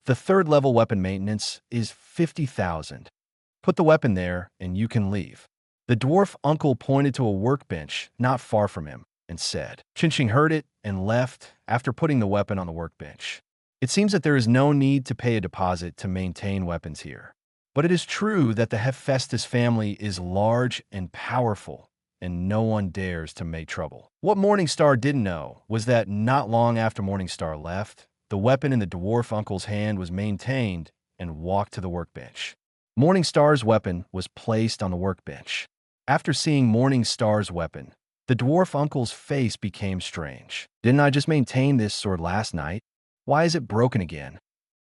The third level weapon maintenance is 50,000. Put the weapon there and you can leave. The dwarf uncle pointed to a workbench not far from him and said. Chinxing heard it and left after putting the weapon on the workbench. It seems that there is no need to pay a deposit to maintain weapons here. But it is true that the Hephaestus family is large and powerful, and no one dares to make trouble. What Morningstar didn't know was that not long after Morningstar left, the weapon in the dwarf uncle's hand was maintained and walked to the workbench. Morningstar's weapon was placed on the workbench. After seeing Morningstar's weapon, the dwarf uncle's face became strange. Didn't I just maintain this sword last night? Why is it broken again?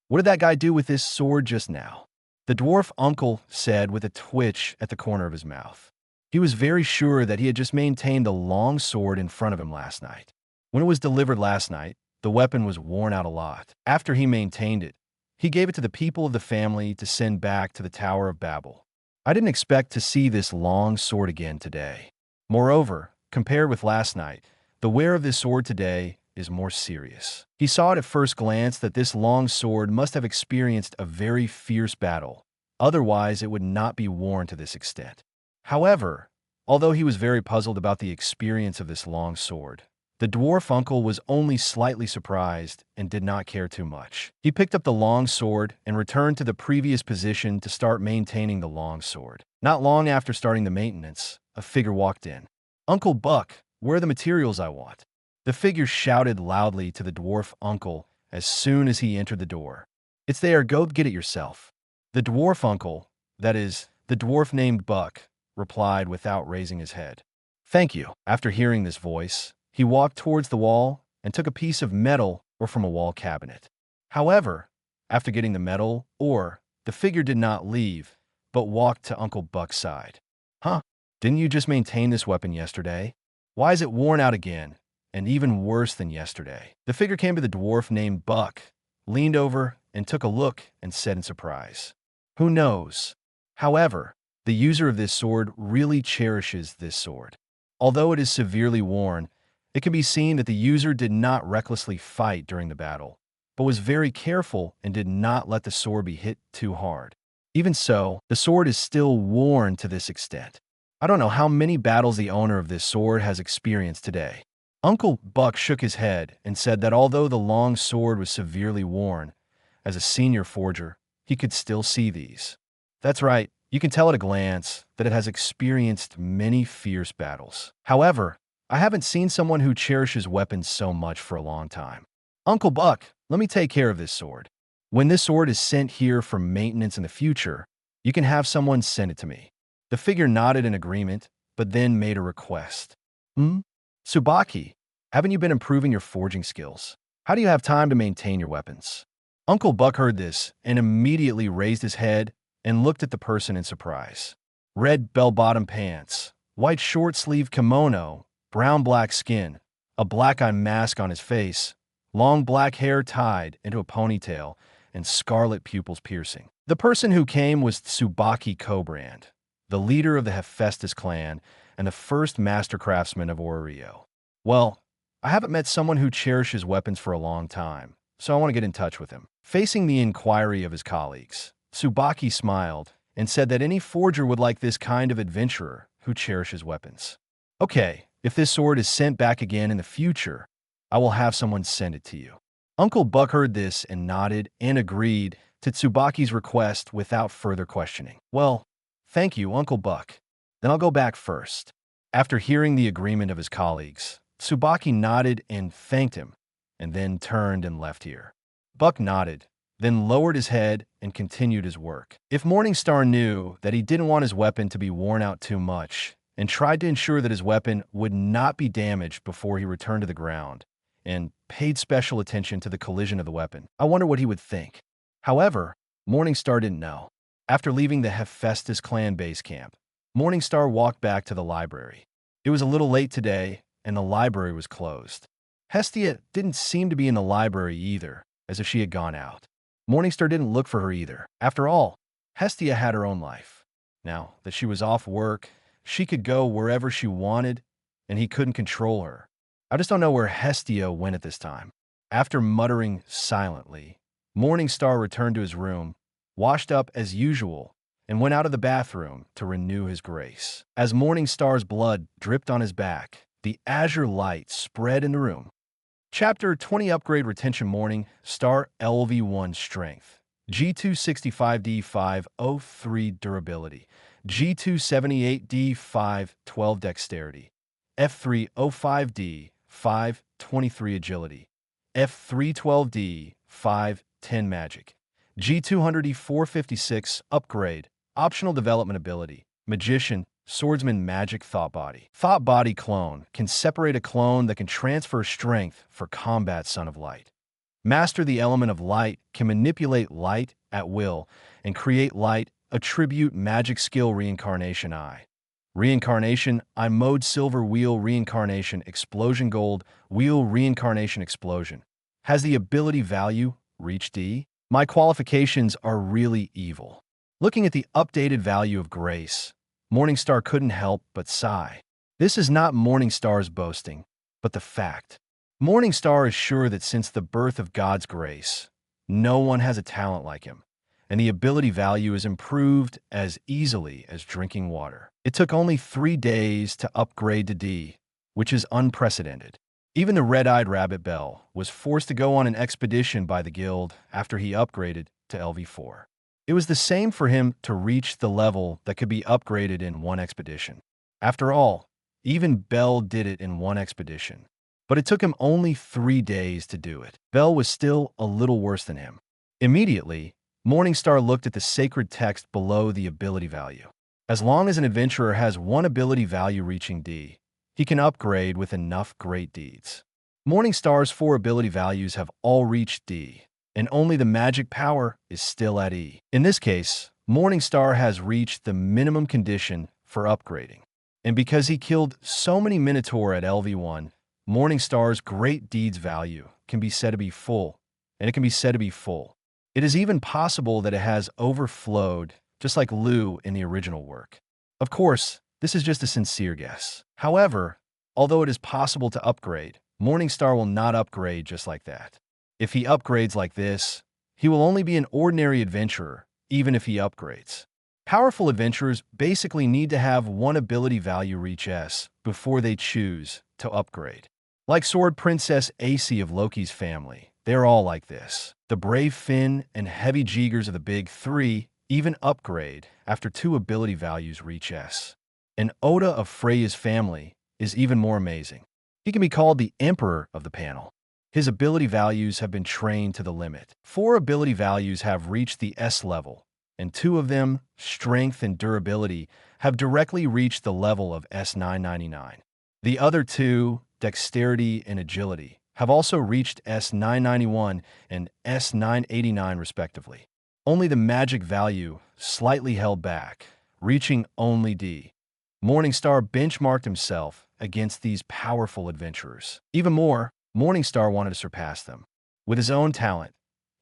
What did that guy do with this sword just now? The dwarf uncle said with a twitch at the corner of his mouth. He was very sure that he had just maintained the long sword in front of him last night. When it was delivered last night, the weapon was worn out a lot. After he maintained it, he gave it to the people of the family to send back to the Tower of Babel. I didn't expect to see this long sword again today. Moreover, compared with last night, the wear of this sword today is more serious. He saw at first glance that this long sword must have experienced a very fierce battle. Otherwise, it would not be worn to this extent. However, although he was very puzzled about the experience of this long sword, the dwarf uncle was only slightly surprised and did not care too much. He picked up the long sword and returned to the previous position to start maintaining the long sword. Not long after starting the maintenance, a figure walked in. "Uncle Buck, where are the materials I want?" The figure shouted loudly to the dwarf uncle as soon as he entered the door. "It's there, go get it yourself." The dwarf uncle, that is, the dwarf named Buck, replied without raising his head. "Thank you." After hearing this voice, he walked towards the wall and took a piece of metal ore from a wall cabinet. However, after getting the metal ore, the figure did not leave, but walked to Uncle Buck's side. "Huh? Didn't you just maintain this weapon yesterday? Why is it worn out again, and even worse than yesterday?" The figure came to the dwarf named Buck, leaned over, and took a look and said in surprise, "Who knows? However, the user of this sword really cherishes this sword. Although it is severely worn, it can be seen that the user did not recklessly fight during the battle, but was very careful and did not let the sword be hit too hard. Even so, the sword is still worn to this extent. I don't know how many battles the owner of this sword has experienced today." Uncle Buck shook his head and said that although the long sword was severely worn, as a senior forger, he could still see these. That's right, you can tell at a glance that it has experienced many fierce battles. However, I haven't seen someone who cherishes weapons so much for a long time. "Uncle Buck, let me take care of this sword. When this sword is sent here for maintenance in the future, you can have someone send it to me." The figure nodded in agreement, but then made a request. Tsubaki, haven't you been improving your forging skills? How do you have time to maintain your weapons? Uncle Buck heard this and immediately raised his head and looked at the person in surprise. Red bell-bottom pants, white short-sleeved kimono, brown-black skin, a black-eye mask on his face, long black hair tied into a ponytail, and scarlet pupils piercing. The person who came was Tsubaki Kobrand, the leader of the Hephaestus clan and the first master craftsman of Orio. Well, I haven't met someone who cherishes weapons for a long time, so I want to get in touch with him. Facing the inquiry of his colleagues, Tsubaki smiled and said that any forger would like this kind of adventurer who cherishes weapons. Okay, if this sword is sent back again in the future, I will have someone send it to you. Uncle Buck heard this and nodded and agreed to Tsubaki's request without further questioning. Well, thank you, Uncle Buck. Then I'll go back first. After hearing the agreement of his colleagues, Tsubaki nodded and thanked him, and then turned and left here. Buck nodded, then lowered his head and continued his work. If Morningstar knew that he didn't want his weapon to be worn out too much, and tried to ensure that his weapon would not be damaged before he returned to the ground, and paid special attention to the collision of the weapon, I wonder what he would think. However, Morningstar didn't know. After leaving the Hephaestus clan base camp, Morningstar walked back to the library. It was a little late today, and the library was closed. Hestia didn't seem to be in the library either, as if she had gone out. Morningstar didn't look for her either. After all, Hestia had her own life. Now that she was off work, she could go wherever she wanted, and he couldn't control her. I just don't know where Hestia went at this time. After muttering silently, Morningstar returned to his room, washed up as usual, and went out of the bathroom to renew his grace. As Morningstar's blood dripped on his back, the azure light spread in the room. Chapter 20 Upgrade Retention Morning Star LV1 Strength, G265D503 Durability, G278D512 Dexterity, F305D523 Agility, F312D510 Magic, G200D456 Upgrade, Optional Development Ability, Magician, Swordsman Magic Thought Body. Thought Body Clone can separate a clone that can transfer strength for combat Son of Light. Master the element of light can manipulate light at will and create light attribute magic skill Reincarnation I. Reincarnation I Mode Silver Wheel Reincarnation Explosion Gold Wheel Reincarnation Explosion. Has the ability value Reach D? My qualifications are really evil. Looking at the updated value of Grace, Morningstar couldn't help but sigh. This is not Morningstar's boasting, but the fact. Morningstar is sure that since the birth of God's grace, no one has a talent like him, and the ability value is improved as easily as drinking water. It took only 3 days to upgrade to D, which is unprecedented. Even the red-eyed Rabbit Bell was forced to go on an expedition by the guild after he upgraded to LV4. It was the same for him to reach the level that could be upgraded in one expedition. After all, even Bell did it in one expedition. But it took him only 3 days to do it. Bell was still a little worse than him. Immediately, Morningstar looked at the sacred text below the ability value. As long as an adventurer has one ability value reaching D, he can upgrade with enough great deeds. Morningstar's 4 ability values have all reached D, and only the magic power is still at E. In this case, Morningstar has reached the minimum condition for upgrading. And because he killed so many Minotaur at LV1, Morningstar's great deeds value can be said to be full, and it can be said to be full. It is even possible that it has overflowed, just like Lou in the original work. Of course, this is just a sincere guess. However, although it is possible to upgrade, Morningstar will not upgrade just like that. If he upgrades like this, he will only be an ordinary adventurer, even if he upgrades. Powerful adventurers basically need to have one ability value reach S before they choose to upgrade. Like Sword Princess Ace of Loki's family, they're all like this. The brave Finn and heavy Jeegers of the Big Three even upgrade after 2 ability values reach S. And Oda of Freya's family is even more amazing. He can be called the Emperor of the panel. His ability values have been trained to the limit. 4 ability values have reached the S level, and 2 of them, strength and durability, have directly reached the level of S999. The other 2, dexterity, and agility, have also reached S991 and S989 respectively. Only the magic value slightly held back, reaching only D. Morningstar benchmarked himself against these powerful adventurers. Even more, Morningstar wanted to surpass them. With his own talent,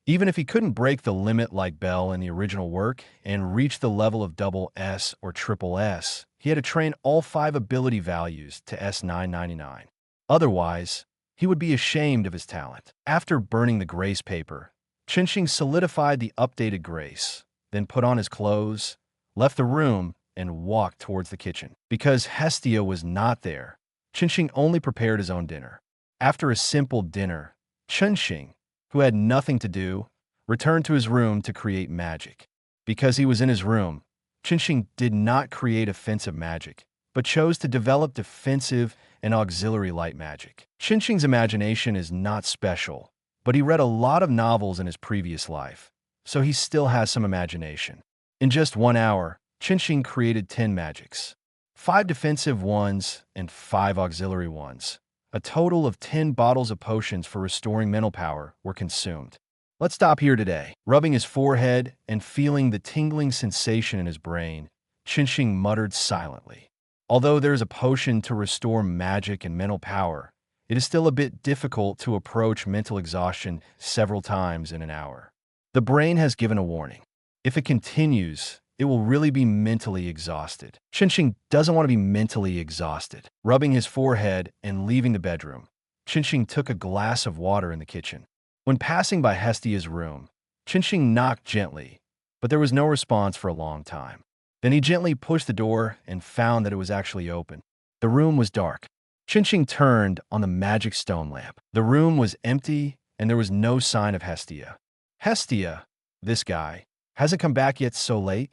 even if he couldn't break the limit like Bell in the original work and reach the level of double S or triple S, he had to train all 5 ability values to S999. Otherwise, he would be ashamed of his talent. After burning the grace paper, Chinching solidified the updated grace, then put on his clothes, left the room, and walked towards the kitchen. Because Hestia was not there, Chinching only prepared his own dinner. After a simple dinner, Chinching, who had nothing to do, returned to his room to create magic. Because he was in his room, Chinching did not create offensive magic, but chose to develop defensive and auxiliary light magic. Chinching's imagination is not special, but he read a lot of novels in his previous life, so he still has some imagination. In just 1 hour, Chinching created 10 magics, 5 defensive ones and 5 auxiliary ones. A total of 10 bottles of potions for restoring mental power were consumed. Let's stop here today. Rubbing his forehead and feeling the tingling sensation in his brain, Chinching muttered silently. Although there is a potion to restore magic and mental power, it is still a bit difficult to approach mental exhaustion several times in an hour. The brain has given a warning. If it continues, it will really be mentally exhausted. Chinching doesn't want to be mentally exhausted. Rubbing his forehead and leaving the bedroom, Chinching took a glass of water in the kitchen. When passing by Hestia's room, Chinching knocked gently, but there was no response for a long time. Then he gently pushed the door and found that it was actually open. The room was dark. Chinching turned on the magic stone lamp. The room was empty and there was no sign of Hestia. Hestia, this guy, hasn't come back yet so late?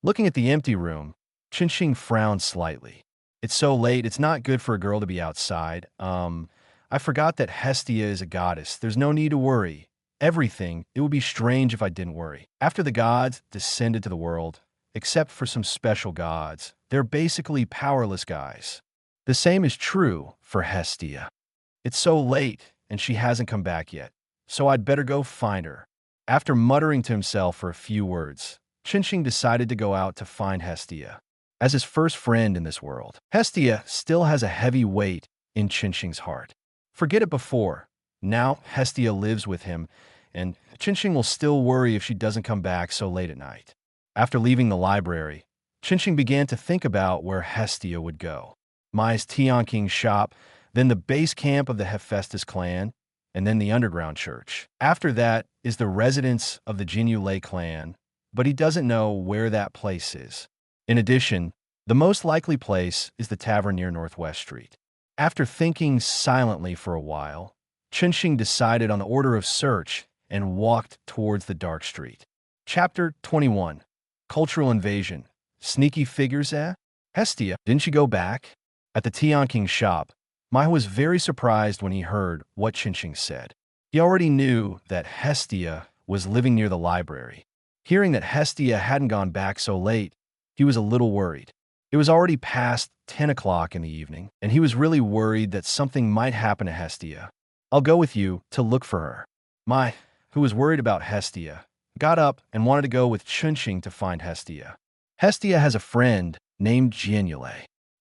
Looking at the empty room, Chinching frowned slightly. It's so late, it's not good for a girl to be outside. I forgot that Hestia is a goddess. There's no need to worry. Everything, it would be strange if I didn't worry. After the gods descended to the world, except for some special gods, they're basically powerless guys. The same is true for Hestia. It's so late, and she hasn't come back yet, so I'd better go find her. After muttering to himself for a few words, Chinching decided to go out to find Hestia. As his first friend in this world, Hestia still has a heavy weight in Chinching's heart. Forget it before. Now Hestia lives with him, and Chinching will still worry if she doesn't come back so late at night. After leaving the library, Chinching began to think about where Hestia would go. Mai's Tianking's shop, then the base camp of the Hephaestus clan, and then the underground church. After that is the residence of the Jinyu Lei clan, but he doesn't know where that place is. In addition, the most likely place is the tavern near Northwest Street. After thinking silently for a while, Chinching decided on the order of search and walked towards the dark street. Chapter 21. Cultural Invasion. Sneaky figures, eh? Hestia, didn't you go back? At the Tianking's shop, Mai was very surprised when he heard what Chinching said. He already knew that Hestia was living near the library. Hearing that Hestia hadn't gone back so late, he was a little worried. It was already past 10 o'clock in the evening, and he was really worried that something might happen to Hestia. I'll go with you to look for her. Mai, who was worried about Hestia, got up and wanted to go with Chinching to find Hestia. Hestia has a friend named Jianyule.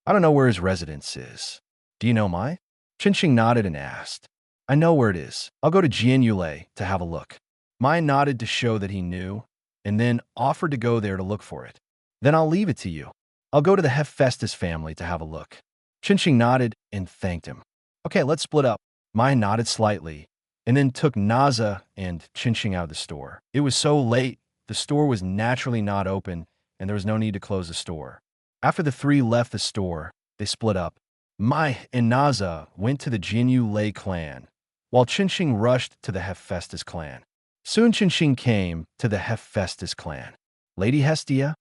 I don't know where his residence is. Do you know Mai? Chinching nodded and asked. I know where it is. I'll go to Jianyule to have a look. Mai nodded to show that he knew, and then offered to go there to look for it. Then I'll leave it to you. I'll go to the Hephaestus family to have a look. Chinching nodded and thanked him. Okay, let's split up. Mai nodded slightly, and then took Naza and Chinching out of the store. It was so late, the store was naturally not open, and there was no need to close the store. After the three left the store, they split up. Mai and Naza went to the Jinyu Lei clan, while Chinching rushed to the Hephaestus clan. Soon Chinching came to the Hephaestus clan. Lady Hestia?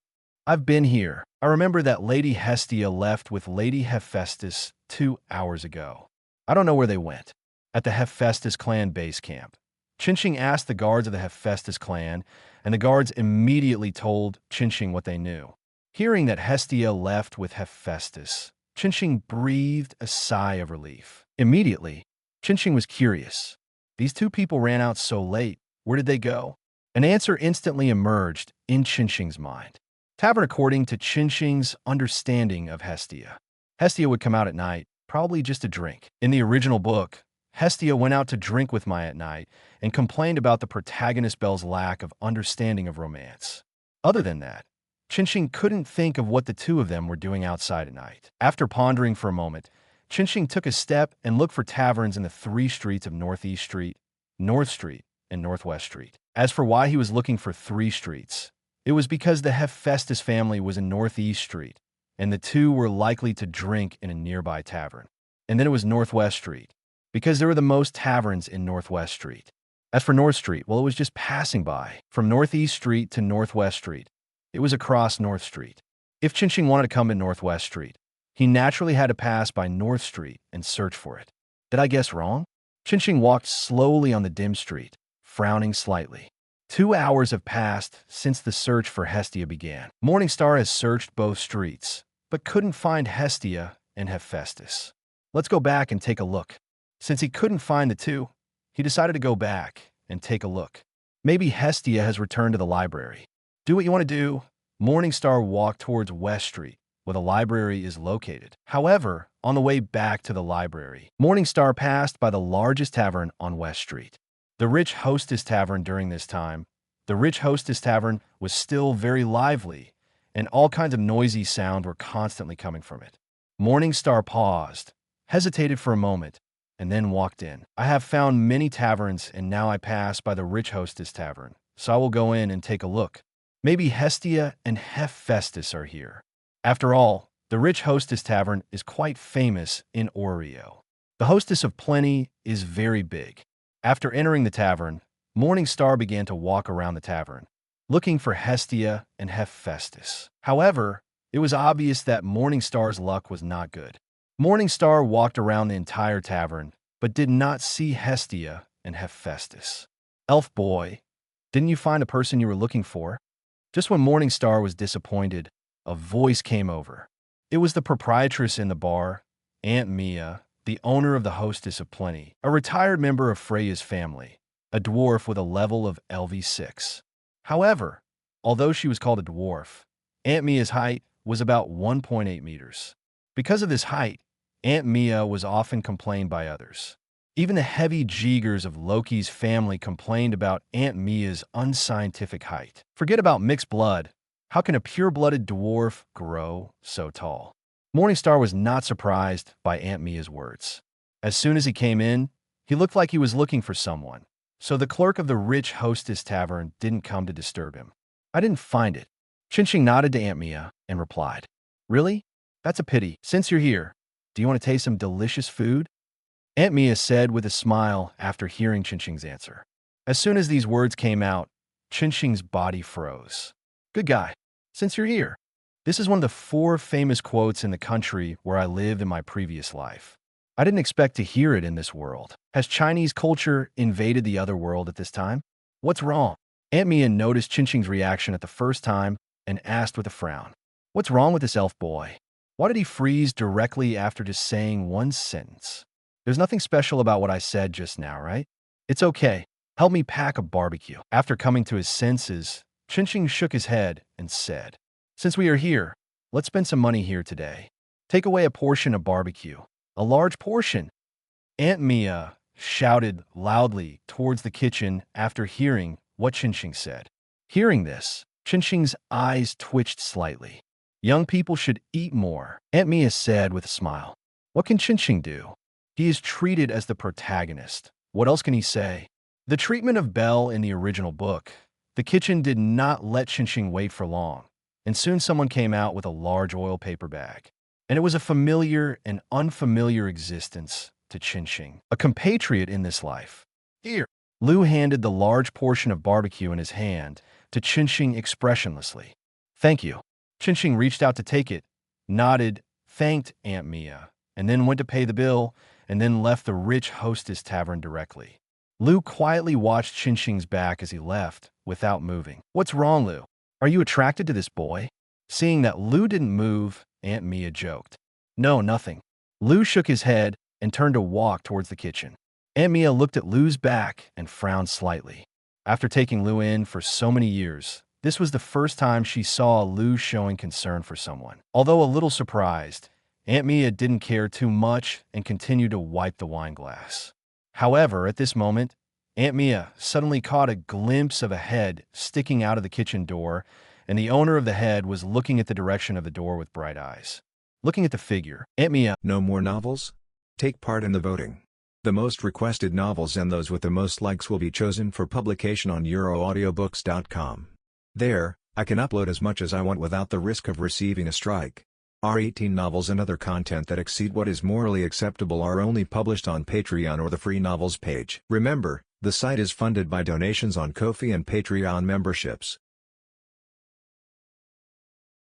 I've been here. I remember that Lady Hestia left with Lady Hephaestus 2 hours ago. I don't know where they went. At the Hephaestus clan base camp, Chinching asked the guards of the Hephaestus clan, and the guards immediately told Chinching what they knew. Hearing that Hestia left with Hephaestus, Chinching breathed a sigh of relief. Immediately, Chinching was curious. These two people ran out so late. Where did they go? An answer instantly emerged in Chinching's mind. Tavern according to Chinching's understanding of Hestia. Hestia would come out at night, probably just to drink. In the original book, Hestia went out to drink with Maya at night and complained about the protagonist Belle's lack of understanding of romance. Other than that, Chinching couldn't think of what the two of them were doing outside at night. After pondering for a moment, Chinching took a step and looked for taverns in the 3 streets of Northeast Street, North Street, and Northwest Street. As for why he was looking for 3 streets, it was because the Hephaestus family was in Northeast Street, and the two were likely to drink in a nearby tavern. And then it was Northwest Street, because there were the most taverns in Northwest Street. As for North Street, well, it was just passing by. From Northeast Street to Northwest Street, it was across North Street. If Chinching wanted to come to Northwest Street, he naturally had to pass by North Street and search for it. Did I guess wrong? Chinching walked slowly on the dim street, frowning slightly. 2 hours have passed since the search for Hestia began. Morningstar has searched both streets, but couldn't find Hestia and Hephaestus. Let's go back and take a look. Since he couldn't find the two, he decided to go back and take a look. Maybe Hestia has returned to the library. Do what you want to do. Morningstar walked towards West Street, where the library is located. However, on the way back to the library, Morningstar passed by the largest tavern on West Street, the Rich Hostess Tavern. During this time, the Rich Hostess Tavern was still very lively, and all kinds of noisy sound were constantly coming from it. Morningstar paused, hesitated for a moment, and then walked in. I have found many taverns, and now I pass by the Rich Hostess Tavern, so I will go in and take a look. Maybe Hestia and Hephaestus are here. After all, the Rich Hostess Tavern is quite famous in Oreo. The Hostess of Plenty is very big. After entering the tavern, Morningstar began to walk around the tavern, looking for Hestia and Hephaestus. However, it was obvious that Morningstar's luck was not good. Morningstar walked around the entire tavern, but did not see Hestia and Hephaestus. Elf boy, didn't you find the person you were looking for? Just when Morningstar was disappointed, a voice came over. It was the proprietress in the bar, Aunt Mia, the owner of the Hostess of Plenty, a retired member of Freya's family, a dwarf with a level of LV6. However, although she was called a dwarf, Aunt Mia's height was about 1.8 meters. Because of this height, Aunt Mia was often complained by others. Even the heavy jiggers of Loki's family complained about Aunt Mia's unscientific height. Forget about mixed blood. How can a pure-blooded dwarf grow so tall? Morningstar was not surprised by Aunt Mia's words. As soon as he came in, he looked like he was looking for someone, so the clerk of the Rich Hostess Tavern didn't come to disturb him. I didn't find it. Chinching nodded to Aunt Mia and replied, Really? That's a pity. Since you're here, do you want to taste some delicious food? Aunt Mia said with a smile after hearing Chinching's answer. As soon as these words came out, Chinching's body froze. Good guy. Since you're here, this is one of the 4 famous quotes in the country where I lived in my previous life. I didn't expect to hear it in this world. Has Chinese culture invaded the other world at this time? What's wrong? Aunt Mia noticed Chinching's reaction at the first time and asked with a frown. What's wrong with this elf boy? Why did he freeze directly after just saying one sentence? There's nothing special about what I said just now, right? It's okay. Help me pack a barbecue. After coming to his senses, Chinching shook his head and said, Since we are here, let's spend some money here today. Take away a portion of barbecue. A large portion. Aunt Mia shouted loudly towards the kitchen after hearing what Chinching said. Hearing this, Chinching's eyes twitched slightly. Young people should eat more, Aunt Mia said with a smile. What can Chinching do? He is treated as the protagonist. What else can he say? The treatment of Belle in the original book. The kitchen did not let Chinching wait for long, and soon someone came out with a large oil paper bag. And it was a familiar and unfamiliar existence to Chinching, a compatriot in this life. Here, Lou handed the large portion of barbecue in his hand to Chinching expressionlessly. Thank you. Chinching reached out to take it, nodded, thanked Aunt Mia, and then went to pay the bill, and then left the Rich Hostess Tavern directly. Lou quietly watched Chinching's back as he left, without moving. What's wrong, Lou? Are you attracted to this boy? Seeing that Lou didn't move, Aunt Mia joked. No, nothing. Lou shook his head and turned to walk towards the kitchen. Aunt Mia looked at Lou's back and frowned slightly. After taking Lou in for so many years, this was the first time she saw Lou showing concern for someone. Although a little surprised, Aunt Mia didn't care too much and continued to wipe the wine glass. However, at this moment, Aunt Mia suddenly caught a glimpse of a head sticking out of the kitchen door, and the owner of the head was looking at the direction of the door with bright eyes. Looking at the figure, Aunt Mia— No more novels? Take part in the voting. The most requested novels and those with the most likes will be chosen for publication on euroaudiobooks.com. There, I can upload as much as I want without the risk of receiving a strike. Our 18 novels and other content that exceed what is morally acceptable are only published on Patreon or the free novels page. Remember, the site is funded by donations on Ko-fi and Patreon memberships.